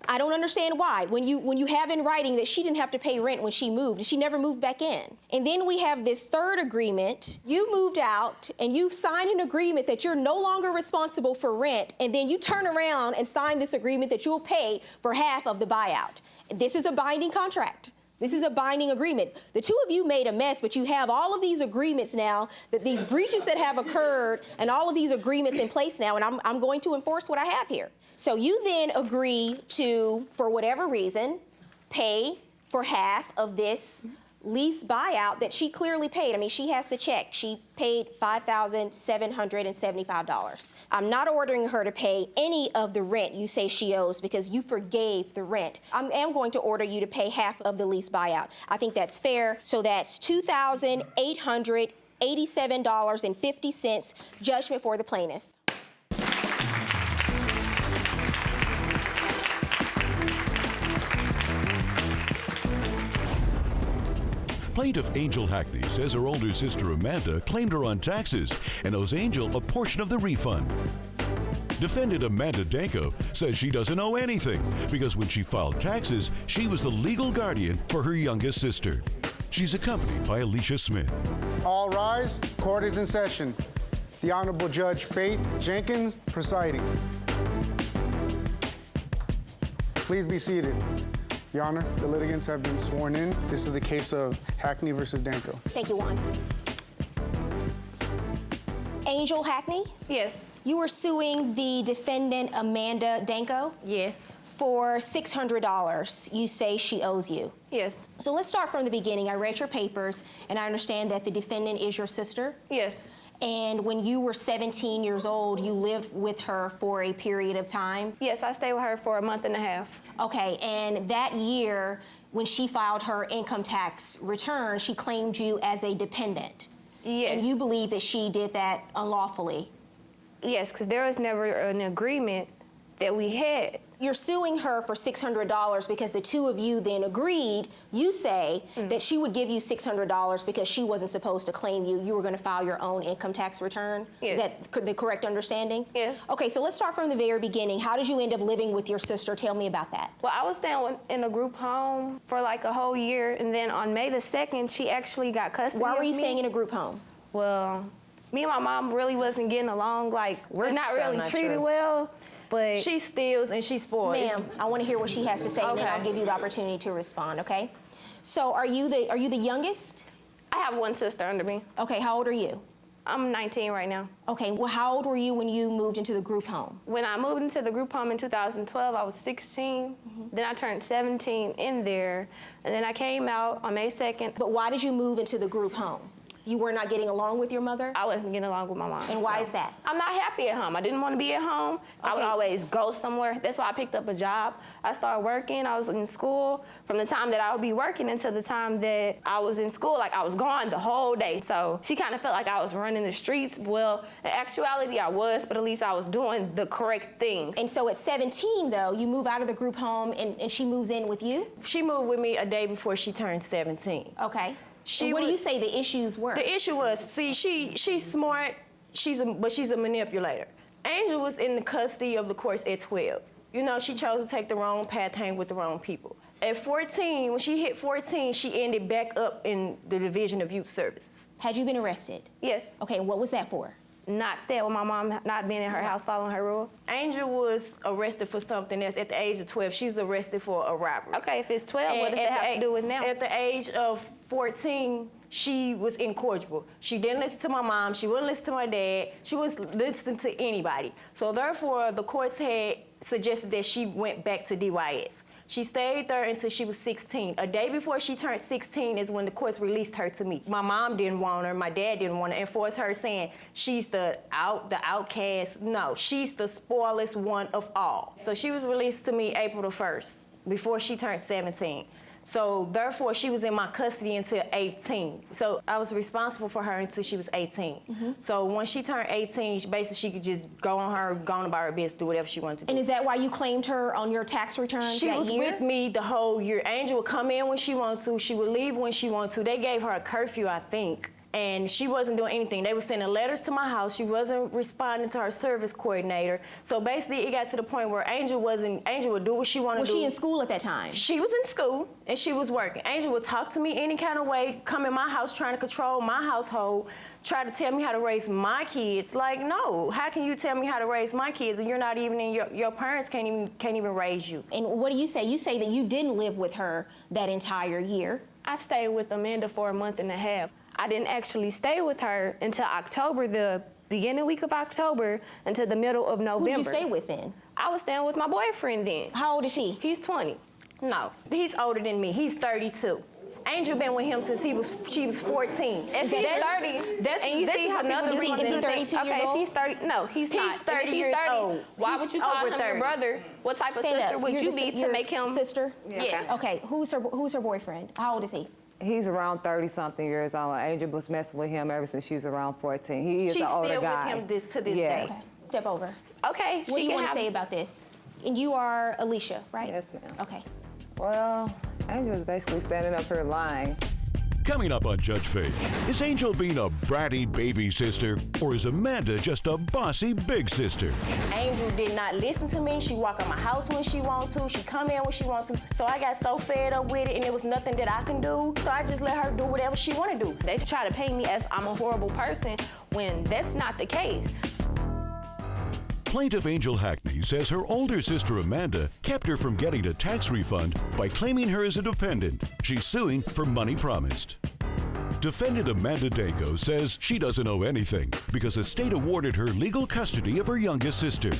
S4: I don't understand why. When you have in writing that she didn't have to pay rent when she moved, and she never moved back in. And then we have this third agreement. You moved out, and you've signed an agreement that you're no longer responsible for rent, and then you turn around and sign this agreement that you'll pay for half of the buyout. This is a binding contract. This is a binding agreement. The two of you made a mess, but you have all of these agreements now, that these breaches that have occurred, and all of these agreements in place now, and I'm going to enforce what I have here. So you then agree to, for whatever reason, pay for half of this lease buyout that she clearly paid. I mean, she has the check. She paid $5,775. I'm not ordering her to pay any of the rent you say she owes because you forgave the rent. I am going to order you to pay half of the lease buyout. I think that's fair. So that's $2,887.50 judgment for the plaintiff.
S18: Plaintiff Angel Hackney says her older sister Amanda claimed her on taxes and owes Angel a portion of the refund. Defendant Amanda Danko says she doesn't owe anything because when she filed taxes, she was the legal guardian for her youngest sister. She's accompanied by Alicia Smith.
S19: All rise. Court is in session. The Honorable Judge Faith Jenkins presiding. Please be seated. Your Honor, the litigants have been sworn in. This is the case of Hackney versus Danko.
S4: Thank you, Juan. Angel Hackney?
S21: Yes.
S4: You are suing the defendant, Amanda Danko?
S21: Yes.
S4: For $600 you say she owes you.
S21: Yes.
S4: So let's start from the beginning. I read your papers, and I understand that the defendant is your sister?
S21: Yes.
S4: And when you were 17 years old, you lived with her for a period of time?
S21: Yes, I stayed with her for a month and a half.
S4: Okay, and that year, when she filed her income tax return, she claimed you as a dependent.
S21: Yes.
S4: And you believe that she did that unlawfully?
S21: Yes, because there was never an agreement that we had.
S4: You're suing her for $600 because the two of you then agreed, you say, that she would give you $600 because she wasn't supposed to claim you. You were going to file your own income tax return?
S21: Yes.
S4: Is that the correct understanding?
S21: Yes.
S4: Okay, so let's start from the very beginning. How did you end up living with your sister? Tell me about that.
S21: Well, I was staying in a group home for like a whole year, and then on May the 2nd, she actually got custody
S4: Why
S21: of
S4: were you
S21: me.
S4: staying in a group home?
S21: Well, me and my mom really wasn't getting along. Like, we're
S6: That's
S21: not
S6: so
S21: really
S6: not
S21: treated
S6: true.
S21: well. But
S6: She steals and she spoils.
S4: Ma'am, I want to hear what she has to say, and then I'll
S21: Okay.
S4: give you the opportunity to respond, okay? So are you the youngest?
S21: I have one sister under me.
S4: Okay, how old are you?
S21: I'm 19 right now.
S4: Okay, well, how old were you when you moved into the group home?
S21: When I moved into the group home in 2012, I was 16. Then I turned 17 in there, and then I came out on May 2nd.
S4: But why did you move into the group home? You were not getting along with your mother?
S21: I wasn't getting along with my mom.
S4: And why is that?
S21: I'm not happy at home. I didn't want to be at home. I would
S4: Okay.
S21: always go somewhere. That's why I picked up a job. I started working. I was in school. From the time that I would be working until the time that I was in school, like I was gone the whole day. So she kind of felt like I was running the streets. Well, in actuality, I was, but at least I was doing the correct things.
S4: And so at 17, though, you move out of the group home and she moves in with you?
S6: She moved with me a day before she turned 17.
S4: Okay. And what do you say the issues were?
S6: The issue was, see, she's smart, but she's a manipulator. Angel was in the custody of the courts at 12. You know, she chose to take the wrong path, hang with the wrong people. At 14, when she hit 14, she ended back up in the Division of Youth Services.
S4: Had you been arrested?
S21: Yes.
S4: Okay, and what was that for?
S21: Not staying with my mom, not being in her house, following her rules.
S6: Angel was arrested for something else at the age of 12. She was arrested for a robbery.
S21: Okay, if it's 12, what does that have to do with now?
S6: At the age of 14, she was incorrigible. She didn't listen to my mom. She wouldn't listen to my dad. She wouldn't listen to anybody. So therefore, the courts had suggested that she went back to DYS. She stayed there until she was 16. A day before she turned 16 is when the courts released her to me. My mom didn't want her, my dad didn't want her, and for her saying she's the outcast. No, she's the spoilest one of all. So she was released to me April the 1st, before she turned 17. So therefore, she was in my custody until 18. So I was responsible for her until she was 18. So when she turned 18, she could just go on about her business, do whatever she wanted to do.
S4: And is that why you claimed her on your tax returns
S6: She
S4: that
S6: was
S4: year?
S6: with me the whole year. Angel would come in when she wanted to. She would leave when she wanted to. They gave her a curfew, I think. And she wasn't doing anything. They were sending letters to my house. She wasn't responding to her service coordinator. So basically, it got to the point where Angel would do what she wanted to do.
S4: Was she in school at that time?
S6: She was in school, and she was working. Angel would talk to me any kind of way, come in my house trying to control my household, try to tell me how to raise my kids. Like, no, how can you tell me how to raise my kids and you're not even in your parents can't even raise you?
S4: And what do you say? You say that you didn't live with her that entire year.
S21: I stayed with Amanda for a month and a half. I didn't actually stay with her until October, the beginning week of October, until the middle of November.
S4: Who did you stay with then?
S21: I was staying with my boyfriend then.
S4: How old is he?
S21: He's 20.
S6: No, he's older than me. He's 32. Angel been with him since she was 14.
S21: If he's 30,
S6: that's
S21: and you see how
S6: another
S21: people
S6: reason.
S21: do
S4: Is he
S21: things.
S4: 32
S21: okay,
S4: years
S21: if
S4: old?
S21: he's 30, no, he's not.
S6: He's 30
S21: If he's
S6: years
S21: 30,
S6: old.
S21: Why
S6: He's
S21: would you call
S6: over
S21: him
S6: 30.
S21: your brother? What type of
S4: Stand
S21: sister
S4: up.
S21: would
S4: You're
S21: you
S4: the-
S21: be to
S4: you're
S21: make him?
S4: Sister?
S6: Yes.
S4: Okay, who's her boyfriend? How old is he?
S22: He's around 30-something years old. Angel was messing with him ever since she was around 14. He is
S6: She's
S22: an older
S6: still
S22: guy.
S6: with him to this
S22: yes.
S6: day.
S4: Step over.
S21: Okay,
S4: What do
S21: she
S4: you
S21: can
S4: want to
S21: have.
S4: say about this? And you are Alicia, right?
S22: Yes, ma'am.
S4: Okay.
S22: Well, Angel was basically standing up here lying.
S18: Coming up on Judge Faith, is Angel being a bratty baby sister, or is Amanda just a bossy big sister?
S6: Angel did not listen to me. She walk out my house when she want to. She come in when she want to. So I got so fed up with it, and there was nothing that I can do. So I just let her do whatever she want to do.
S17: They try to paint me as I'm a horrible person when that's not the case.
S18: Plaintiff Angel Hackney says her older sister Amanda kept her from getting a tax refund by claiming her as a dependent. She's suing for money promised. Defendant Amanda Danko says she doesn't owe anything because the state awarded her legal custody of her youngest sister.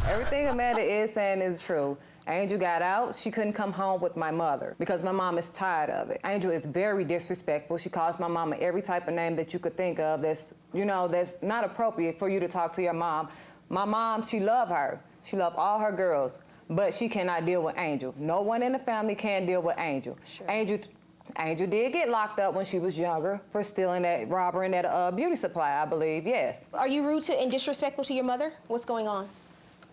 S22: Everything Amanda is saying is true. Angel got out. She couldn't come home with my mother because my mom is tired of it. Angel is very disrespectful. She calls my mama every type of name that you could think of that's not appropriate for you to talk to your mom. My mom, she loved her. She loved all her girls, but she cannot deal with Angel. No one in the family can deal with Angel. Sure. Angel did get locked up when she was younger for stealing that, robbing that beauty supply, I believe, yes.
S4: Are you rude to and disrespectful to your mother? What's going on?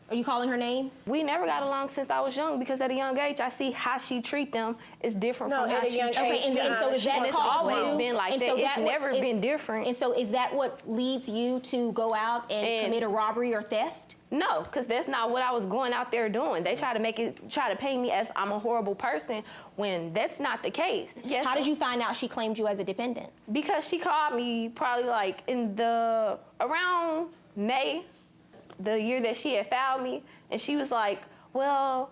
S4: Are you calling her names?
S17: We never got along since I was young because at a young age, I see how she treat them is different from how she treat them.
S4: Okay, and so does that cause you?
S17: It's been like that. It's never been different.
S4: And so is that what leads you to go out and commit a robbery or theft?
S17: No, because that's not what I was going out there doing. They try to paint me as I'm a horrible person when that's not the case.
S4: Yes. How did you find out she claimed you as a dependent?
S17: Because she called me probably like around May, the year that she had filed me, and she was like, well,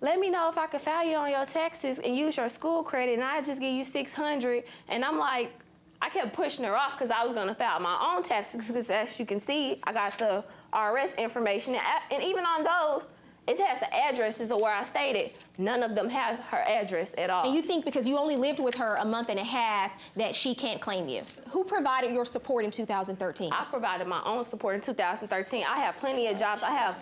S17: let me know if I could file you on your taxes and use your school credit, and I just give you $600. And I'm like, I kept pushing her off because I was gonna file my own taxes, because as you can see, I got the IRS information, and even on those, it has the addresses of where I stayed. None of them have her address at all.
S4: And you think because you only lived with her a month and a half that she can't claim you? Who provided your support in 2013?
S17: I provided my own support in 2013. I have plenty of jobs. I have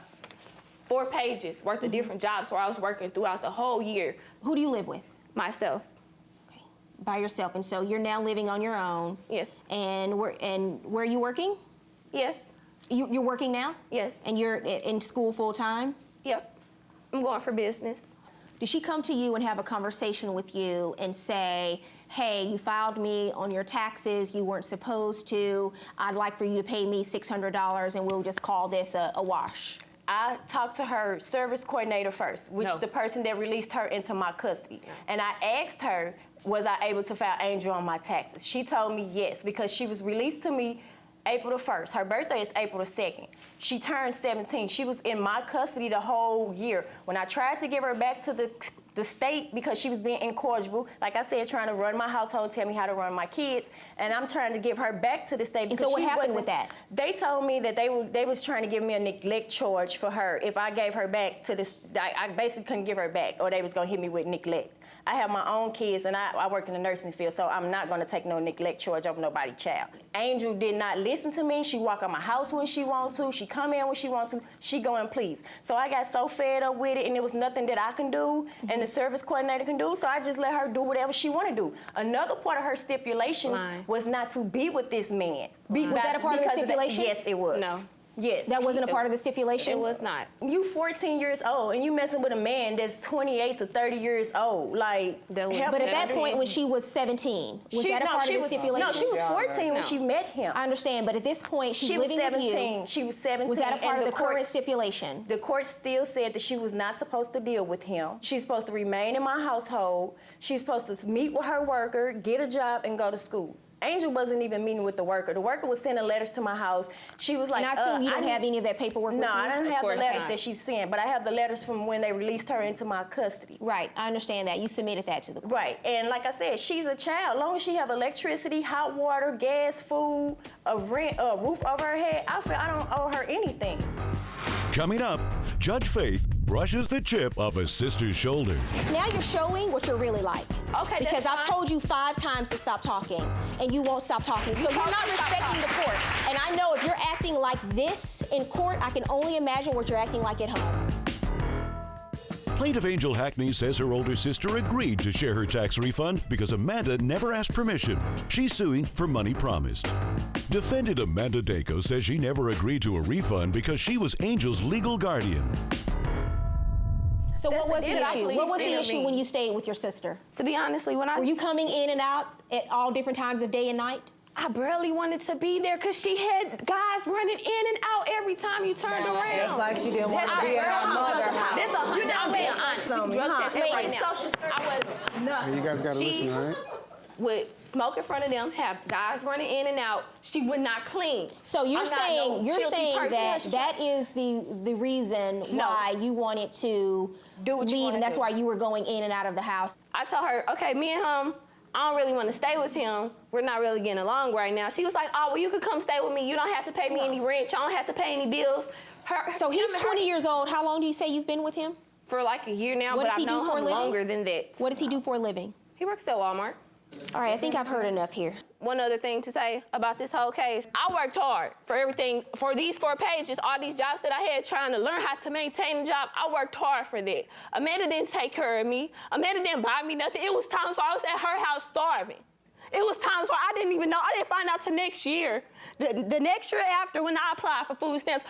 S17: 4 pages worth of different jobs where I was working throughout the whole year.
S4: Who do you live with?
S17: Myself.
S4: Okay, by yourself. And so you're now living on your own?
S17: Yes.
S4: And where are you working?
S17: Yes.
S4: You're working now?
S17: Yes.
S4: And you're in school full time?
S17: Yep. I'm going for business.
S4: Did she come to you and have a conversation with you and say, hey, you filed me on your taxes, you weren't supposed to, I'd like for you to pay me $600 and we'll just call this a wash?
S6: I talked to her service coordinator first, which is the person that released her into my custody. And I asked her, was I able to file Angel on my taxes? She told me yes, because she was released to me April the 1st. Her birthday is April the 2nd. She turned 17. She was in my custody the whole year. When I tried to give her back to the state because she was being incorrigible, like I said, trying to run my household, tell me how to run my kids, and I'm trying to give her back to the state.
S4: And so what happened with that?
S6: They told me that they was trying to give me a neglect charge for her. If I gave her back to this, I basically couldn't give her back, or they was gonna hit me with neglect. I have my own kids, and I work in the nursing field, so I'm not gonna take no neglect charge of nobody's child. Angel did not listen to me. She walk out my house when she want to. She come in when she want to. She go and please. So I got so fed up with it, and there was nothing that I can do, and the service coordinator can do, so I just let her do whatever she want to do. Another part of her stipulations was not to be with this man.
S4: Was that a part of the stipulation?
S6: Yes, it was.
S17: No.
S6: Yes.
S4: That wasn't a part of the stipulation?
S17: It was not.
S6: You 14 years old and you messing with a man that's 28 to 30 years old. Like,
S4: but at that point when she was 17, was that a part of the stipulation?
S6: No, she was 14 when she met him.
S4: I understand, but at this point she's living with you.
S6: She was 17.
S4: Was that a part of the current stipulation?
S6: The court still said that she was not supposed to deal with him. She's supposed to remain in my household. She's supposed to meet with her worker, get a job, and go to school. Angel wasn't even meeting with the worker. The worker was sending letters to my house. She was like,
S4: and I assume you don't have any of that paperwork with you?
S6: No, I don't have the letters that she sent, but I have the letters from when they released her into my custody.
S4: Right, I understand that. You submitted that to the court.
S6: Right, and like I said, she's a child. As long as she have electricity, hot water, gas, food, a roof over her head, I feel I don't owe her anything.
S18: Coming up, Judge Faith brushes the chip off a sister's shoulder.
S4: Now you're showing what you're really like.
S17: Okay,
S4: because I've told you 5 times to stop talking, and you won't stop talking. So you're not respecting the court. And I know if you're acting like this in court, I can only imagine what you're acting like at home.
S18: Plaintiff Angel Hackney says her older sister agreed to share her tax refund because Amanda never asked permission. She's suing for money promised. Defendant Amanda Danko says she never agreed to a refund because she was Angel's legal guardian.
S4: So what was the
S17: That's
S4: issue?
S17: what
S4: What was
S17: she
S4: the
S17: did to
S4: issue
S17: me.
S4: when you stayed with your sister?
S17: To be honestly, when I
S4: Were you coming in and out at all different times of day and night?
S17: I barely wanted to be there because she had guys running in and out every time you turned around.
S22: Just like she didn't want to be at her mother's house.
S17: This I'm being honest. Drug test
S4: Wait,
S17: right now. I was.
S19: You guys gotta listen, all right?
S17: Would smoke in front of them, have guys running in and out. She would not clean.
S4: So you're
S17: I'm not no
S4: saying
S17: guilty person.
S4: that is the reason why you wanted to leave, and that's why you were going in and out of the house.
S17: I told her, okay, me and him, I don't really want to stay with him. We're not really getting along right now. She was like, oh, well, you could come stay with me. You don't have to pay me any rent. You don't have to pay any bills.
S4: So he's 20 years old. How long do you say you've been with him?
S17: For like a year now,
S4: What
S17: but
S4: does he
S17: I've
S4: do
S17: known
S4: for a
S17: him
S4: living?
S17: longer than that.
S4: What does he do for a living?
S17: He works at Walmart.
S4: All right, I think I've heard enough here.
S17: One other thing to say about this whole case, I worked hard for everything, for these 4 pages, all these jobs that I had trying to learn how to maintain a job. I worked hard for that. Amanda didn't take care of me. Amanda didn't buy me nothing. It was times where I was at her house starving. It was times where I didn't even know. I didn't find out till next year. The next year after, when I applied for food stamps,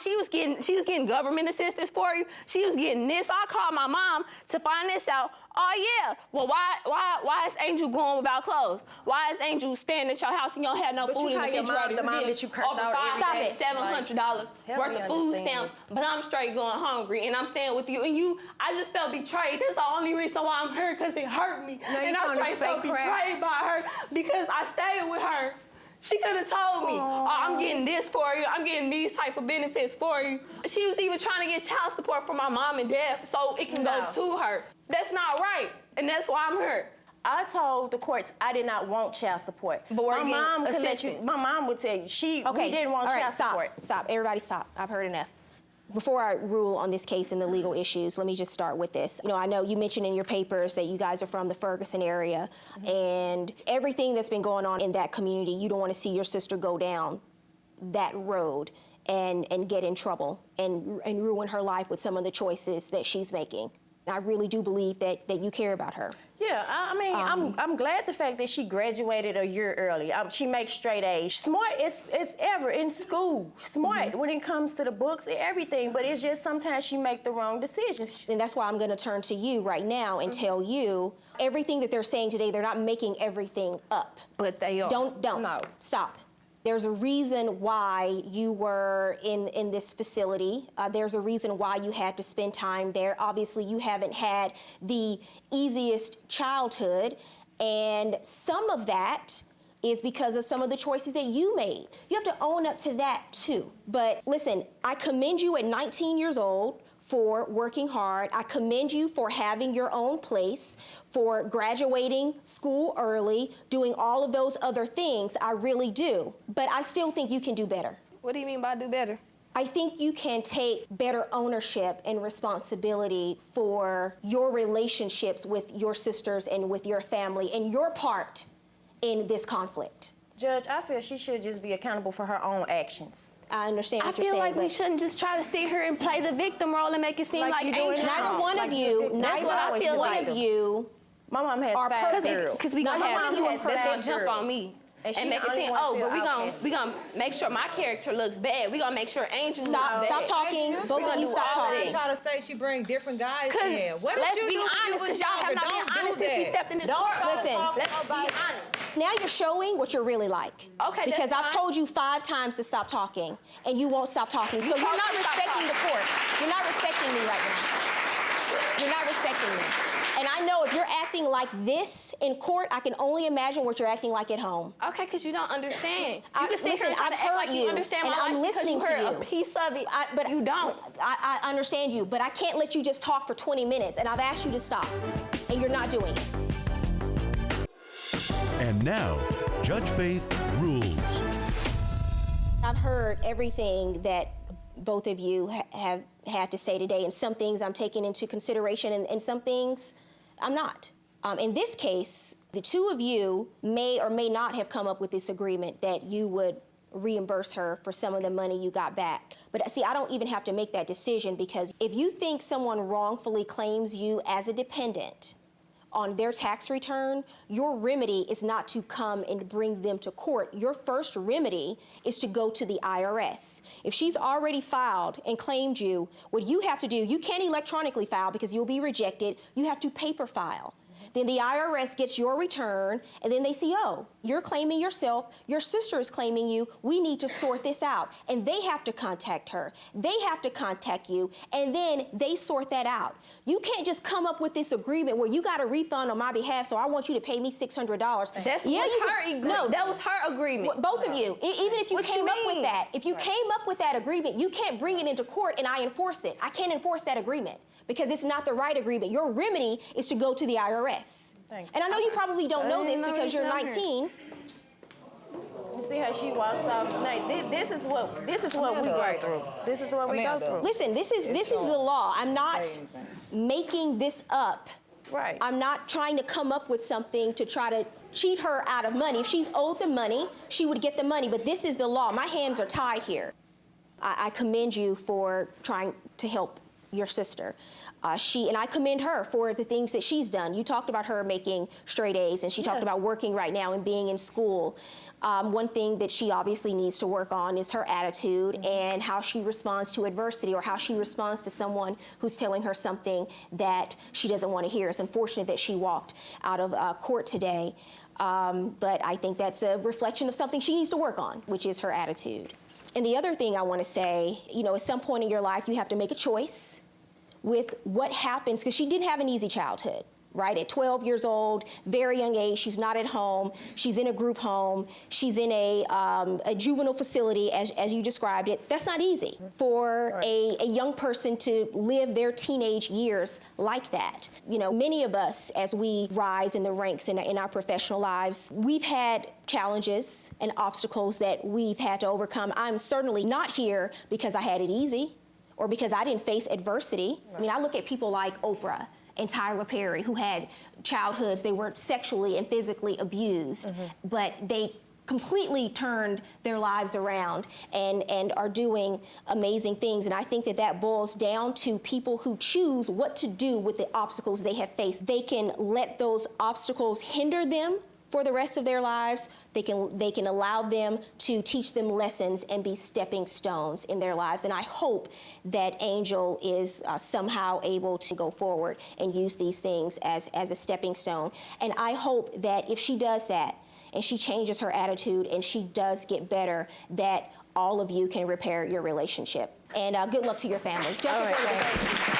S17: she was getting government assistance for you. She was getting this. I called my mom to find this out. Oh yeah. Well, why is Angel going without clothes? Why is Angel staying at your house and you don't have no food in the refrigerator?
S22: The mom that you curse
S17: over
S22: out every day.
S17: $700 worth of food stamps, but I'm straight going hungry and I'm staying with you. And I just felt betrayed. That's the only reason why I'm here, because it hurt me. And I straight felt betrayed by her because I stayed with her. She could have told me, oh, I'm getting this for you. I'm getting these type of benefits for you. She was even trying to get child support from my mom and dad so it can go to her. That's not right, and that's why I'm here.
S6: I told the courts I did not want child support. But my mom could let you. My mom would tell you we didn't want child support.
S4: Stop. Everybody stop. I've heard enough. Before I rule on this case and the legal issues, let me just start with this. I know you mentioned in your papers that you guys are from the Ferguson area, and everything that's been going on in that community, you don't want to see your sister go down that road and get in trouble and ruin her life with some of the choices that she's making. I really do believe that you care about her.
S6: Yeah, I mean, I'm glad the fact that she graduated a year early. She makes straight A's. Smart as ever in school. Smart when it comes to the books and everything, but it's just sometimes she make the wrong decisions.
S4: And that's why I'm gonna turn to you right now and tell you everything that they're saying today, they're not making everything up.
S17: But they are.
S4: Don't. No. Stop. There's a reason why you were in this facility. There's a reason why you had to spend time there. Obviously, you haven't had the easiest childhood, and some of that is because of some of the choices that you made. You have to own up to that too. But listen, I commend you at 19 years old for working hard. I commend you for having your own place, for graduating school early, doing all of those other things. I really do. But I still think you can do better.
S17: What do you mean by do better?
S4: I think you can take better ownership and responsibility for your relationships with your sisters and with your family and your part in this conflict.
S6: Judge, I feel she should just be accountable for her own actions.
S4: I understand what you're saying.
S17: I feel like we shouldn't just try to sit here and play the victim role and make it seem like Angel.
S4: Neither one of you,
S6: my mom has
S4: are
S6: 5
S4: perfect.
S6: girls.
S17: Because we gonna have
S6: That's
S17: gonna jump on me and make it seem, but we gonna make sure my character looks bad. We gonna make sure Angel looks bad.
S4: Stop talking. Both of you stop talking.
S11: Try to say she bring different guys in. What
S17: let's
S11: did you
S17: be
S11: do
S17: honest, because y'all have not been honest since we stepped in this courtroom.
S4: Listen.
S17: Let's be honest.
S4: Now you're showing what you're really like.
S17: Okay,
S4: because
S17: that's
S4: I've
S17: fine.
S4: told you 5 times to stop talking, and you won't stop talking. So you're not respecting the court. You're not respecting me right now. You're not respecting me. And I know if you're acting like this in court, I can only imagine what you're acting like at home.
S17: Okay, because you don't understand. You can sit
S4: Listen,
S17: here and try
S4: I've
S17: to act
S4: heard
S17: like you understand
S4: and
S17: my
S4: I'm
S17: life
S4: listening
S17: because
S4: to
S17: you
S4: you.
S17: heard a piece of it, but you don't.
S4: I understand you, but I can't let you just talk for 20 minutes, and I've asked you to stop, and you're not doing it.
S18: And now, Judge Faith rules.
S4: I've heard everything that both of you have had to say today, and some things I'm taking into consideration, and some things I'm not. In this case, the two of you may or may not have come up with this agreement that you would reimburse her for some of the money you got back. But see, I don't even have to make that decision, because if you think someone wrongfully claims you as a dependent on their tax return, your remedy is not to come and bring them to court. Your first remedy is to go to the IRS. If she's already filed and claimed you, what you have to do, you can't electronically file because you'll be rejected. You have to paper file. Then the IRS gets your return, and then they see, oh, you're claiming yourself, your sister is claiming you, we need to sort this out. And they have to contact her. They have to contact you, and then they sort that out. You can't just come up with this agreement where you got a refund on my behalf, so I want you to pay me $600.
S6: No, that was her agreement.
S4: Both of you, even if you came up with that, if you came up with that agreement, you can't bring it into court and I enforce it. I can't enforce that agreement because it's not the right agreement. Your remedy is to go to the IRS. And I know you probably don't know this because you're 19.
S6: You see how she walks off tonight. This is what we go through. This is what we go through.
S4: Listen, this is the law. I'm not making this up.
S6: Right.
S4: I'm not trying to come up with something to try to cheat her out of money. If she's owed the money, she would get the money. But this is the law. My hands are tied here. I commend you for trying to help your sister. And I commend her for the things that she's done. You talked about her making straight A's, and she talked about working right now and being in school. One thing that she obviously needs to work on is her attitude and how she responds to adversity, or how she responds to someone who's telling her something that she doesn't want to hear. It's unfortunate that she walked out of court today, but I think that's a reflection of something she needs to work on, which is her attitude. And the other thing I want to say, at some point in your life, you have to make a choice with what happens, because she didn't have an easy childhood, right? At 12 years old, very young age, she's not at home, she's in a group home, she's in a juvenile facility, as you described it. That's not easy for a young person to live their teenage years like that. Many of us, as we rise in the ranks in our professional lives, we've had challenges and obstacles that we've had to overcome. I'm certainly not here because I had it easy or because I didn't face adversity. I mean, I look at people like Oprah and Tyler Perry, who had childhoods, they were sexually and physically abused, but they completely turned their lives around and are doing amazing things. And I think that boils down to people who choose what to do with the obstacles they have faced. They can let those obstacles hinder them for the rest of their lives. They can allow them to teach them lessons and be stepping stones in their lives. And I hope that Angel is somehow able to go forward and use these things as a stepping stone. And I hope that if she does that and she changes her attitude and she does get better, that all of you can repair your relationship. And good luck to your family. Just